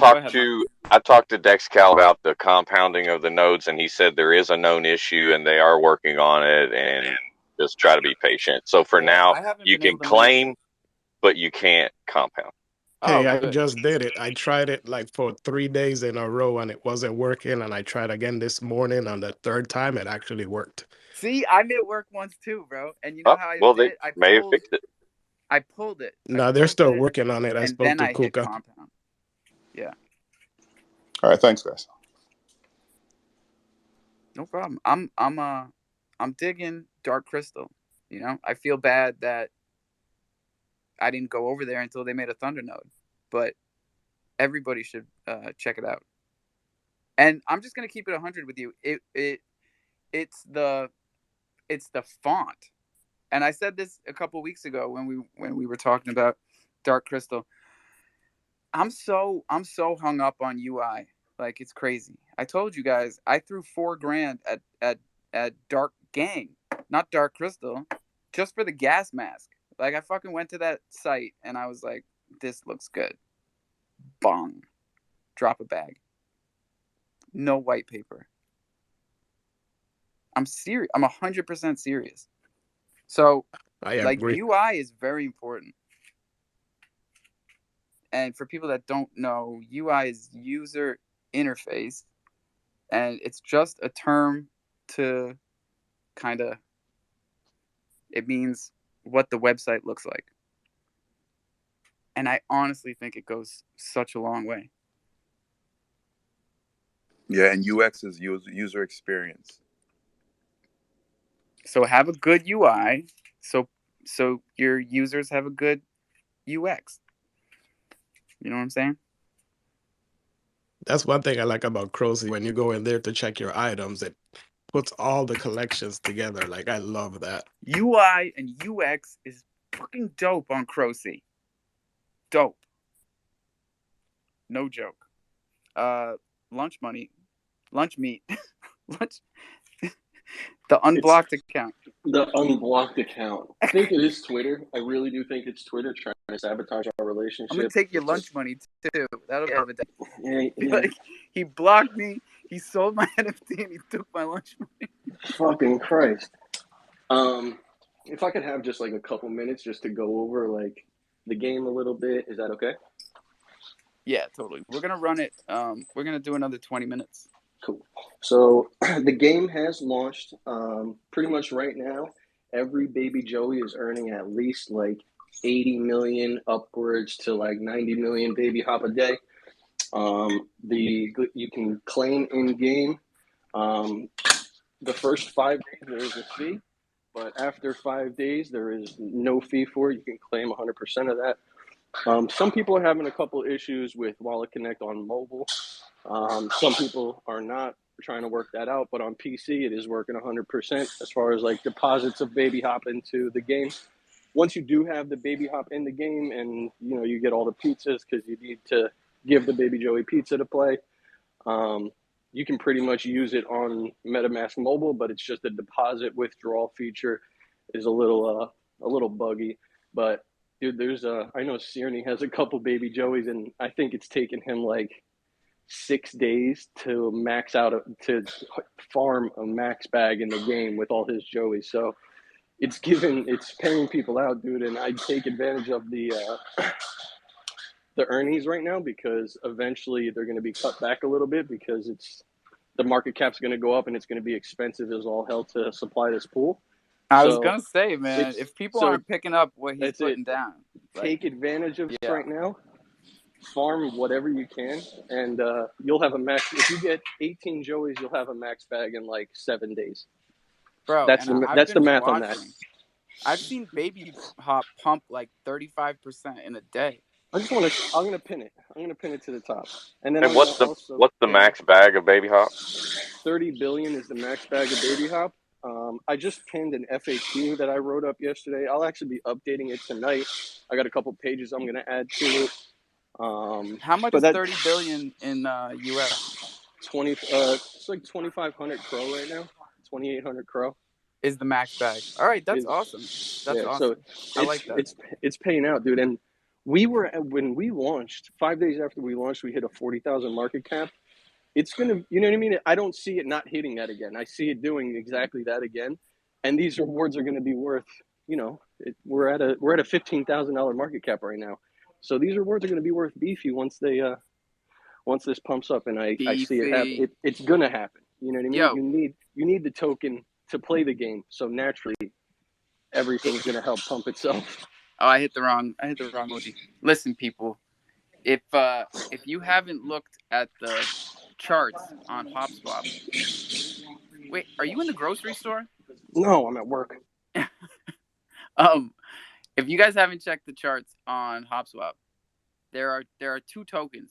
talked to Dexcal about the compounding of the nodes, and he said there is a known issue, and they are working on it, and just try to be patient. So for now,
I haven't
you
been able
can
to make.
claim, but you can't compound.
Hey,
Oh,
I
good.
just did it. I tried it like for 3 days in a row and it wasn't working. And I tried again this morning. On the third time, it actually worked.
See, I made it work once too, bro. And you know how I
Well,
did
they
it?
may have fixed it.
I pulled it.
No, they're still working on it. I
And
spoke
then
to
I hit
Kuka.
compound. Yeah.
All right, thanks, guys.
No problem. I'm digging Dark Crystal. You know, I feel bad that I didn't go over there until they made a Thunder node, but everybody should check it out. And I'm just gonna keep it 100 with you. It's the font. And I said this a couple weeks ago when we were talking about Dark Crystal. I'm so hung up on UI. Like, it's crazy. I told you guys I threw $4,000 at Dark Gang, not Dark Crystal, just for the gas mask. Like, I fucking went to that site and I was like, this looks good. Bong. Drop a bag. No white paper. I'm serious. I'm 100% serious. So,
I
like,
agree.
UI is very important. And for people that don't know, UI is user interface, and it's just a term to kind of, it means what the website looks like. And I honestly think it goes such a long way.
Yeah, and UX is user experience.
So have a good UI, so your users have a good UX. You know what I'm saying?
That's one thing I like about Croci. When you go in there to check your items, it puts all the collections together. Like, I love that.
UI and UX is fucking dope on Croci. Dope. No joke. Lunch meat. Lunch. The unblocked account.
The unblocked account. I think it is Twitter. I really do think it's Twitter trying to sabotage our
I'm gonna
relationship.
take your lunch money too. That'll be a
Yeah.
like he blocked me, he sold my NFT, and he took my lunch money.
Fucking Christ. If I could have just like a couple minutes just to go over like the game a little bit, is that okay?
Yeah, totally. We're gonna run it. We're gonna do another 20 minutes.
Cool. So the game has launched. Pretty much right now, every baby Joey is earning at least like 80 million upwards to like 90 million baby hop a day. You can claim in game. The first 5 days there is a fee, but after 5 days there is no fee for it. You can claim 100% of that. Some people are having a couple issues with Wallet Connect on mobile. Some people are not trying to work that out, but on PC it is working 100% as far as like deposits of baby hop into the game. Once you do have the baby hop in the game, and you know you get all the pizzas because you need to give the baby Joey pizza to play. You can pretty much use it on MetaMask mobile, but it's just the deposit withdrawal feature is a little buggy. But dude, I know Sierne has a couple baby Joeys, and I think it's taken him like 6 days to max out to farm a max bag in the game with all his Joeys. So it's paying people out, dude, and I take advantage of the earnings right now because eventually they're going to be cut back a little bit because the market cap's going to go up and it's going to be expensive as all hell to supply this pool.
I was gonna say, man, if people aren't picking up what he's putting down,
take advantage of it right now. Farm whatever you can, and you'll have a max. If you get 18 Joeys, you'll have a max bag in like 7 days.
Bro,
that's the math on that.
I've seen baby hop pump like 35% in a day.
I'm gonna pin it. I'm gonna pin it to the top. And then
what's the max bag of baby hop?
30 billion is the max bag of baby hop. I just pinned an FAQ that I wrote up yesterday. I'll actually be updating it tonight. I got a couple pages I'm gonna add to it.
How much is 30 billion in US?
It's like 2,500 Cro right now. 2,800 Cro
is the max bag. All right, that's awesome. That's awesome.
So
I like that.
It's paying out, dude. And when we launched, 5 days after we launched, we hit a 40,000 market cap. It's gonna, you know what I mean? I don't see it not hitting that again. I see it doing exactly that again. And these rewards are gonna be worth, we're at a $15,000 market cap right now. So these rewards are gonna be worth beefy once this pumps up, and I see it happen. It's gonna happen. You know what I mean? You need the token to play the game. So naturally, everything's gonna help pump itself.
Oh, I hit the wrong emoji. Listen, people, if you haven't looked at the charts on HopSwap, wait, are you in the grocery store?
No, I'm at work.
If you guys haven't checked the charts on HopSwap, there are two tokens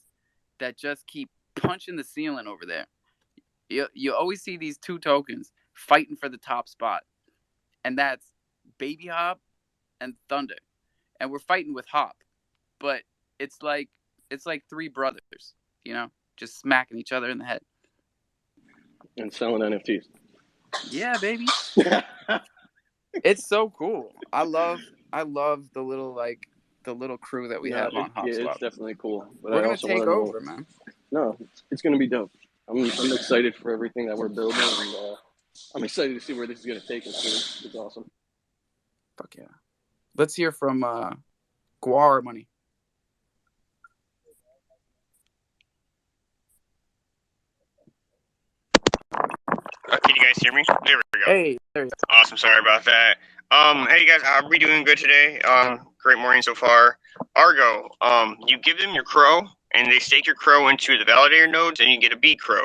that just keep punching the ceiling over there. You always see these two tokens fighting for the top spot, and that's Baby Hop and Thunder. And we're fighting with Hop, but it's like three brothers, just smacking each other in the head
and selling NFTs.
Yeah, baby. It's so cool. I love the little crew that we have on HopSwap.
Yeah, it's definitely cool. But
we're gonna take over, man.
No, it's gonna be dope. I'm excited for everything that we're building, and I'm excited to see where this is gonna take us. It's awesome.
Fuck yeah. Let's hear from Guar Money.
Can you guys hear me? There we go.
Hey, there you go.
Awesome. Sorry about that. Hey guys, are we doing good today? Great morning so far. Argo, you give them your Cro, and they stake your Cro into the validator nodes, and you get a B Cro.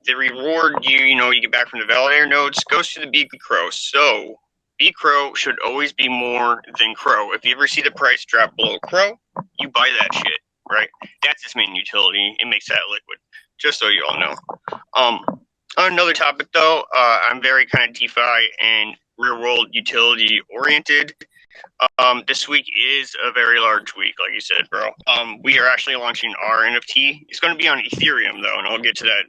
The reward you get back from the validator nodes goes to the B Cro. So B Cro should always be more than Cro. If you ever see the price drop below Cro, you buy that shit, right? That's its main utility. It makes that liquid. Just so you all know. On another topic though, I'm very kind of DeFi and real world utility oriented. This week is a very large week, like you said, bro. We are actually launching our NFT. It's going to be on Ethereum though, and I'll get to that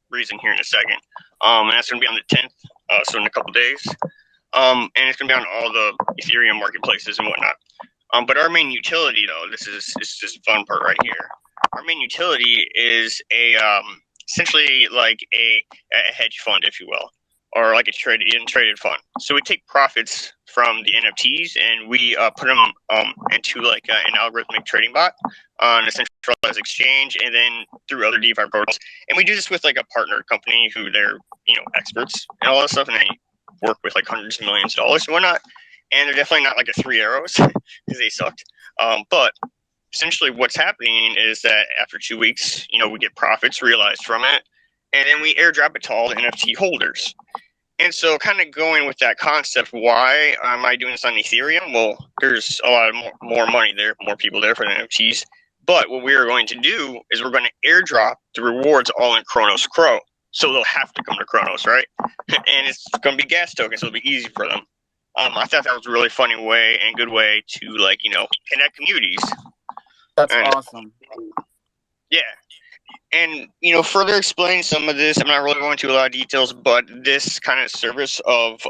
reason here in a second. And that's going to be on the 10th, so in a couple days. And it's going to be on all the Ethereum marketplaces and whatnot. But our main utility, though, this is the fun part right here. Our main utility is essentially like a hedge fund, if you will, or like a traded fund. So we take profits from the NFTs and we put them into like an algorithmic trading bot on a centralized exchange, and then through other DeFi protocols. And we do this with like a partner company who they're experts and all that stuff, and they work with like hundreds of millions of dollars and whatnot. And they're definitely not like a 3 Arrows because they sucked. But essentially what's happening is that after 2 weeks, we get profits realized from it, and then we airdrop it to all the NFT holders. And so kind of going with that concept, why am I doing this on Ethereum? Well, there's a lot of more money there, more people there for the NFTs. But what we are going to do is we're going to airdrop the rewards all in Cronos Cro. So they'll have to come to Cronos, right? And it's going to be gas tokens, so it'll be easy for them. I thought that was a really funny way and good way to connect communities.
That's awesome.
Yeah. And, further explain some of this, I'm not really going into a lot of details, but this kind of service of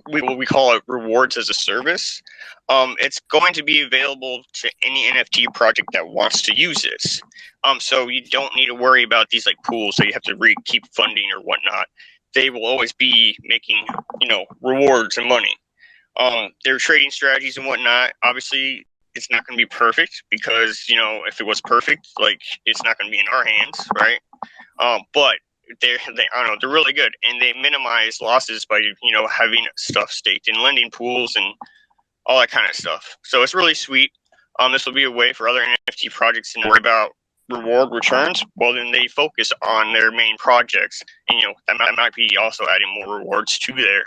what we call it rewards as a service, it's going to be available to any NFT project that wants to use this. So you don't need to worry about these pools that you have to keep funding or whatnot. They will always be making, rewards and money. Their trading strategies and whatnot, obviously, it's not going to be perfect because, if it was perfect, it's not going to be in our hands, right? But I don't know, they're really good, and they minimize losses by, having stuff staked in lending pools and all that kind of stuff. So it's really sweet. This will be a way for other NFT projects to worry about reward returns. Well, then they focus on their main projects, and that might be also adding more rewards to their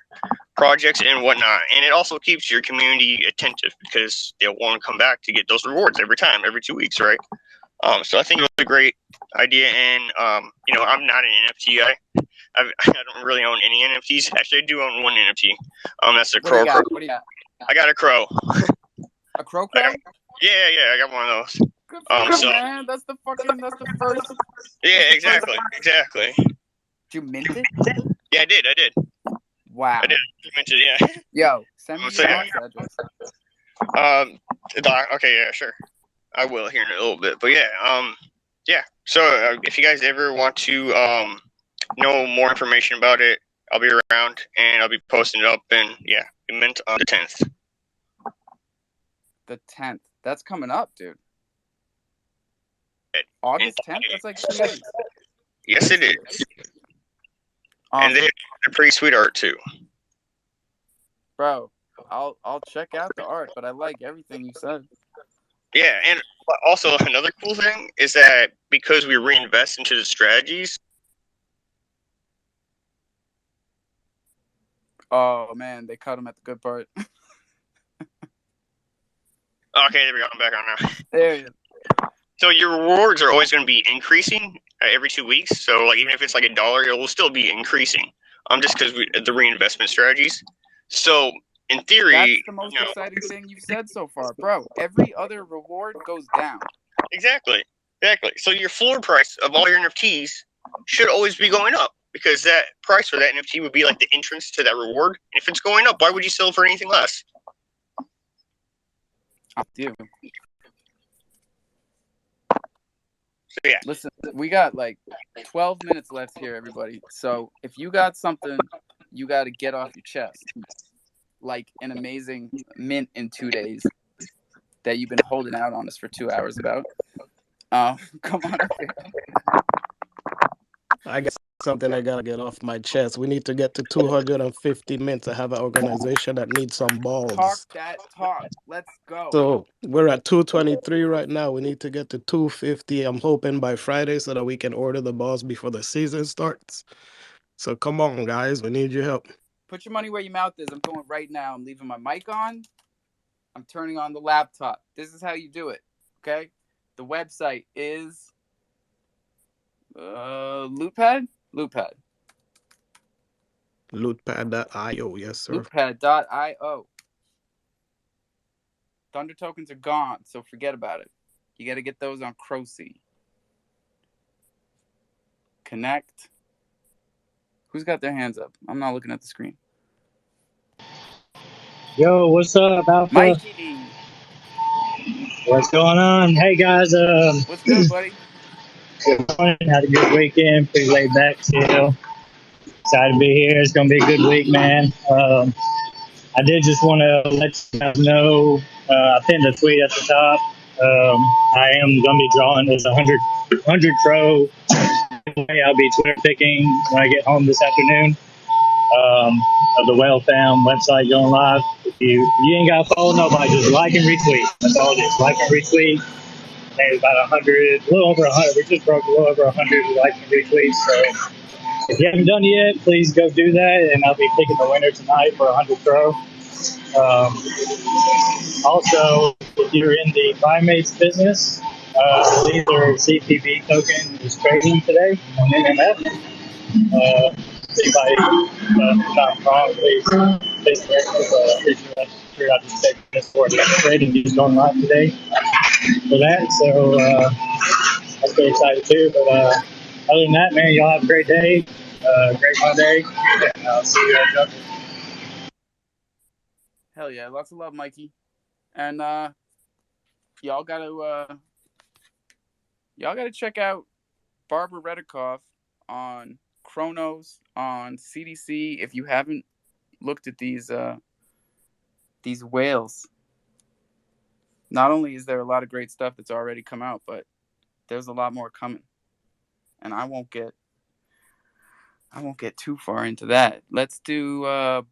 projects and whatnot. And it also keeps your community attentive because they'll want to come back to get those rewards every 2 weeks, right? So I think it was a great idea. And I'm not an NFT guy. I don't really own any NFTs. Actually, I do own one NFT. That's a Cro.
What do you got?
I got a Cro.
A Cro?
Yeah, I got one of those.
Good for you, man. That's the first.
Yeah, exactly.
Did you mint it?
Yeah, I did.
Wow.
I did. Mint it, yeah.
Yo, send me your box address.
Okay, yeah, sure. I will here in a little bit, but yeah. So if you guys ever want to know more information about it, I'll be around and I'll be posting it up. And yeah, it mint on the 10th.
The 10th. That's coming up, dude. August 10th. That's like 2 weeks.
Yes, it is. And they're pretty sweet art too.
Bro, I'll check out the art, but I like everything you said.
Yeah, and also another cool thing is that because we reinvest into the strategies.
Oh man, they cut them at the good part.
Okay, there we go. I'm back on now.
There you go.
So your rewards are always going to be increasing every 2 weeks. So even if it's $1, it will still be increasing. Just because the reinvestment strategies. So in theory,
that's the most exciting thing you've said so far, bro. Every other reward goes down. Exactly.
So your floor price of all your NFTs should always be going up because that price for that NFT would be like the entrance to that reward. And if it's going up, why would you sell for anything less?
I do.
So, yeah.
Listen, we got 12 minutes left here, everybody. So if you got something you got to get off your chest, like an amazing mint in 2 days that you've been holding out on us for 2 hours about, come on up here.
I got something I gotta get off my chest. We need to get to 250 mint to have an organization that needs some balls.
Talk that talk. Let's go.
So we're at 223 right now. We need to get to 250. I'm hoping by Friday so that we can order the balls before the season starts. So come on, guys. We need your help.
Put your money where your mouth is. I'm going right now. I'm leaving my mic on. I'm turning on the laptop. This is how you do it. Okay? The website is Lootpad?
Lootpad.io, yes, sir.
Lootpad.io. Thunder tokens are gone, so forget about it. You got to get those on Crocy. Connect. Who's got their hands up? I'm not looking at the screen.
Yo, what's up, Alpha?
Mikey,
What's going on? Hey guys,
what's good, buddy?
good morning. Had a good weekend. Pretty laid back still. Excited to be here. It's gonna be a good week, man. I did just want to let you guys know. I pinned a tweet at the top. I am gonna be drawing this 100 Crow. I'll be Twitter picking when I get home this afternoon. Of the Whale Fam website going live. If you ain't got to follow nobody, just like and retweet. That's all it is. Like and retweet. There's about 100, a little over 100. We just broke a little over 100 like and retweets. So if you haven't done it yet, please go do that. And I'll be picking the winner tonight for 100 Pro. Also, if you're in the primates business, these are CPB token is trading today on NMF. Anybody not wrong, please figure out to take this for trading. He's going live today for that. So I'm pretty excited too. But other than that, man, y'all have a great day, great Monday, and I'll see you at Jungle.
Hell yeah, lots of love, Mikey. And y'all gotta check out Barbara Redikoff on Chronos on CDC if you haven't looked at these whales. Not only is there a lot of great stuff that's already come out, but there's a lot more coming. And I won't get too far into that. Let's do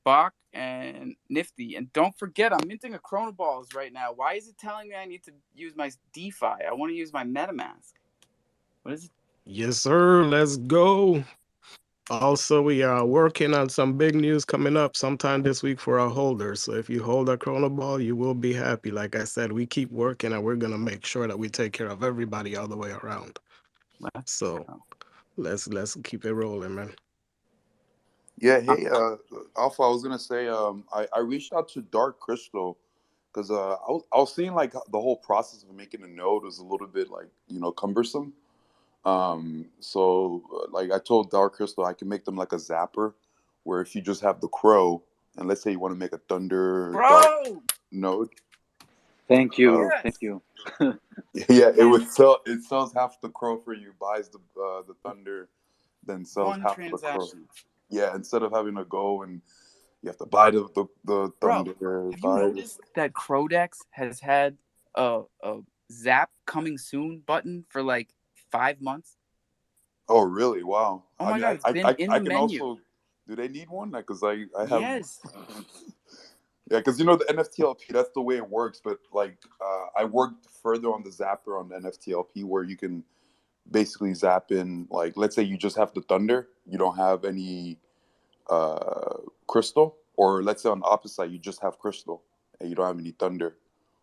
Bach and Nifty. And don't forget, I'm minting a Chronoballs right now. Why is it telling me I need to use my DeFi? I want to use my MetaMask. What is it?
Yes, sir. Let's go. Also, we are working on some big news coming up sometime this week for our holders. So if you hold a Chronoball, you will be happy. Like I said, we keep working and we're going to make sure that we take care of everybody all the way around. So let's keep it rolling, man.
Yeah, hey, Alpha, I was gonna say, I reached out to Dark Crystal because I was seeing like the whole process of making a node was a little bit like cumbersome. So like I told Dark Crystal I can make them like a zapper, where if you just have the crow, and let's say you want to make a thunder dark node.
Thank you.
Yes.
Thank you.
Yeah, it sells half the crow for you, buys the thunder, then sells
One
half the crow.
transaction.
Yeah, instead of having to go and you have to buy the thunder.
Bro, have you noticed that Crodex has had a Zap coming soon button for like 5 months?
Oh really? Wow.
Oh my God, it's been in the menu.
Also. Do they need one? Because I have.
Yes.
Yeah, because the NFTLP, that's the way it works. But like, I worked further on the Zapper on the NFTLP where you can basically zap in, like, let's say you just have the Thunder, you don't have any Crystal, or let's say on the opposite side, you just have Crystal and you don't have any Thunder,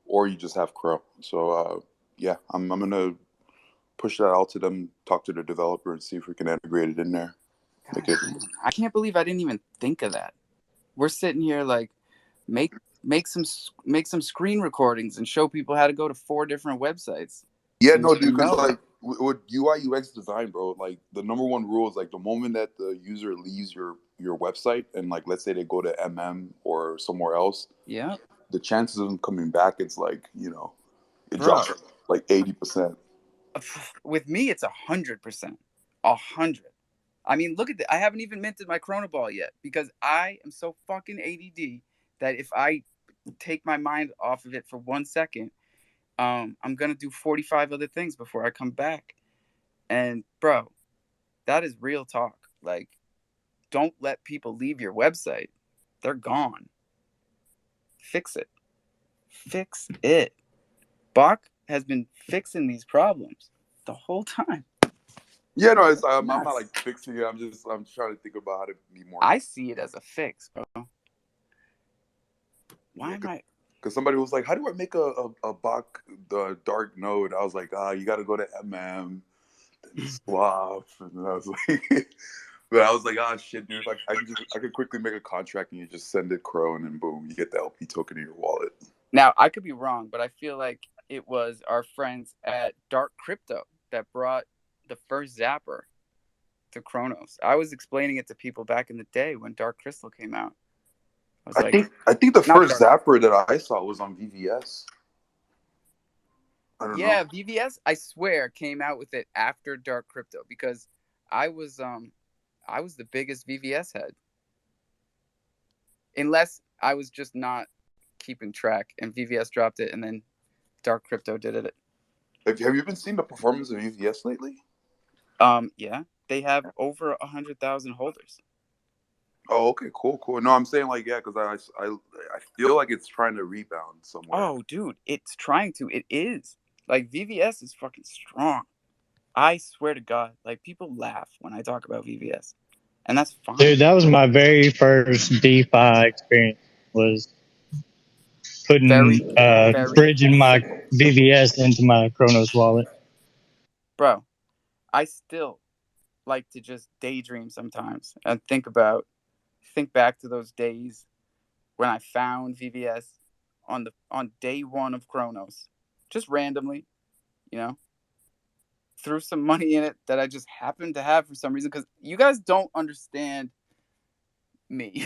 or you just have Crow. So yeah, I'm gonna push that out to them, talk to the developer, and see if we can integrate it in there.
I can't believe I didn't even think of that. We're sitting here like make some screen recordings and show people how to go to 4 different websites.
Yeah, no, dude, because like with UI UX design, bro, like the number one rule is like the moment that the user leaves your website and like let's say they go to MM or somewhere else,
yeah,
the chances of them coming back, it's like it drops like 80%.
With me, it's 100%, 100. I mean, look at that. I haven't even minted my Chronoball yet because I am so fucking ADD that if I take my mind off of it for 1 second, I'm gonna do 45 other things before I come back. And bro, that is real talk. Like, don't let people leave your website. They're gone. Fix it. Fix it. Bach has been fixing these problems the whole time.
Yeah, no, I'm not like fixing it. I'm trying to think about how to be more.
I see it as a fix, bro. Why am I?
Because somebody was like, "How do I make a Bach the dark node?" I was like, you got to go to MM, then swap, and I was like, but I was like, shit, dude, if I could quickly make a contract and you just send it Crow, and then boom, you get the LP token in your wallet.
Now I could be wrong, but I feel like it was our friends at Dark Crypto that brought the first Zapper to Chronos. I was explaining it to people back in the day when Dark Crystal came out. I was like,
I think the
not
first
Dark.
Zapper that I saw was on VVS. I don't know.
Yeah, VVS, I swear, came out with it after Dark Crypto because I was the biggest VVS head. Unless I was just not keeping track and VVS dropped it and then Dark Crypto did it.
Have you been seeing the performance of VVS lately?
Yeah, they have over 100,000 holders.
Oh, okay, cool. No, I'm saying like yeah, because I feel like it's trying to rebound somewhere.
Oh, dude, it's trying to. It is. Like VVS is fucking strong. I swear to God, like people laugh when I talk about VVS, and that's fine.
Dude, that was my very first DeFi experience. Was putting bridging my VVS into my Kronos wallet.
Bro, I still like to just daydream sometimes and think back to those days when I found VVS on day one of Kronos, just randomly, you know, threw some money in it that I just happened to have for some reason because you guys don't understand me.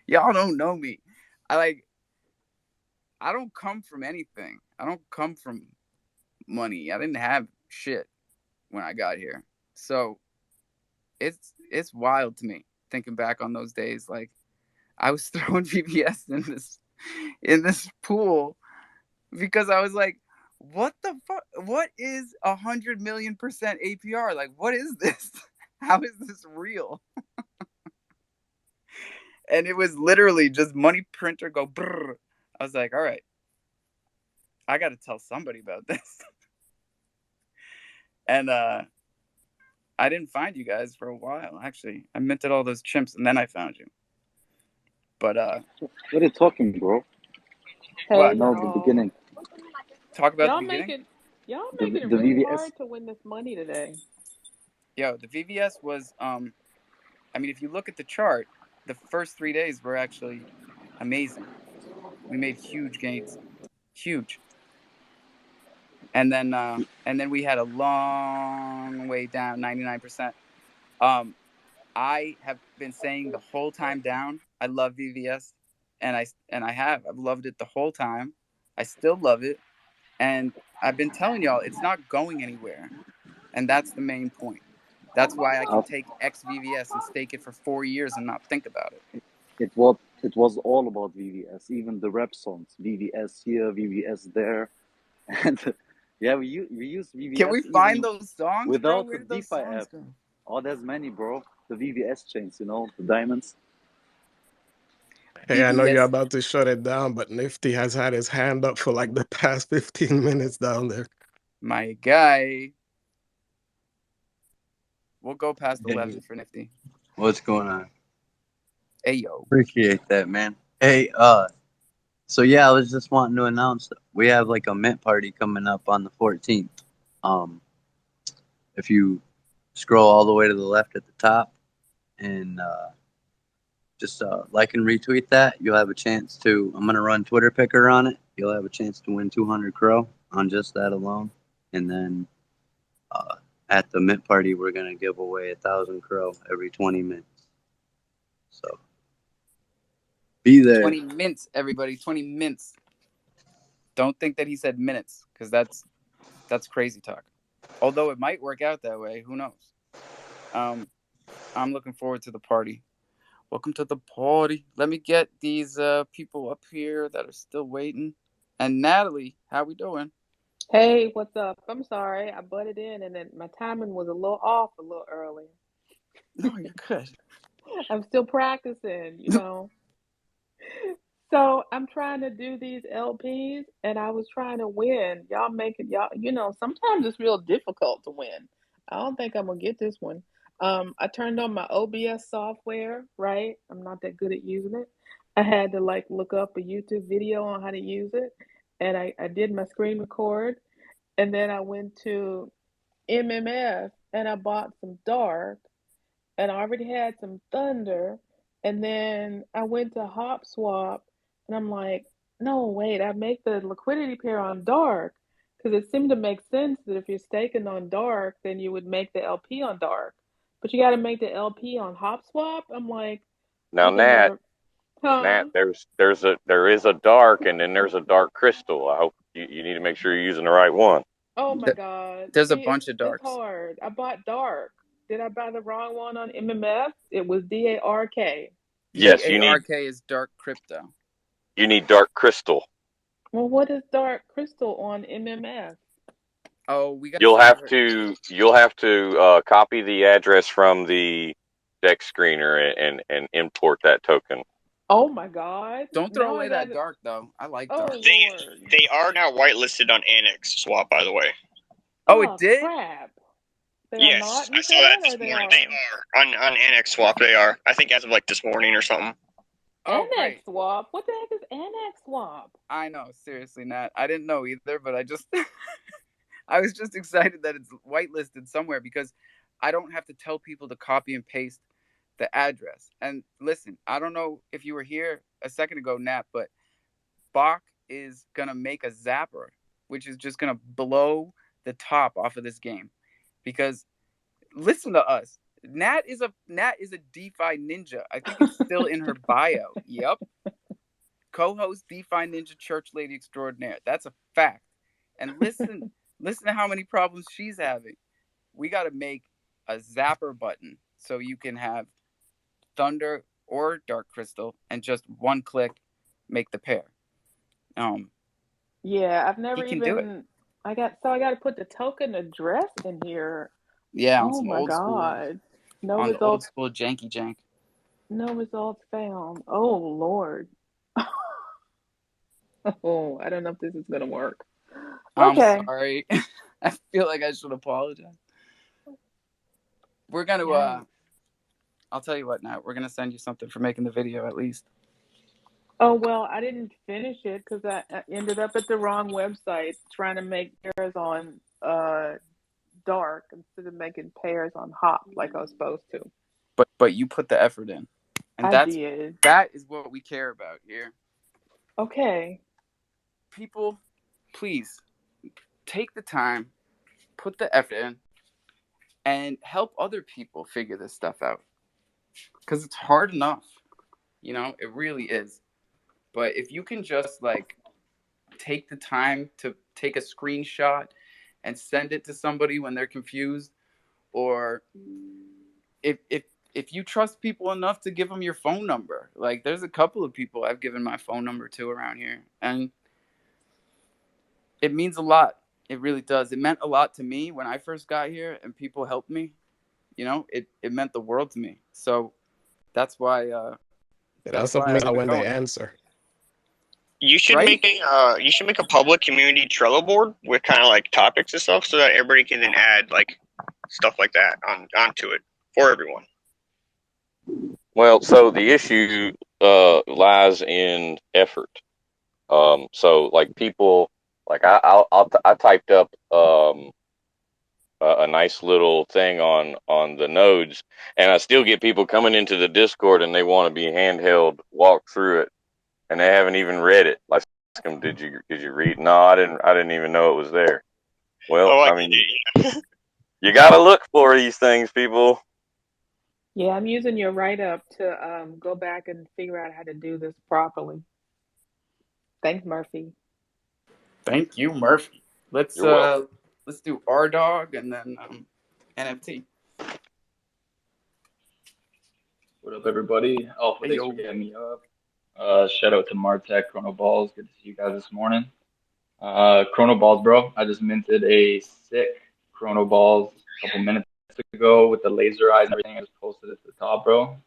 Y'all don't know me. I don't come from anything. I don't come from money. I didn't have shit when I got here. So it's wild to me thinking back on those days. Like I was throwing VBS in this pool because I was like, what the fuck? What is 100,000,000% APR? Like, what is this? How is this real? And it was literally just money printer go brrr. I was like, all right, I got to tell somebody about this. And I didn't find you guys for a while, actually. I minted all those chimps and then I found you. But
what are you talking, bro?
What?
No, the beginning.
Talk about
Y'all
the beginning?
Y'all
The
making it
the
really
VVS.
hard to win this money today.
Yo, the VVS was I mean, if you look at the chart, the first 3 days were actually amazing. We made huge gains. Huge. And then we had a long way down, 99%. I have been saying the whole time down, I love VVS, and I've loved it the whole time. I still love it, and I've been telling y'all it's not going anywhere, and that's the main point. That's why I can take XVVS and stake it for 4 years and not think about it.
It was all about VVS. Even the rap songs, VVS here, VVS there, and yeah, we use VVS.
Can we find those songs, bro?
Without
Where
the
did those
DeFi
songs
app.
go?
Oh, there's many, bro. The VVS chains, the diamonds.
Hey, I know you're
VVS.
about to shut it down, but Nifty has had his hand up for like the past 15 minutes down there.
My guy. We'll go past 11 for Nifty.
What's going on?
Hey, yo.
Appreciate that, man. Hey, so yeah, I was just wanting to announce that we have like a mint party coming up on the 14th. If you scroll all the way to the left at the top and just like and retweet that, you'll have a chance to. I'm gonna run Twitter Picker on it. You'll have a chance to win 200 Cro on just that alone, and then at the mint party, we're gonna give away 1,000 Cro every 20 minutes. So be there.
20 mints, everybody. 20 mints. Don't think that he said minutes, because that's crazy talk. Although it might work out that way. Who knows? I'm looking forward to the party. Welcome to the party. Let me get these people up here that are still waiting. And Natalie, how we doing?
Hey, what's up? I'm sorry, I butted in and then my timing was a little off a little early.
No, you're good.
I'm still practicing. So I'm trying to do these LPs and I was trying to win. Y'all make it, sometimes it's real difficult to win. I don't think I'm gonna get this one. I turned on my OBS software, right? I'm not that good at using it. I had to like look up a YouTube video on how to use it, and I did my screen record, and then I went to MMF and I bought some dark, and I already had some thunder, and then I went to Hop Swap, and I'm like, no, wait, I make the liquidity pair on dark because it seemed to make sense that if you're staking on dark, then you would make the LP on dark, but you got to make the LP on Hop Swap. I'm like,
Now,
that didn't
Nat,
work.
Nat, there is a dark, and then there's a dark crystal. I hope you need to make sure you're using the right one.
Oh my God.
There's a
See,
bunch of
it's
darks.
hard. I bought dark. Did I buy the wrong one on MMF? It was DARK.
Yes, you need
DARK is dark crypto.
dark crystal.
Well, what is dark crystal on MMF?
Oh, we gotta
You'll
send
have
her.
to copy the address from the deck screener and import that token.
Oh my God.
Don't throw
Now I
away
got
that dark though. I like
Oh
dark.
Lord.
They are now whitelisted on Annex Swap, by the way.
Oh, it
Oh
did?
crap. They are
Yes,
not,
I
you
saw that
said,
this
or they
morning.
are?
They are on Annex Swap. They are. I think as of like this morning or something.
Oh,
Annex
great.
swap? What the heck is Annex swap?
I know, seriously, Nat. I didn't know either, but I just I was just excited that it's whitelisted somewhere because I don't have to tell people to copy and paste the address. And listen, I don't know if you were here a second ago, Nat, but Bach is gonna make a zapper, which is just gonna blow the top off of this game. Because listen to us. Nat is a DeFi ninja. I think it's still in her bio. Yep. Co-host DeFi Ninja Church Lady Extraordinaire. That's a fact. And listen to how many problems she's having. We got to make a zapper button so you can have Thunder or Dark Crystal and just one click make the pair.
Yeah, I've never
He can do it.
even I got to put the token address in here.
Yeah, on
Oh
some
my
old school,
God. No
on the old
results
school janky jank.
no results found. Oh Lord. Oh, I don't know if this is gonna work.
I'm
Okay.
sorry. I feel like I should apologize. We're gonna
Yikes.
I'll tell you what now. We're gonna send you something for making the video at least.
Oh well, I didn't finish it because I ended up at the wrong website trying to make pairs on dark instead of making pairs on hot like I was supposed to.
But you put the effort in. And
I did.
that is what we care about here.
Okay.
People, please take the time, put the effort in, and help other people figure this stuff out. Because it's hard enough. You know, it really is. But if you can just like take the time to take a screenshot and send it to somebody when they're confused, or if you trust people enough to give them your phone number, like there's a couple of people I've given my phone number to around here, and it means a lot. It really does. It meant a lot to me when I first got here, and people helped me. You know, it meant the world to me. So that's why
That's
I
amazing
keep
when they
going.
answer.
You should
Right?
make a public community Trello board with kind of like topics and stuff, so that everybody can then add like stuff like that onto it for everyone.
Well, so the issue lies in effort. So like people, like I typed up a nice little thing on the nodes, and I still get people coming into the Discord and they want to be handheld, walk through it, and they haven't even read it. Like, ask them, did you read? No, I didn't even know it was there. Well,
Oh,
I mean, you got to look for these things, people.
Yeah, I'm using your write up to go back and figure out how to do this properly. Thanks, Murphy.
Thank you, Murphy.
You're welcome.
Let's do R Dog and then NFT.
What up, everybody? Alpha,
Hey
thanks for
yo.
getting me up. Shout out to Martech, Chrono Balls. Good to see you guys this morning. Chrono Balls, bro. I just minted a sick Chrono Balls a couple minutes ago with the laser eyes and everything. I just posted it to the top, bro.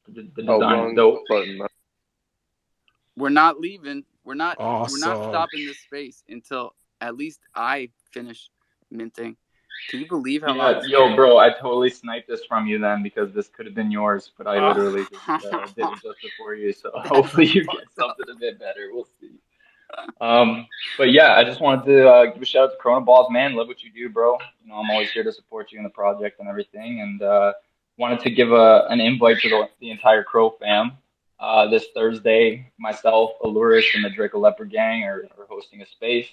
The design is
wrong
dope.
button.
We're not leaving. We're not
Awesome.
stopping this space until at least I finish minting. Can you believe how long
Yeah,
this
yo, bro, I totally sniped this from you then because this could have been yours, but I
Oh.
literally just did it just before you. So hopefully you get something a bit better. We'll see. But yeah, I just wanted to give a shout out to Corona Balls, man. Love what you do, bro. You know, I'm always here to support you in the project and everything. And wanted to give an invite to the entire Cro fam. This Thursday, myself, Aluris, and the Draco Leopard Gang are hosting a space.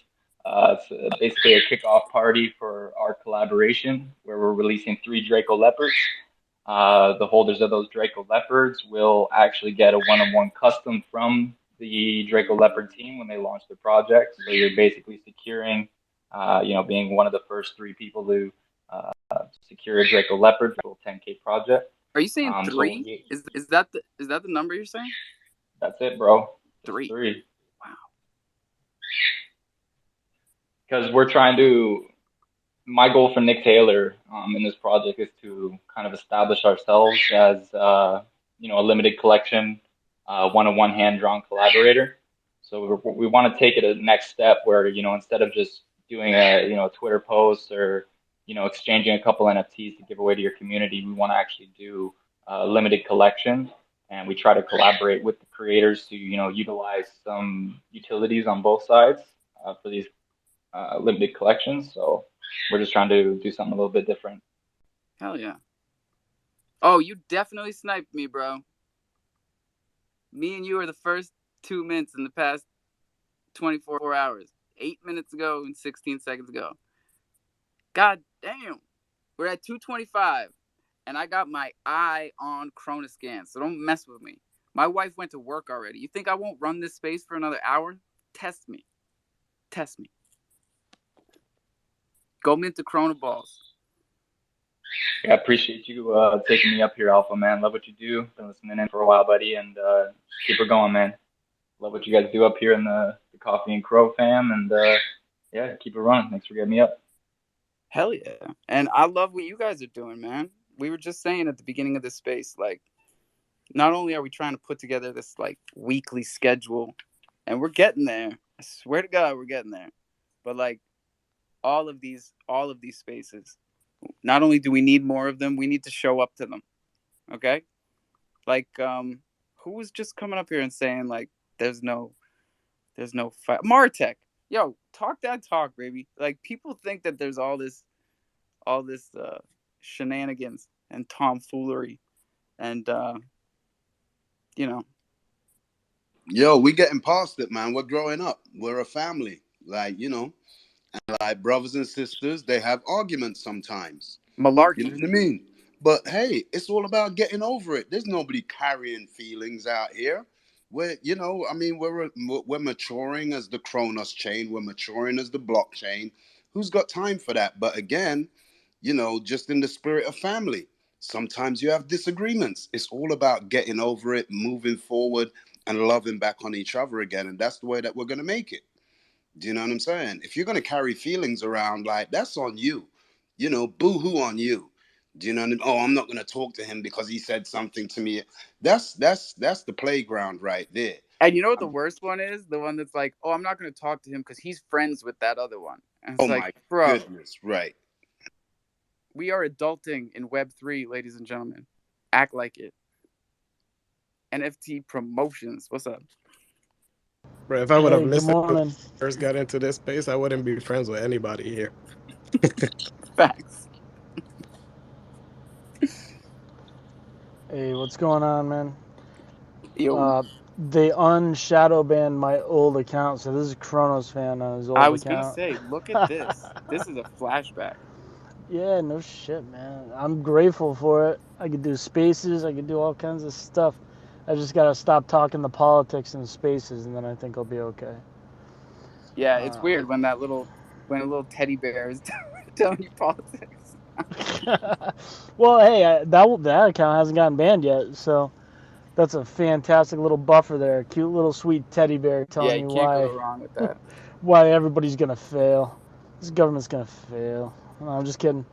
It's basically a kickoff party for our collaboration where we're releasing 3 Draco Leopards. the holders of those Draco Leopards will actually get a one-on-one custom from the Draco Leopard team when they launch the project. So you're basically securing, being one of the first 3 people to secure a Draco Leopard for a 10K project.
Are you saying 3? Is that the number you're saying?
That's it, bro.
3.
3.
Wow.
Because we're trying to. My goal for Nick Taylor in this project is to kind of establish ourselves as a limited collection, one-on-one hand-drawn collaborator. So we want to take it a next step where instead of just doing a Twitter post or exchanging a couple NFTs to give away to your community, we want to actually do a limited collection, and we try to collaborate with the creators to utilize some utilities on both sides for these limited collections. So we're just trying to do something a little bit different.
Hell yeah. Oh, you definitely sniped me, bro. Me and you are the first 2 minutes in the past 24 hours. 8 minutes ago and 16 seconds ago. God damn. We're at 2:25, and I got my eye on Chronoscan, so don't mess with me. My wife went to work already. You think I won't run this space for another hour? Test me. Test me. Go mint the Chrono Balls.
Yeah, I appreciate you taking me up here, Alpha, man. Love what you do. Been listening in for a while, buddy, and keep her going, man. Love what you guys do up here in the Coffee and Cro fam, and yeah, keep it running. Thanks for getting me up.
Hell yeah. And I love what you guys are doing, man. We were just saying at the beginning of this space, like, not only are we trying to put together this like weekly schedule, and we're getting there. I swear to God, we're getting there. But like all of these spaces, not only do we need more of them, we need to show up to them. Okay? Like who was just coming up here and saying like there's no fight. Martech. Yo, talk that talk, baby. Like people think that there's all this shenanigans and tomfoolery and
Yo, we getting past it, man. We're growing up. We're a family. Like, and like brothers and sisters, they have arguments sometimes.
Malarkey.
You know what I mean? But hey, it's all about getting over it. There's nobody carrying feelings out here. We're maturing as the Kronos chain. We're maturing as the blockchain. Who's got time for that? But again, just in the spirit of family, sometimes you have disagreements. It's all about getting over it, moving forward, and loving back on each other again. And that's the way that we're going to make it. Do you know what I'm saying? If you're going to carry feelings around, like, that's on you. Boo-hoo on you. Do you know what I mean? Oh, I'm not going to talk to him because he said something to me. That's the playground right there.
And you know what the worst one is? The one that's like, oh, I'm not going to talk to him because he's friends with that other one. And it's like,
my
bro,
goodness, right.
We are adulting in Web3, ladies and gentlemen. Act like it. NFT promotions. What's up?
Bro, if I would have listened when I first got into this space, I wouldn't be friends with anybody here.
Facts.
Hey, what's going on, man?
Yo.
They unshadow banned my old account, so this is Kronos fan on his old account.
I was going to say, look at this. This is a flashback.
Yeah, no shit, man. I'm grateful for it. I could do spaces. I could do all kinds of stuff. I just got to stop talking the politics in spaces, and then I think I'll be okay.
Yeah, it's weird when a little teddy bear is telling you politics.
Well, hey, that account hasn't gotten banned yet, so that's a fantastic little buffer there. Cute little sweet teddy bear telling me
can't go wrong with that.
Why everybody's gonna fail. This government's gonna fail. No, I'm just kidding.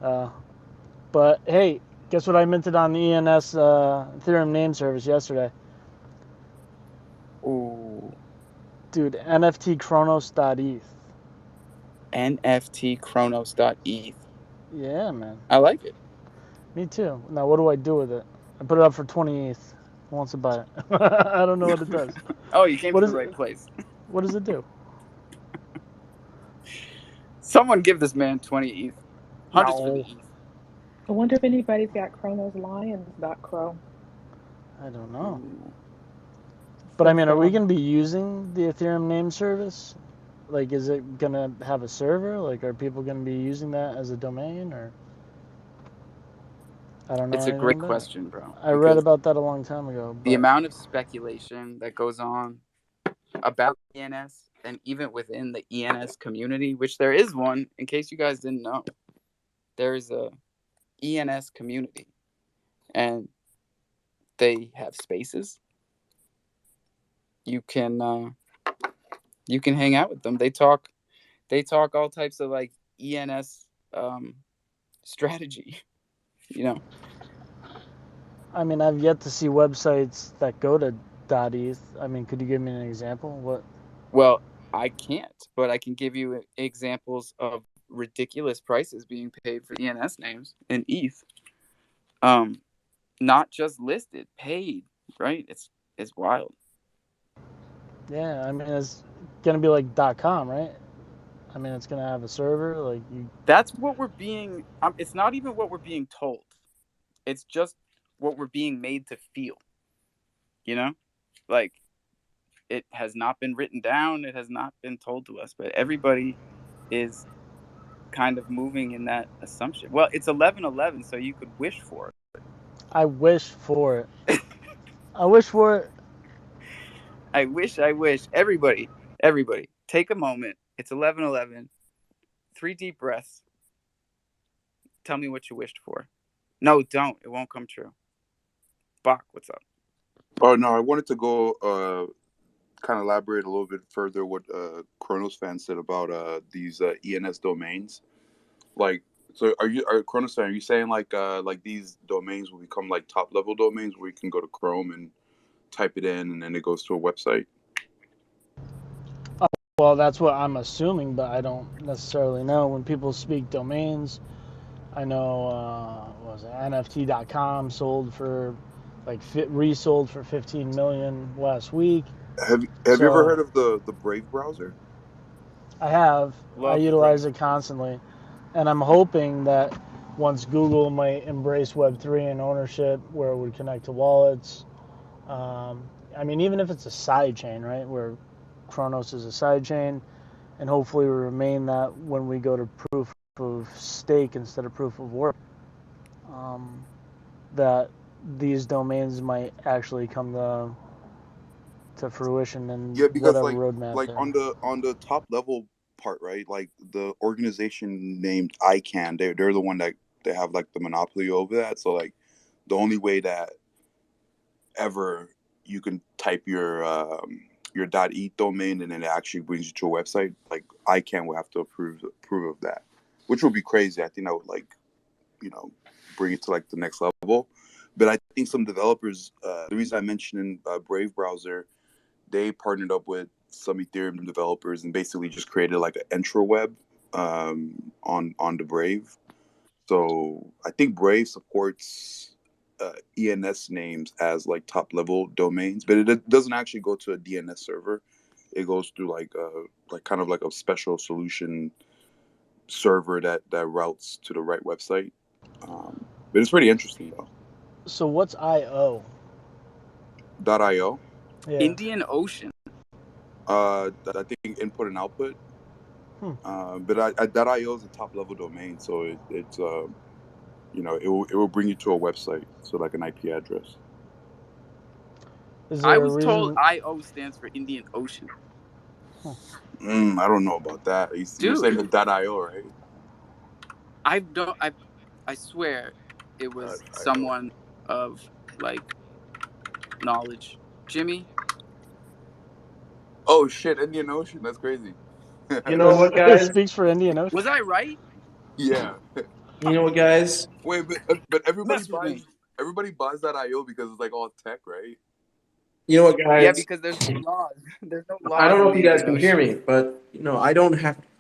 But hey, guess what I minted on the ENS Ethereum name service yesterday?
Ooh.
Dude, NFTchronos.eth.
NFTchronos.eth.
Yeah, man.
I like it.
Me too. Now, what do I do with it? I put it up for 20 ETH. Who wants to buy it? I don't know what it does.
Oh, you came to the right place.
What does it do?
Someone give this man 20 ETH. Hundreds for the ETH.
I wonder if anybody's got chronoslions.cro.
I don't know. But I mean, are we going to be using the Ethereum name service? Like, is it going to have a server? Like, are people going to be using that as a domain? Or I don't know
It's a
anything
great
about
question,
it.
bro.
I read
Because
about that a long time ago,
the
but
amount of speculation that goes on about ENS and even within the ENS community, which there is one, in case you guys didn't know, there is a ENS community, and they have spaces. You can hang out with them. They talk all types of like ENS strategy. You know,
I mean, I've yet to see websites that go to .eth. I mean, could you give me an example? What?
well, I can't, but I can give you examples of ridiculous prices being paid for ENS names in ETH. Um, not just listed, paid. Right? It's wild.
Yeah, I mean, it's gonna be like .com, right? I mean, it's gonna have a server, like you.
That's what we're being. It's not even what we're being told. It's just what we're being made to feel. You know, like it has not been written down. It has not been told to us, but everybody is kind of moving in that assumption. Well, it's 11/11, so you could wish for
I wish for it. I wish for it.
I wish. Everybody, take a moment. It's 11/11. 3 deep breaths. Tell me what you wished for. No, don't. It won't come true. Bach, what's up?
Oh no, I wanted to go kind of elaborate a little bit further what Chronos fan said about these ENS domains. Like, so are Chronos fan? Are you saying like these domains will become like top level domains where you can go to Chrome and type it in and then it goes to a website?
Well, that's what I'm assuming, but I don't necessarily know. When people speak domains, I know what was it, NFT.com sold for like resold for 15 million last week.
Have you ever
So
heard of the Brave browser?
I have. I
Love
utilize
Brave.
it constantly, and I'm hoping that once Google might embrace Web3 and ownership, where it would connect to wallets. I mean, even if it's a side chain, right, where Kronos is a side chain, and hopefully we remain that when we go to proof of stake instead of proof of work, that these domains might actually come to fruition
Yeah,
in
because
whatever roadmap
like
there.
on the top level part, right? Like the organization named ICANN, they're the one that they have like the monopoly over that. So like the only way that ever you can type your .eth domain and then it actually brings you to a website, like ICANN will have to approve of that, which would be crazy. I think that would like bring it to like the next level. But I think some developers, the reason I mentioned Brave browser, they partnered up with some Ethereum developers and basically just created like an intro web on the Brave. So I think Brave supports ENS names as like top level domains, but it doesn't actually go to a DNS server. It goes through like kind of like a special solution server that routes to the right website. But it's pretty interesting though.
So what's IO?
.io.
Yeah.
Indian Ocean.
I think input and output.
Hmm.
But .io is a top level domain, so it's it will bring you to a website, so like an IP address.
Is
I
there a
was told
reason?
IO stands for Indian Ocean.
Huh.
I don't know about that. You're
Dude,
saying the .io, right?
I don't. I swear, it was
.io.
someone of like knowledge. Jimmy,
Oh shit, Indian Ocean. That's crazy.
You know what,
It
guys?
speaks for Indian Ocean.
was I right?
Yeah.
You know what, guys?
Wait, but everybody
Mess with
buys
me.
.io because it's like all tech, right?
You know what,
Yeah,
guys?
because there's no laws. There's no
I don't
laws
know
in
if
the
you guys
Indian
can hear
Ocean.
me, but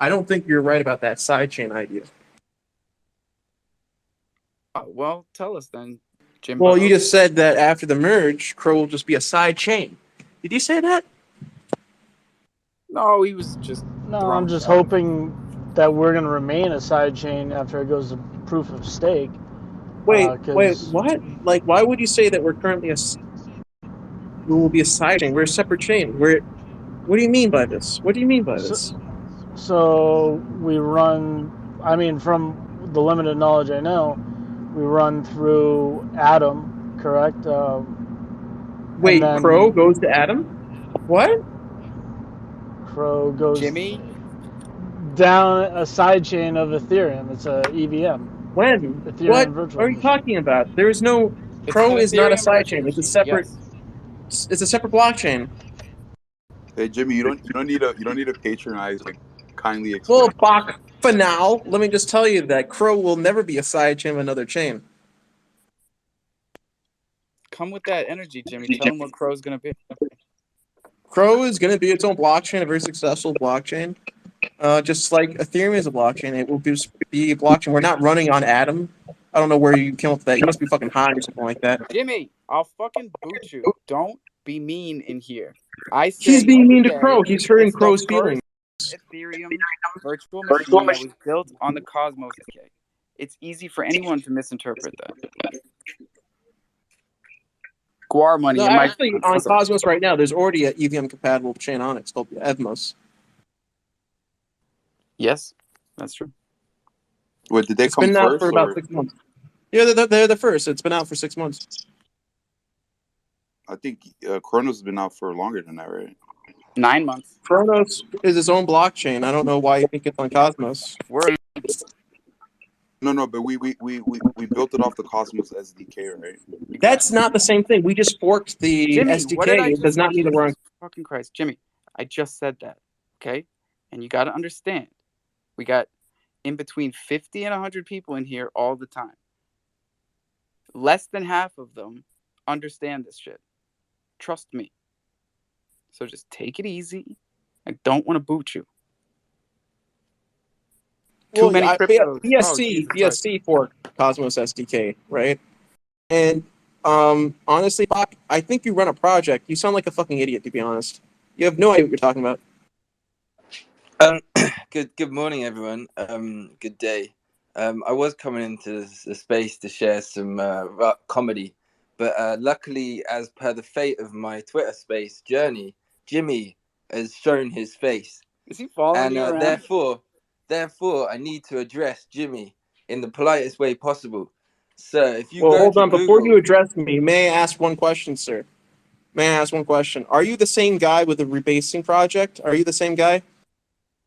I don't think you're right about that sidechain idea.
Oh, well, tell us then,
Well, you
Jimbo.
just said that after the merge, Crow will just be a side chain. Did you say that?
No, he was just
No, I'm
throwing
just
shade.
hoping that we're going to remain a side chain after it goes to proof of stake.
Wait,
Because
what? Like, why would you say that we will be a side chain? We're a separate chain. What do you mean by this? What do you mean by this?
so we run. I mean, from the limited knowledge I know, we run through Atom, correct?
Wait,
then
Cro goes to Atom? What?
Cro goes
Jimmy,
down a sidechain of Ethereum. It's a EVM,
When? What
Ethereum Virtual
are you
Machine.
talking about? There's no
it's an
Cro is not a
Ethereum virtual
sidechain.
machine. Yes.
It's a separate blockchain.
Hey Jimmy, you don't need to patronize. Like, kindly
Well,
explain.
Bach, for now, let me just tell you that Cro will never be a sidechain of another chain.
Come with that energy, Jimmy. Tell him what Crow's gonna be.
Cro is going to be its own blockchain, a very successful blockchain. Just like Ethereum is a blockchain, it will be a blockchain. We're not running on Atom. I don't know where you came up with that. You must be fucking high or something like that.
Jimmy, I'll fucking boot you. Don't be mean in here. I
He's
say
being
every
mean to
day
Cro. He's hurting
it's the
Cro's feelings.
first Ethereum virtual machine that was built on the Cosmos SDK. It's easy for anyone to misinterpret that. Guar money
No,
in my
actually, on Cosmos right now, there's already an EVM compatible chain on it. It's called Evmos.
Yes, that's true.
Wait, did they
It's
come
been out for
first
about
or?
6 months. Yeah, they're the first. It's been out for 6 months.
I think Chronos has been out for longer than that, right?
9 months.
Chronos is its own blockchain. I don't know why you think it's on Cosmos.
No, but we built it off the Cosmos SDK, right?
That's not the same thing. We just forked the
Jimmy, what did
SDK.
I
It does
just say?
not mean that we're on.
Jesus fucking Christ. Jimmy, I just said that. Okay? And you got to understand, we got in between 50 and 100 people in here all the time. Less than half of them understand this shit. Trust me. So just take it easy. I don't want to boot you. Too many cryptos.
BSC forked Cosmos SDK, right? And honestly, Bach, I think you run a project. You sound like a fucking idiot, to be honest. You have no idea what you're talking about.
Good morning, everyone. Good day. I was coming into the space to share some comedy, but luckily, as per the fate of my Twitter space journey, Jimmy has shown his face.
Is he following you around?
Therefore, I need to address Jimmy in the politest way possible. Sir, if you
Well,
go
hold
to
on.
Google,
Before you address me, may I ask one question, sir? May I ask one question? Are you the same guy with the rebasing project? Are you the same guy?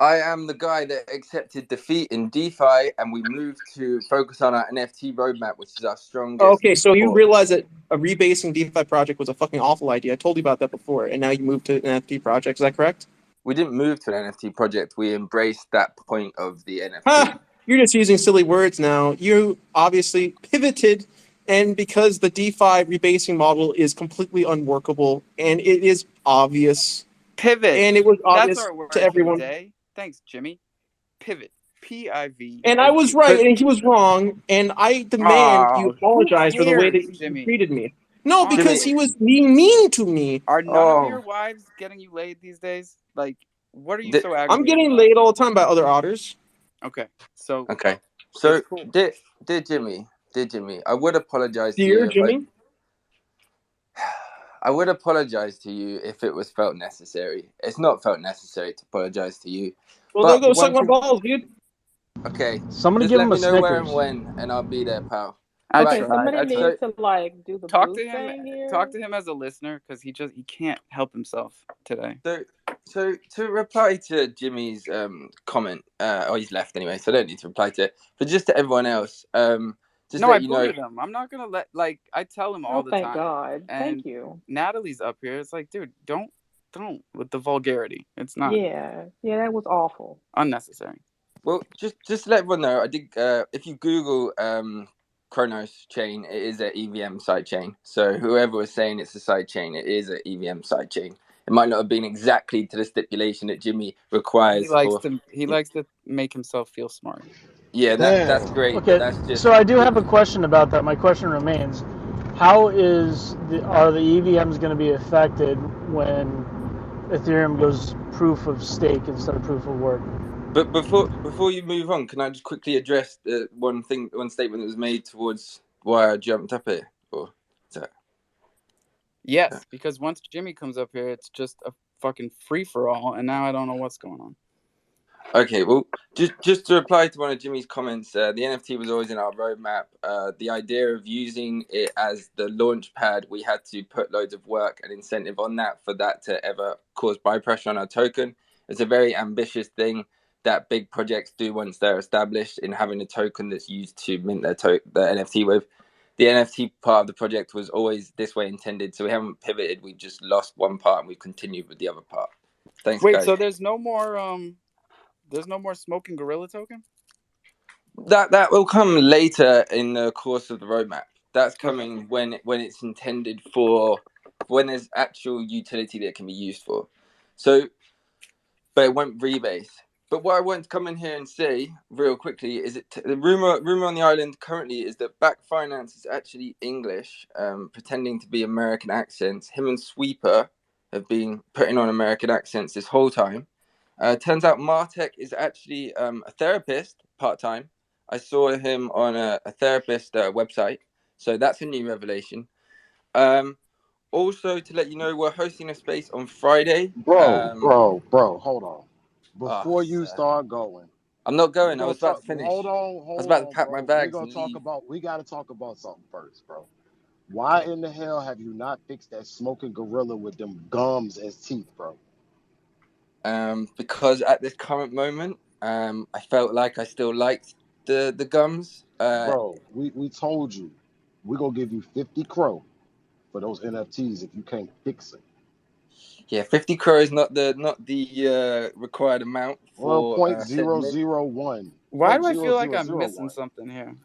I am the guy that accepted defeat in DeFi, and we moved to focus on our NFT roadmap, which is our strongest.
Okay, so you realize that a rebasing DeFi project was a fucking awful idea. I told you about that before, and now you moved to an NFT project. Is that correct?
We didn't move to an NFT project. We embraced that point of the NFT.
Huh, you're just using silly words now. You obviously pivoted, and because the DeFi rebasing model is completely unworkable, and it is obvious.
Pivot.
And it was obvious
That's our word
to everyone.
for the day. Thanks, Jimmy. Pivot. PIV.
And I was right, and he was wrong, and I demand you apologize for the way that you treated me. No, because he was being mean to me.
Are none of your wives getting you laid these days? Like, what are you so aggravated
I'm getting
about?
laid all the time by other otters.
Okay, so
cool. dear Jimmy, I would apologize to
Dear
you.
Jimmy?
I would apologize to you if it was felt necessary. It's not felt necessary to apologize to you.
Well, they'll go suck my balls, dude.
Okay.
Somebody
just
give
let
him
me
a
know where and
Snickers.
when, and I'll be there, pal.
Okay, somebody needs to like do the
talk
blue
to him.
thing here.
Talk to him as a listener because he can't help himself today.
So to reply to Jimmy's comment, he's left anyway, so I don't need to reply to it. But just to everyone else, just
I
let you know.
booted him. I'm not gonna I tell him all the
thank
time.
God.
And
thank you.
Natalie's up here. It's like, dude, don't with the vulgarity. It's not.
Yeah, that was awful.
Unnecessary.
Well, just to let everyone know, I did. If you Google Kronos chain, it is an EVM side chain. So whoever was saying it's a side chain, it is an EVM side chain. It might not have been exactly to the stipulation that Jimmy requires.
He likes to make himself feel smart.
Yeah, that's great.
Okay,
That's just...
so I do have a question about that. My question remains: how are the EVMs going to be affected when Ethereum goes proof of stake instead of proof of work?
But before you move on, can I just quickly address one statement that was made towards why I jumped up here?
Yes, because once Jimmy comes up here, it's just a fucking free for all, and now I don't know what's going on.
Okay, well, just to reply to one of Jimmy's comments, the NFT was always in our roadmap. The idea of using it as the launch pad, we had to put loads of work and incentive on that for that to ever cause buy pressure on our token. It's a very ambitious thing that big projects do once they're established in having a token that's used to mint the NFT with. The NFT part of the project was always this way intended, so we haven't pivoted. We've just lost one part and we've continued with the other part. Thanks,
Wait,
guys.
so there's no more smoking gorilla token?
That will come later in the course of the roadmap. That's
Okay.
coming when it's intended for when there's actual utility that it can be used for. So, but it won't rebase. But what I want to come in here and say real quickly is the rumor on the island currently is that Back Finance is actually English, pretending to be American accents. Him and Sweeper have been putting on American accents this whole time. Turns out Martek is actually a therapist part-time. I saw him on a therapist website, so that's a new revelation. Also, to let you know, we're hosting a space on Friday.
Bro, hold on. Before you
Sir.
start going,
I'm not
we
going. I
gonna
was about
talk.
to finish.
Hold
I was
on,
about to pack my
bro. We
bags
gonna
and
talk
leave.
about. We gotta talk about something first, bro. Why
Okay.
in the hell have you not fixed that smoking gorilla with them gums as teeth, bro?
Because at this current moment, I felt like I still liked the gums.
Bro, we told you, we gonna give you 50 crow for those NFTs if you can't fix it.
Yeah, 50 Cro is not the required amount
Well,
for
point
said
zero
mint.
zero one.
Why
Point
do I
zero
feel like
zero
I'm
zero
missing
one.
something here?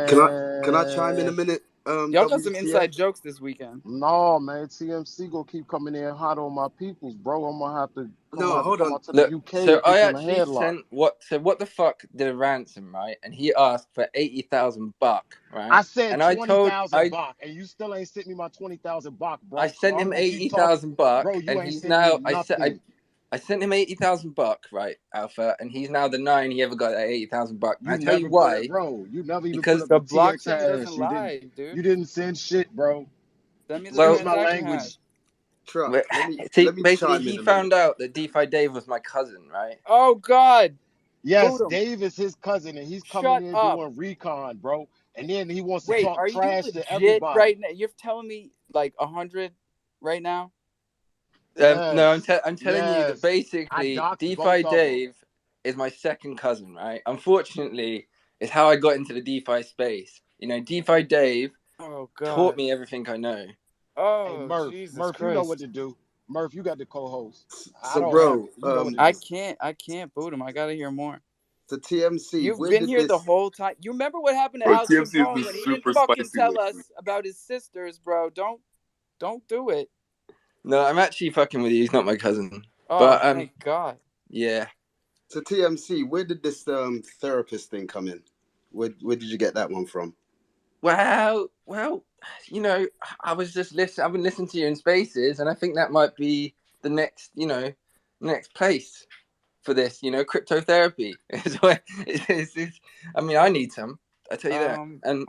Can I chime in a
Man,
minute?
Y'all got some
WTF.
inside jokes this weekend.
no, man. TMC gonna keep coming in hot on my peoples, bro. I'm gonna have to
No, hold
come
on.
out to the
Look,
UK
so
and
I
put you in a
actually
headlock.
sent what the fuck did a ransom, right? And he asked for 80,000 buck, right?
I said
And I
20,000 baht, and you still ain't sent me my 20,000 baht,
I
bro. So
sent
I'm
him
gonna keep talking,
80,000 buck,
bro. You
and
ain't
he's
sent me
now
nothing.
I sent him 80,000 buck, right, Alpha, and he's now denying he ever got that 80,000 buck. And I
You
tell you
never put it,
why,
bro. You never even put
because
up
The
the TX
blockchain
hash.
doesn't
You didn't.
lie, dude.
You didn't send shit, bro.
Send me the
well,
Excuse my
transaction hash.
language.
Truck.
see,
Let me
basically
chime
he
in a minute.
found out that DeFi Dave was my cousin, right?
Oh God,
Yes,
boot him.
Dave is his cousin, and he's coming
Shut
in
up.
doing recon, bro. And then he wants to
Wait,
talk
are you
trash to
legit
everybody.
right now? You're telling me like 100 right now?
No,
Yes,
I'm telling you that
yes. I
basically
doxed
DeFi
both of them.
Dave is my second cousin, right? Unfortunately, it's how I got into the DeFi space. You know, DeFi Dave
Oh
taught
God.
me everything I know.
Hey,
Oh Jesus
Murph, you know what
Christ.
to do. Murph, you got the co-host. I
So,
don't have
bro,
it. You know what to
I
do.
can't boot him. I gotta hear more.
to TMC,
You've
where
been
did
here the
this?
whole time. You remember what happened to
Bro,
Al
TMC has been
Capone when he didn't
super
fucking
spicy
tell
lately.
us about his sisters, bro? Don't do it.
No, I'm actually fucking with you. He's not my cousin.
Oh,
But
thank God.
yeah.
To TMC, where did this therapist thing come in? Where did you get that one from?
Well, you know, I was just listening. I've been listening to you in Spaces, and I think that might be the next, next place for this. You know, cryptotherapy. I mean, I need some. I tell you that, and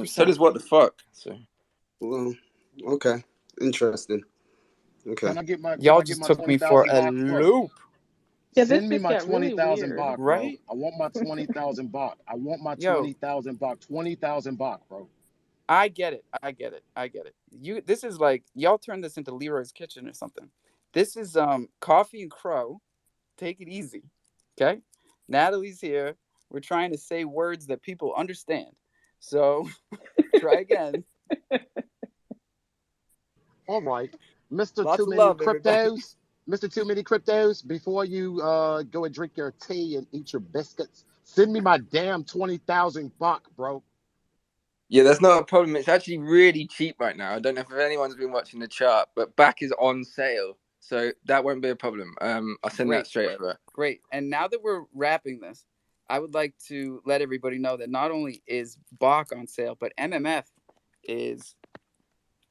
so
100%.
does what the fuck. So
Well, okay, interesting. Okay.
Can
Y'all
I get
just
my
took me for
20,000
a
baht, bro?
loop,
Yeah, this
Send me
just
my
got really
20,000
weird.
baht, bro.
right?
I want my 20,000 baht. I want my
Yo,
20,000 baht. 20,000 baht, bro.
I get it. I get it. I get it. This is like y'all turn this into Leroy's Kitchen or something. This is Coffee and Cro. Take it easy. Okay? Natalie's here. We're trying to say words that people understand. So try again.
All right. Mr.
Lots
Too
of
Many
love, everybody.
Cryptos. Mr. Too Many Cryptos, before you go and drink your tea and eat your biscuits, send me my damn 20,000 baht, bro.
yeah, that's not a problem. It's actually really cheap right now. I don't know if anyone's been watching the chart, but back is on sale, so that won't be a problem. I'll send that
Great.
straight over.
Great. And now that we're wrapping this, I would like to let everybody know that not only is Bach on sale, but is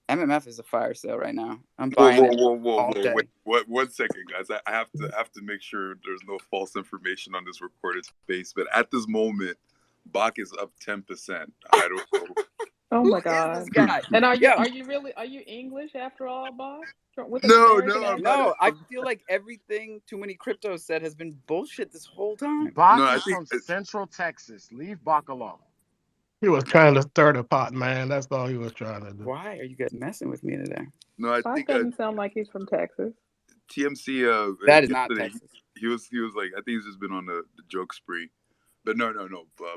MMF is a fire sale right now. I'm
Whoa,
buying
whoa,
it
whoa, whoa,
all
whoa! Wait,
day.
what? 1 second, guys. I have to make sure there's no false information on this recorded space. But at this moment, Bach is up 10%. I don't know.
Oh
Who
my
is this
God.
guy?
And are
Yo,
you English after all, Bob? With an
No,
American
no, I'm not.
accent?
no, I feel like everything Too Many Cryptos said has been bullshit this whole time.
No,
Bach
I
is
think
from Central Texas. Leave Bach alone.
He was trying to stir the pot, man. That's all he was trying to do.
Why are you guys messing with me today?
no, I
Bob
think
doesn't sound like he's from Texas.
TMC
That is not
yesterday
Texas.
he was like I think he's just been on the joke spree, but no.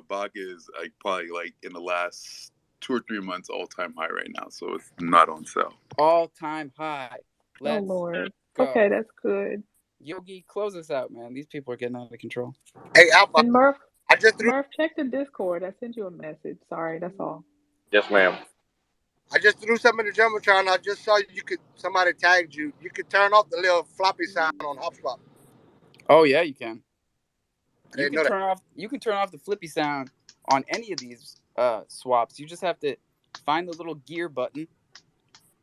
Bach is like probably like in the last 2 or 3 months all time high right now, so it's not on sale.
All time high.
Oh
Let's
Lord. Okay,
go.
that's good.
Yogi, close us out, man. These people are getting out of control.
Hey, Alpha,
And Murph,
I just threw
Murph, check the Discord. I sent you a message. Sorry, that's all.
Yes, ma'am.
some in the jumbotron. I just saw somebody tagged you. You could turn off the little floppy sound on HubSpot.
Oh yeah, you can.
I didn't know that.
You can turn off the flippy sound on any of these swaps. You just have to find the little gear button.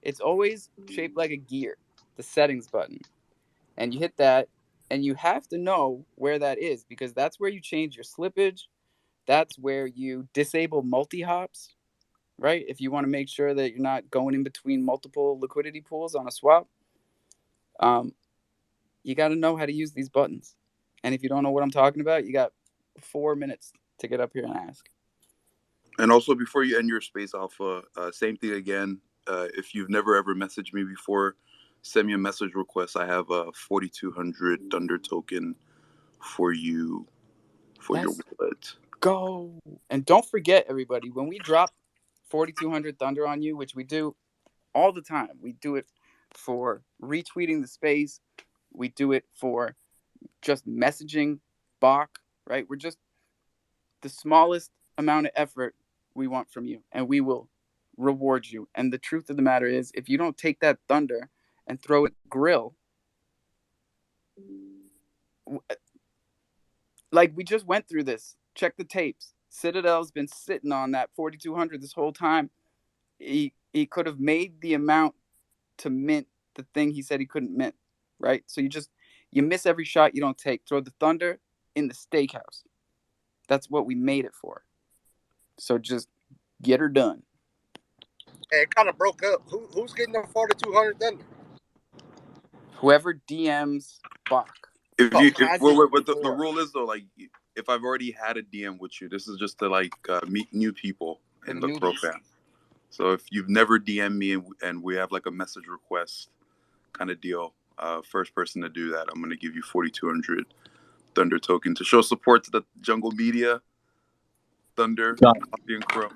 It's always shaped like a gear, the settings button. And you hit that, and you have to know where that is because that's where you change your slippage. That's where you disable multi-hops, right? If you want to make sure that you're not going in between multiple liquidity pools on a swap, you got to know how to use these buttons. And if you don't know what I'm talking about, you got 4 minutes to get up here and ask.
And also, before you end your space alpha, same thing again. If you've never ever messaged me before, send me a message request. I have a 4,200 Thunder token for you for your
Let's
wallet.
go. And don't forget, everybody, when we drop 4,200 Thunder on you, which we do all the time, we do it for retweeting the space. We do it for just messaging Bach, right? We're just the smallest amount of effort we want from you, and we will reward you. And the truth of the matter is, if you don't take that Thunder and throw it grill, like we just went through this. Check the tapes. Citadel's been sitting on that 4,200 this whole time. He could have made the amount to mint the thing he said he couldn't mint, right? So you miss every shot you don't take. Throw the Thunder in the steakhouse. That's what we made it for. So just get her done.
Hey, it kind of broke up. Who's getting the 4,200 Thunder?
Whoever DMs Bach.
But the rule is though, like if I've already had a DM with you, this is just to like meet new people in the crofam. So if you've never DM'd me and we have like a message request kind of deal, first person to do that, I'm gonna give you 4,200 Thunder token to show support to the Jungle Media, Thunder, Coffee and Cro.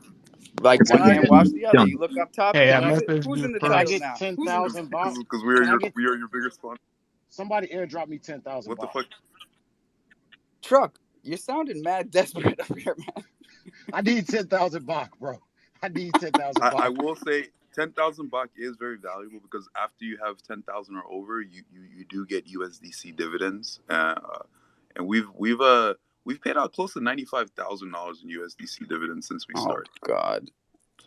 Like one hand wash the other. You look up top.
Hey, I
Who's
messaged
in
you
the
Can I
title
first.
get
now?
10,000 Bach?
Because we are your biggest sponsor.
Somebody airdrop me 10,000
What the
Bach.
fuck?
Truck, you're sounding mad desperate up here, man.
I need 10,000 Bach, bro. I need 10,000 Bach.
I will say 10,000 Bach is very valuable because after you have 10,000 or over, you do get USDC dividends. And we've paid out close to $95,000 in USDC dividends since we started.
Oh God,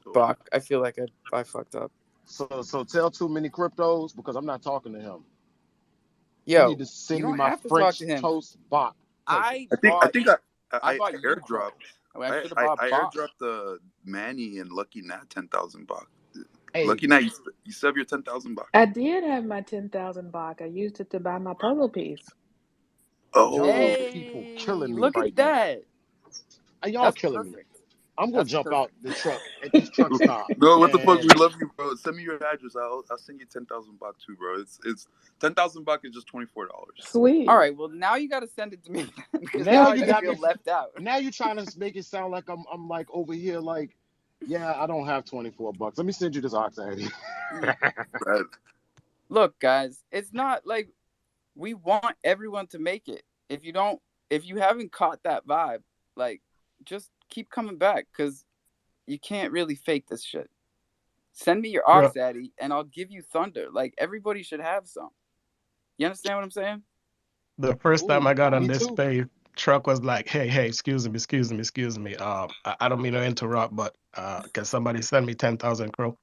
so,
Bach, I feel like I fucked up.
So tell Too Many Cryptos because I'm not talking to him.
Yo,
you need to send
you
me
don't
my
have to
French
talk to him.
toast Bach.
I think I
bought
airdropped.
I should have bought
I
Bach.
airdropped the Manny and Lucky Nat 10,000 Bach.
Hey.
Lucky Nat, you still have your 10,000 Bach.
I did have my 10,000 Bach. I used it to buy my puzzle piece.
Oh,
Y'all people killing me
Look
right
at that.
now. Y'all
That's
killing
perfect.
me. I'm gonna jump out the truck at this truck stop.
No, what the fuck? We love you, bro. Send me your address. I'll send you 10,000 Bach too, bro. It's 10,000 Bach is just $24.
Sweet.
All right. Well, now you got to send it to me because
Now
I
you
just
got
feel
me
left out.
Now you're trying to make it sound like I'm like over here like, yeah, I don't have $24. Let me send you this ox ID.
Look, guys, it's not like we want everyone to make it. If you haven't caught that vibe, like just keep coming back because you can't really fake this shit. Send me your ox addy and I'll give you Thunder. Like everybody should have some. You understand what I'm saying?
The first time I got on this space, Truck was like, hey, excuse me. I don't mean to interrupt, but can somebody send me 10,000 Cro?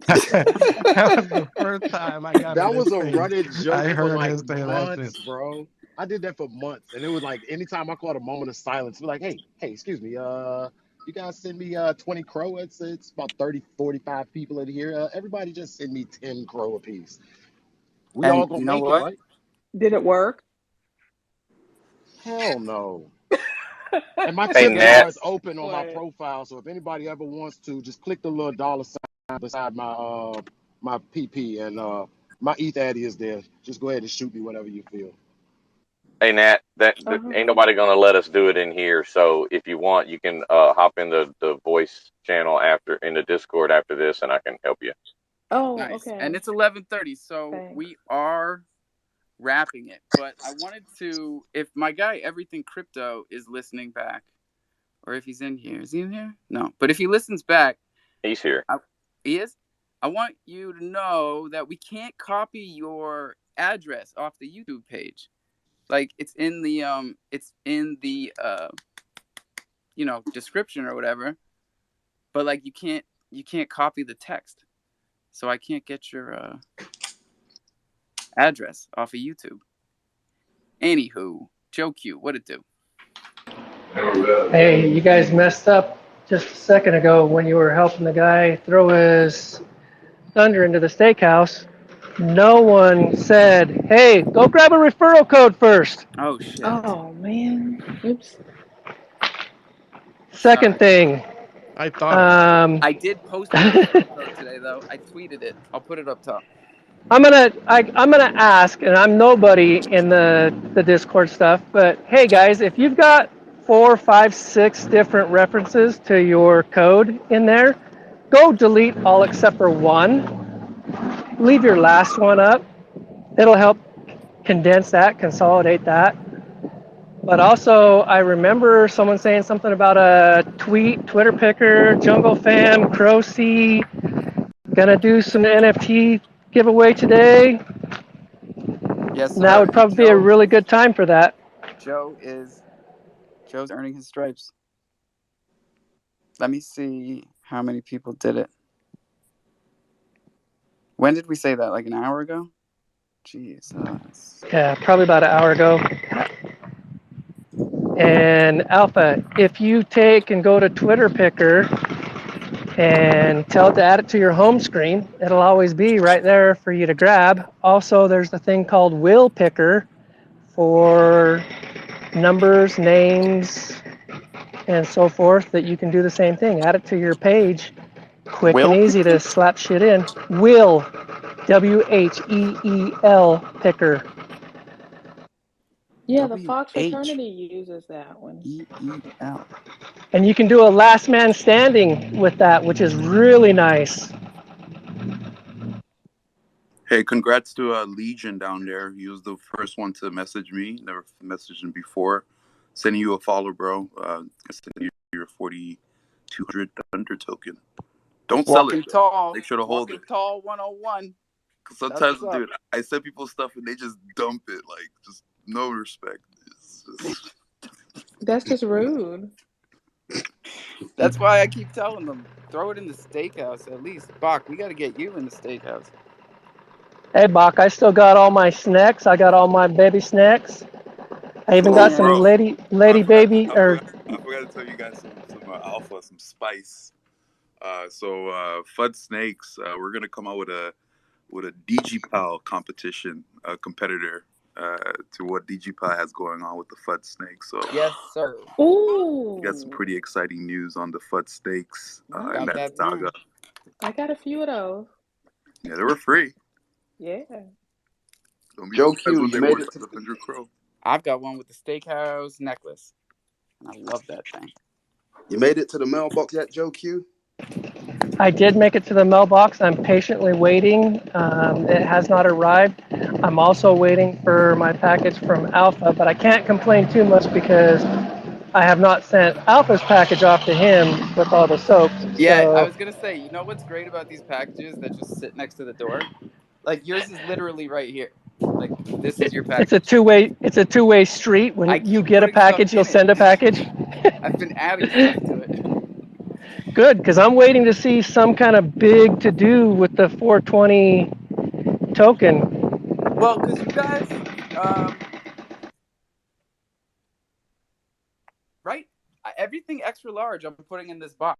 That was the first time I got
That
on this
was a
space.
running joke
I
for
heard
like
him say that
months,
shit.
bro. I did that for months, and it was like anytime I caught a moment of silence, be like, hey, excuse me, You guys send me 20 crow. It's about 30, 45 people in here. Everybody just send me 10 crow apiece. We all
And
gonna
you know
make it,
what?
right?
Did it work?
Hell no. And my
Hey,
Well,
tip
guess
Nat.
jar is open on my
What?
profile. So if anybody ever wants to, just click the little dollar sign beside my PP and my ETH Addy is there. Just go ahead and shoot me whatever you feel.
Hey, Nat. That
Uh-huh.
ain't nobody gonna let us do it in here. So if you want, you can hop in the voice channel after in the Discord after this, and I can help you.
Oh,
nice. And
okay.
it's 11:30, so
Thanks.
we are wrapping it. But I wanted to, if my guy Everything Crypto is listening back, or if he's in here, is he in here? No. But if he listens back,
He's here.
he is. I want you to know that we can't copy your address off the YouTube page. Like it's in the description or whatever. But like you can't copy the text. So I can't get your address off of YouTube. Anywho, Joe Q, what it do?
Hey, you guys messed up just a second ago when you were helping the guy throw his thunder into the steakhouse. No one said, hey, go grab a referral code first.
Oh shit.
Oh man. Oops.
Second
Sorry.
thing,
I thought about it.
um,
I did post a referral code today though. I tweeted it. I'll put it up top.
I'm gonna ask, and I'm nobody in the Discord stuff, but hey guys, if you've got 4, 5, 6 different references to your code in there, go delete all except for one. Leave your last one up. It'll help condense that, consolidate that. But also, I remember someone saying something about a Twitter picker, junglefam, crowc, gonna do some NFT giveaway today.
Yes,
Now
sir.
would
And
probably be a really good time for that.
Joe's earning his stripes. Let me see how many people did it. When did we say that? Like an hour ago? Jesus.
Yeah, probably about an hour ago. And Alpha, if you take and go to Twitter Picker and tell it to add it to your home screen, it'll always be right there for you to grab. Also, there's the thing called Will Picker for numbers, names, and so forth that you can do the same thing. Add it to your page. Quick and
Will
easy to
Picker?
slap shit in. Will, WHEEL Picker.
Yeah, the
W
Fox
H
fraternity uses that one.
E L.
And you can do a last man standing with that, which is really nice.
Hey, congrats to Legion down there. He was the first one to message me. Never messaged him before. Sending you a follow, bro. Sending you your 4,200 Thunder token. Don't sell it,
Walking
though.
tall.
Make sure to hold
Walking
it.
tall 101.
'Cause
That's
sometimes,
what's up.
dude, I send people stuff and they just dump it. Like, just no respect. It's just...
That's just rude.
That's why I keep telling them, throw it in the steakhouse at least. Bach, we got to get you in the steakhouse.
Hey, Bach, I still got all my snacks. I got all my baby snacks. I even
Oh,
got some
Yes.
bro.
lady baby, or
I forgot to tell you guys some alpha, some spice. Fud Snakes, we're gonna come out with a DigiPal competition, competitor to what DigiPal has going on with the Fud Snakes. So
Yes, sir.
we got some
Ooh.
pretty exciting news on the Fud Snakes in
Got
that
that
saga.
too.
I got a few of those.
Yeah, they were free.
Yeah.
Don't be
Joe
surprised
Q,
when
you
they
made
worth
it to
like 100 crow.
I've got one with the steakhouse necklace. And I love that thing.
You made it to the mailbox yet, Joe Q?
I did make it to the mailbox. I'm patiently waiting. It has not arrived. I'm also waiting for my package from Alpha, but I can't complain too much because I have not sent Alpha's package off to him with all the soaps.
Yeah, I
So
was gonna say, you know what's great about these packages that just sit next to the door? Like yours is literally right here. Like this is your
it's a
package.
two-way street.
I
When you
keep
get a
putting stuff
package, you'll
in it.
send a package.
I've been adding stuff to it.
Good, because I'm waiting to see some kind of big to do with the 420 token.
Well, because you guys, right? Everything extra large I'm putting in this box.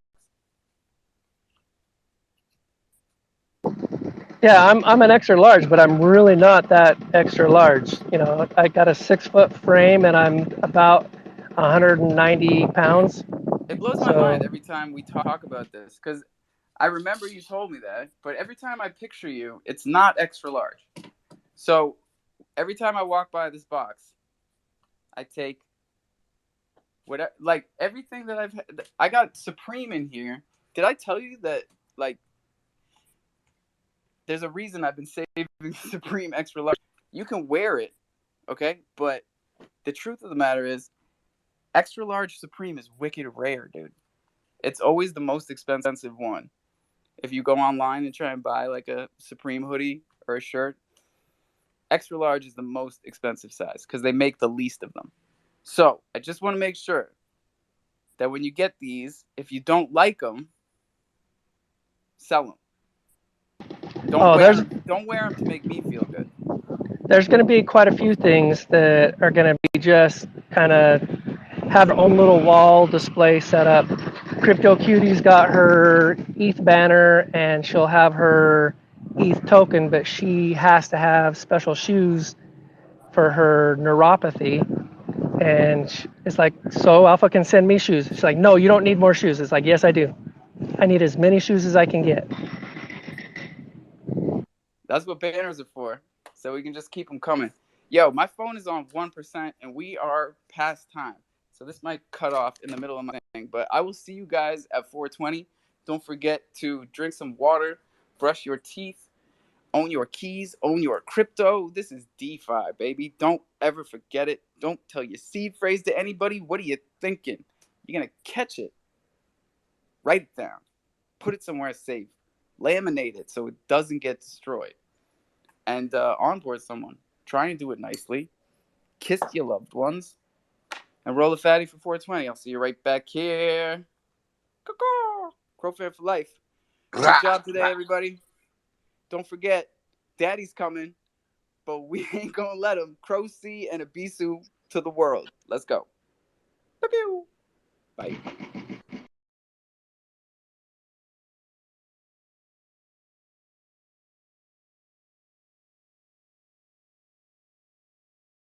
Yeah, I'm an extra large, but I'm really not that extra large. You know, I got a 6 foot frame and I'm about 190 pounds.
It blows my
So,
mind every time we talk about this because I remember you told me that, but every time I picture you, it's not extra large. So every time I walk by this box, I take whatever, like everything that I've had. I got Supreme in here. Did I tell you that, like, there's a reason I've been saving Supreme extra large? You can wear it, okay? But the truth of the matter is, extra large Supreme is wicked rare, dude. It's always the most expensive one. If you go online and try and buy like a Supreme hoodie or a shirt, extra large is the most expensive size because they make the least of them. So I just want to make sure that when you get these, if you don't like them, sell them. Don't
oh,
wear them. Don't wear them to make me feel good.
there's going to be quite a few things that are going to be just kind of have their own little wall display set up. Crypto Cutie's got her ETH banner and she'll have her ETH token, but she has to have special shoes for her neuropathy. And it's like, so Alpha can send me shoes. She's like, no, you don't need more shoes. It's like, yes, I do. I need as many shoes as I can get.
That's what banners are for. So we can just keep them coming. Yo, my phone is on 1% and we are past time. So this might cut off in the middle of my thing. But I will see you guys at 420. Don't forget to drink some water, brush your teeth, own your keys, own your crypto. This is DeFi, baby. Don't ever forget it. Don't tell your seed phrase to anybody. What are you thinking? You're going to catch it. Write it down. Put it somewhere safe. Laminate it so it doesn't get destroyed. And onboard someone. Try and do it nicely. Kiss your loved ones. And roll a fatty for 420. I'll see you right back here. Crofam for life. Good job today, everybody. Don't forget, Daddy's coming, but we ain't gonna let him. Cro C and Abisu to the world. Let's go. Bye.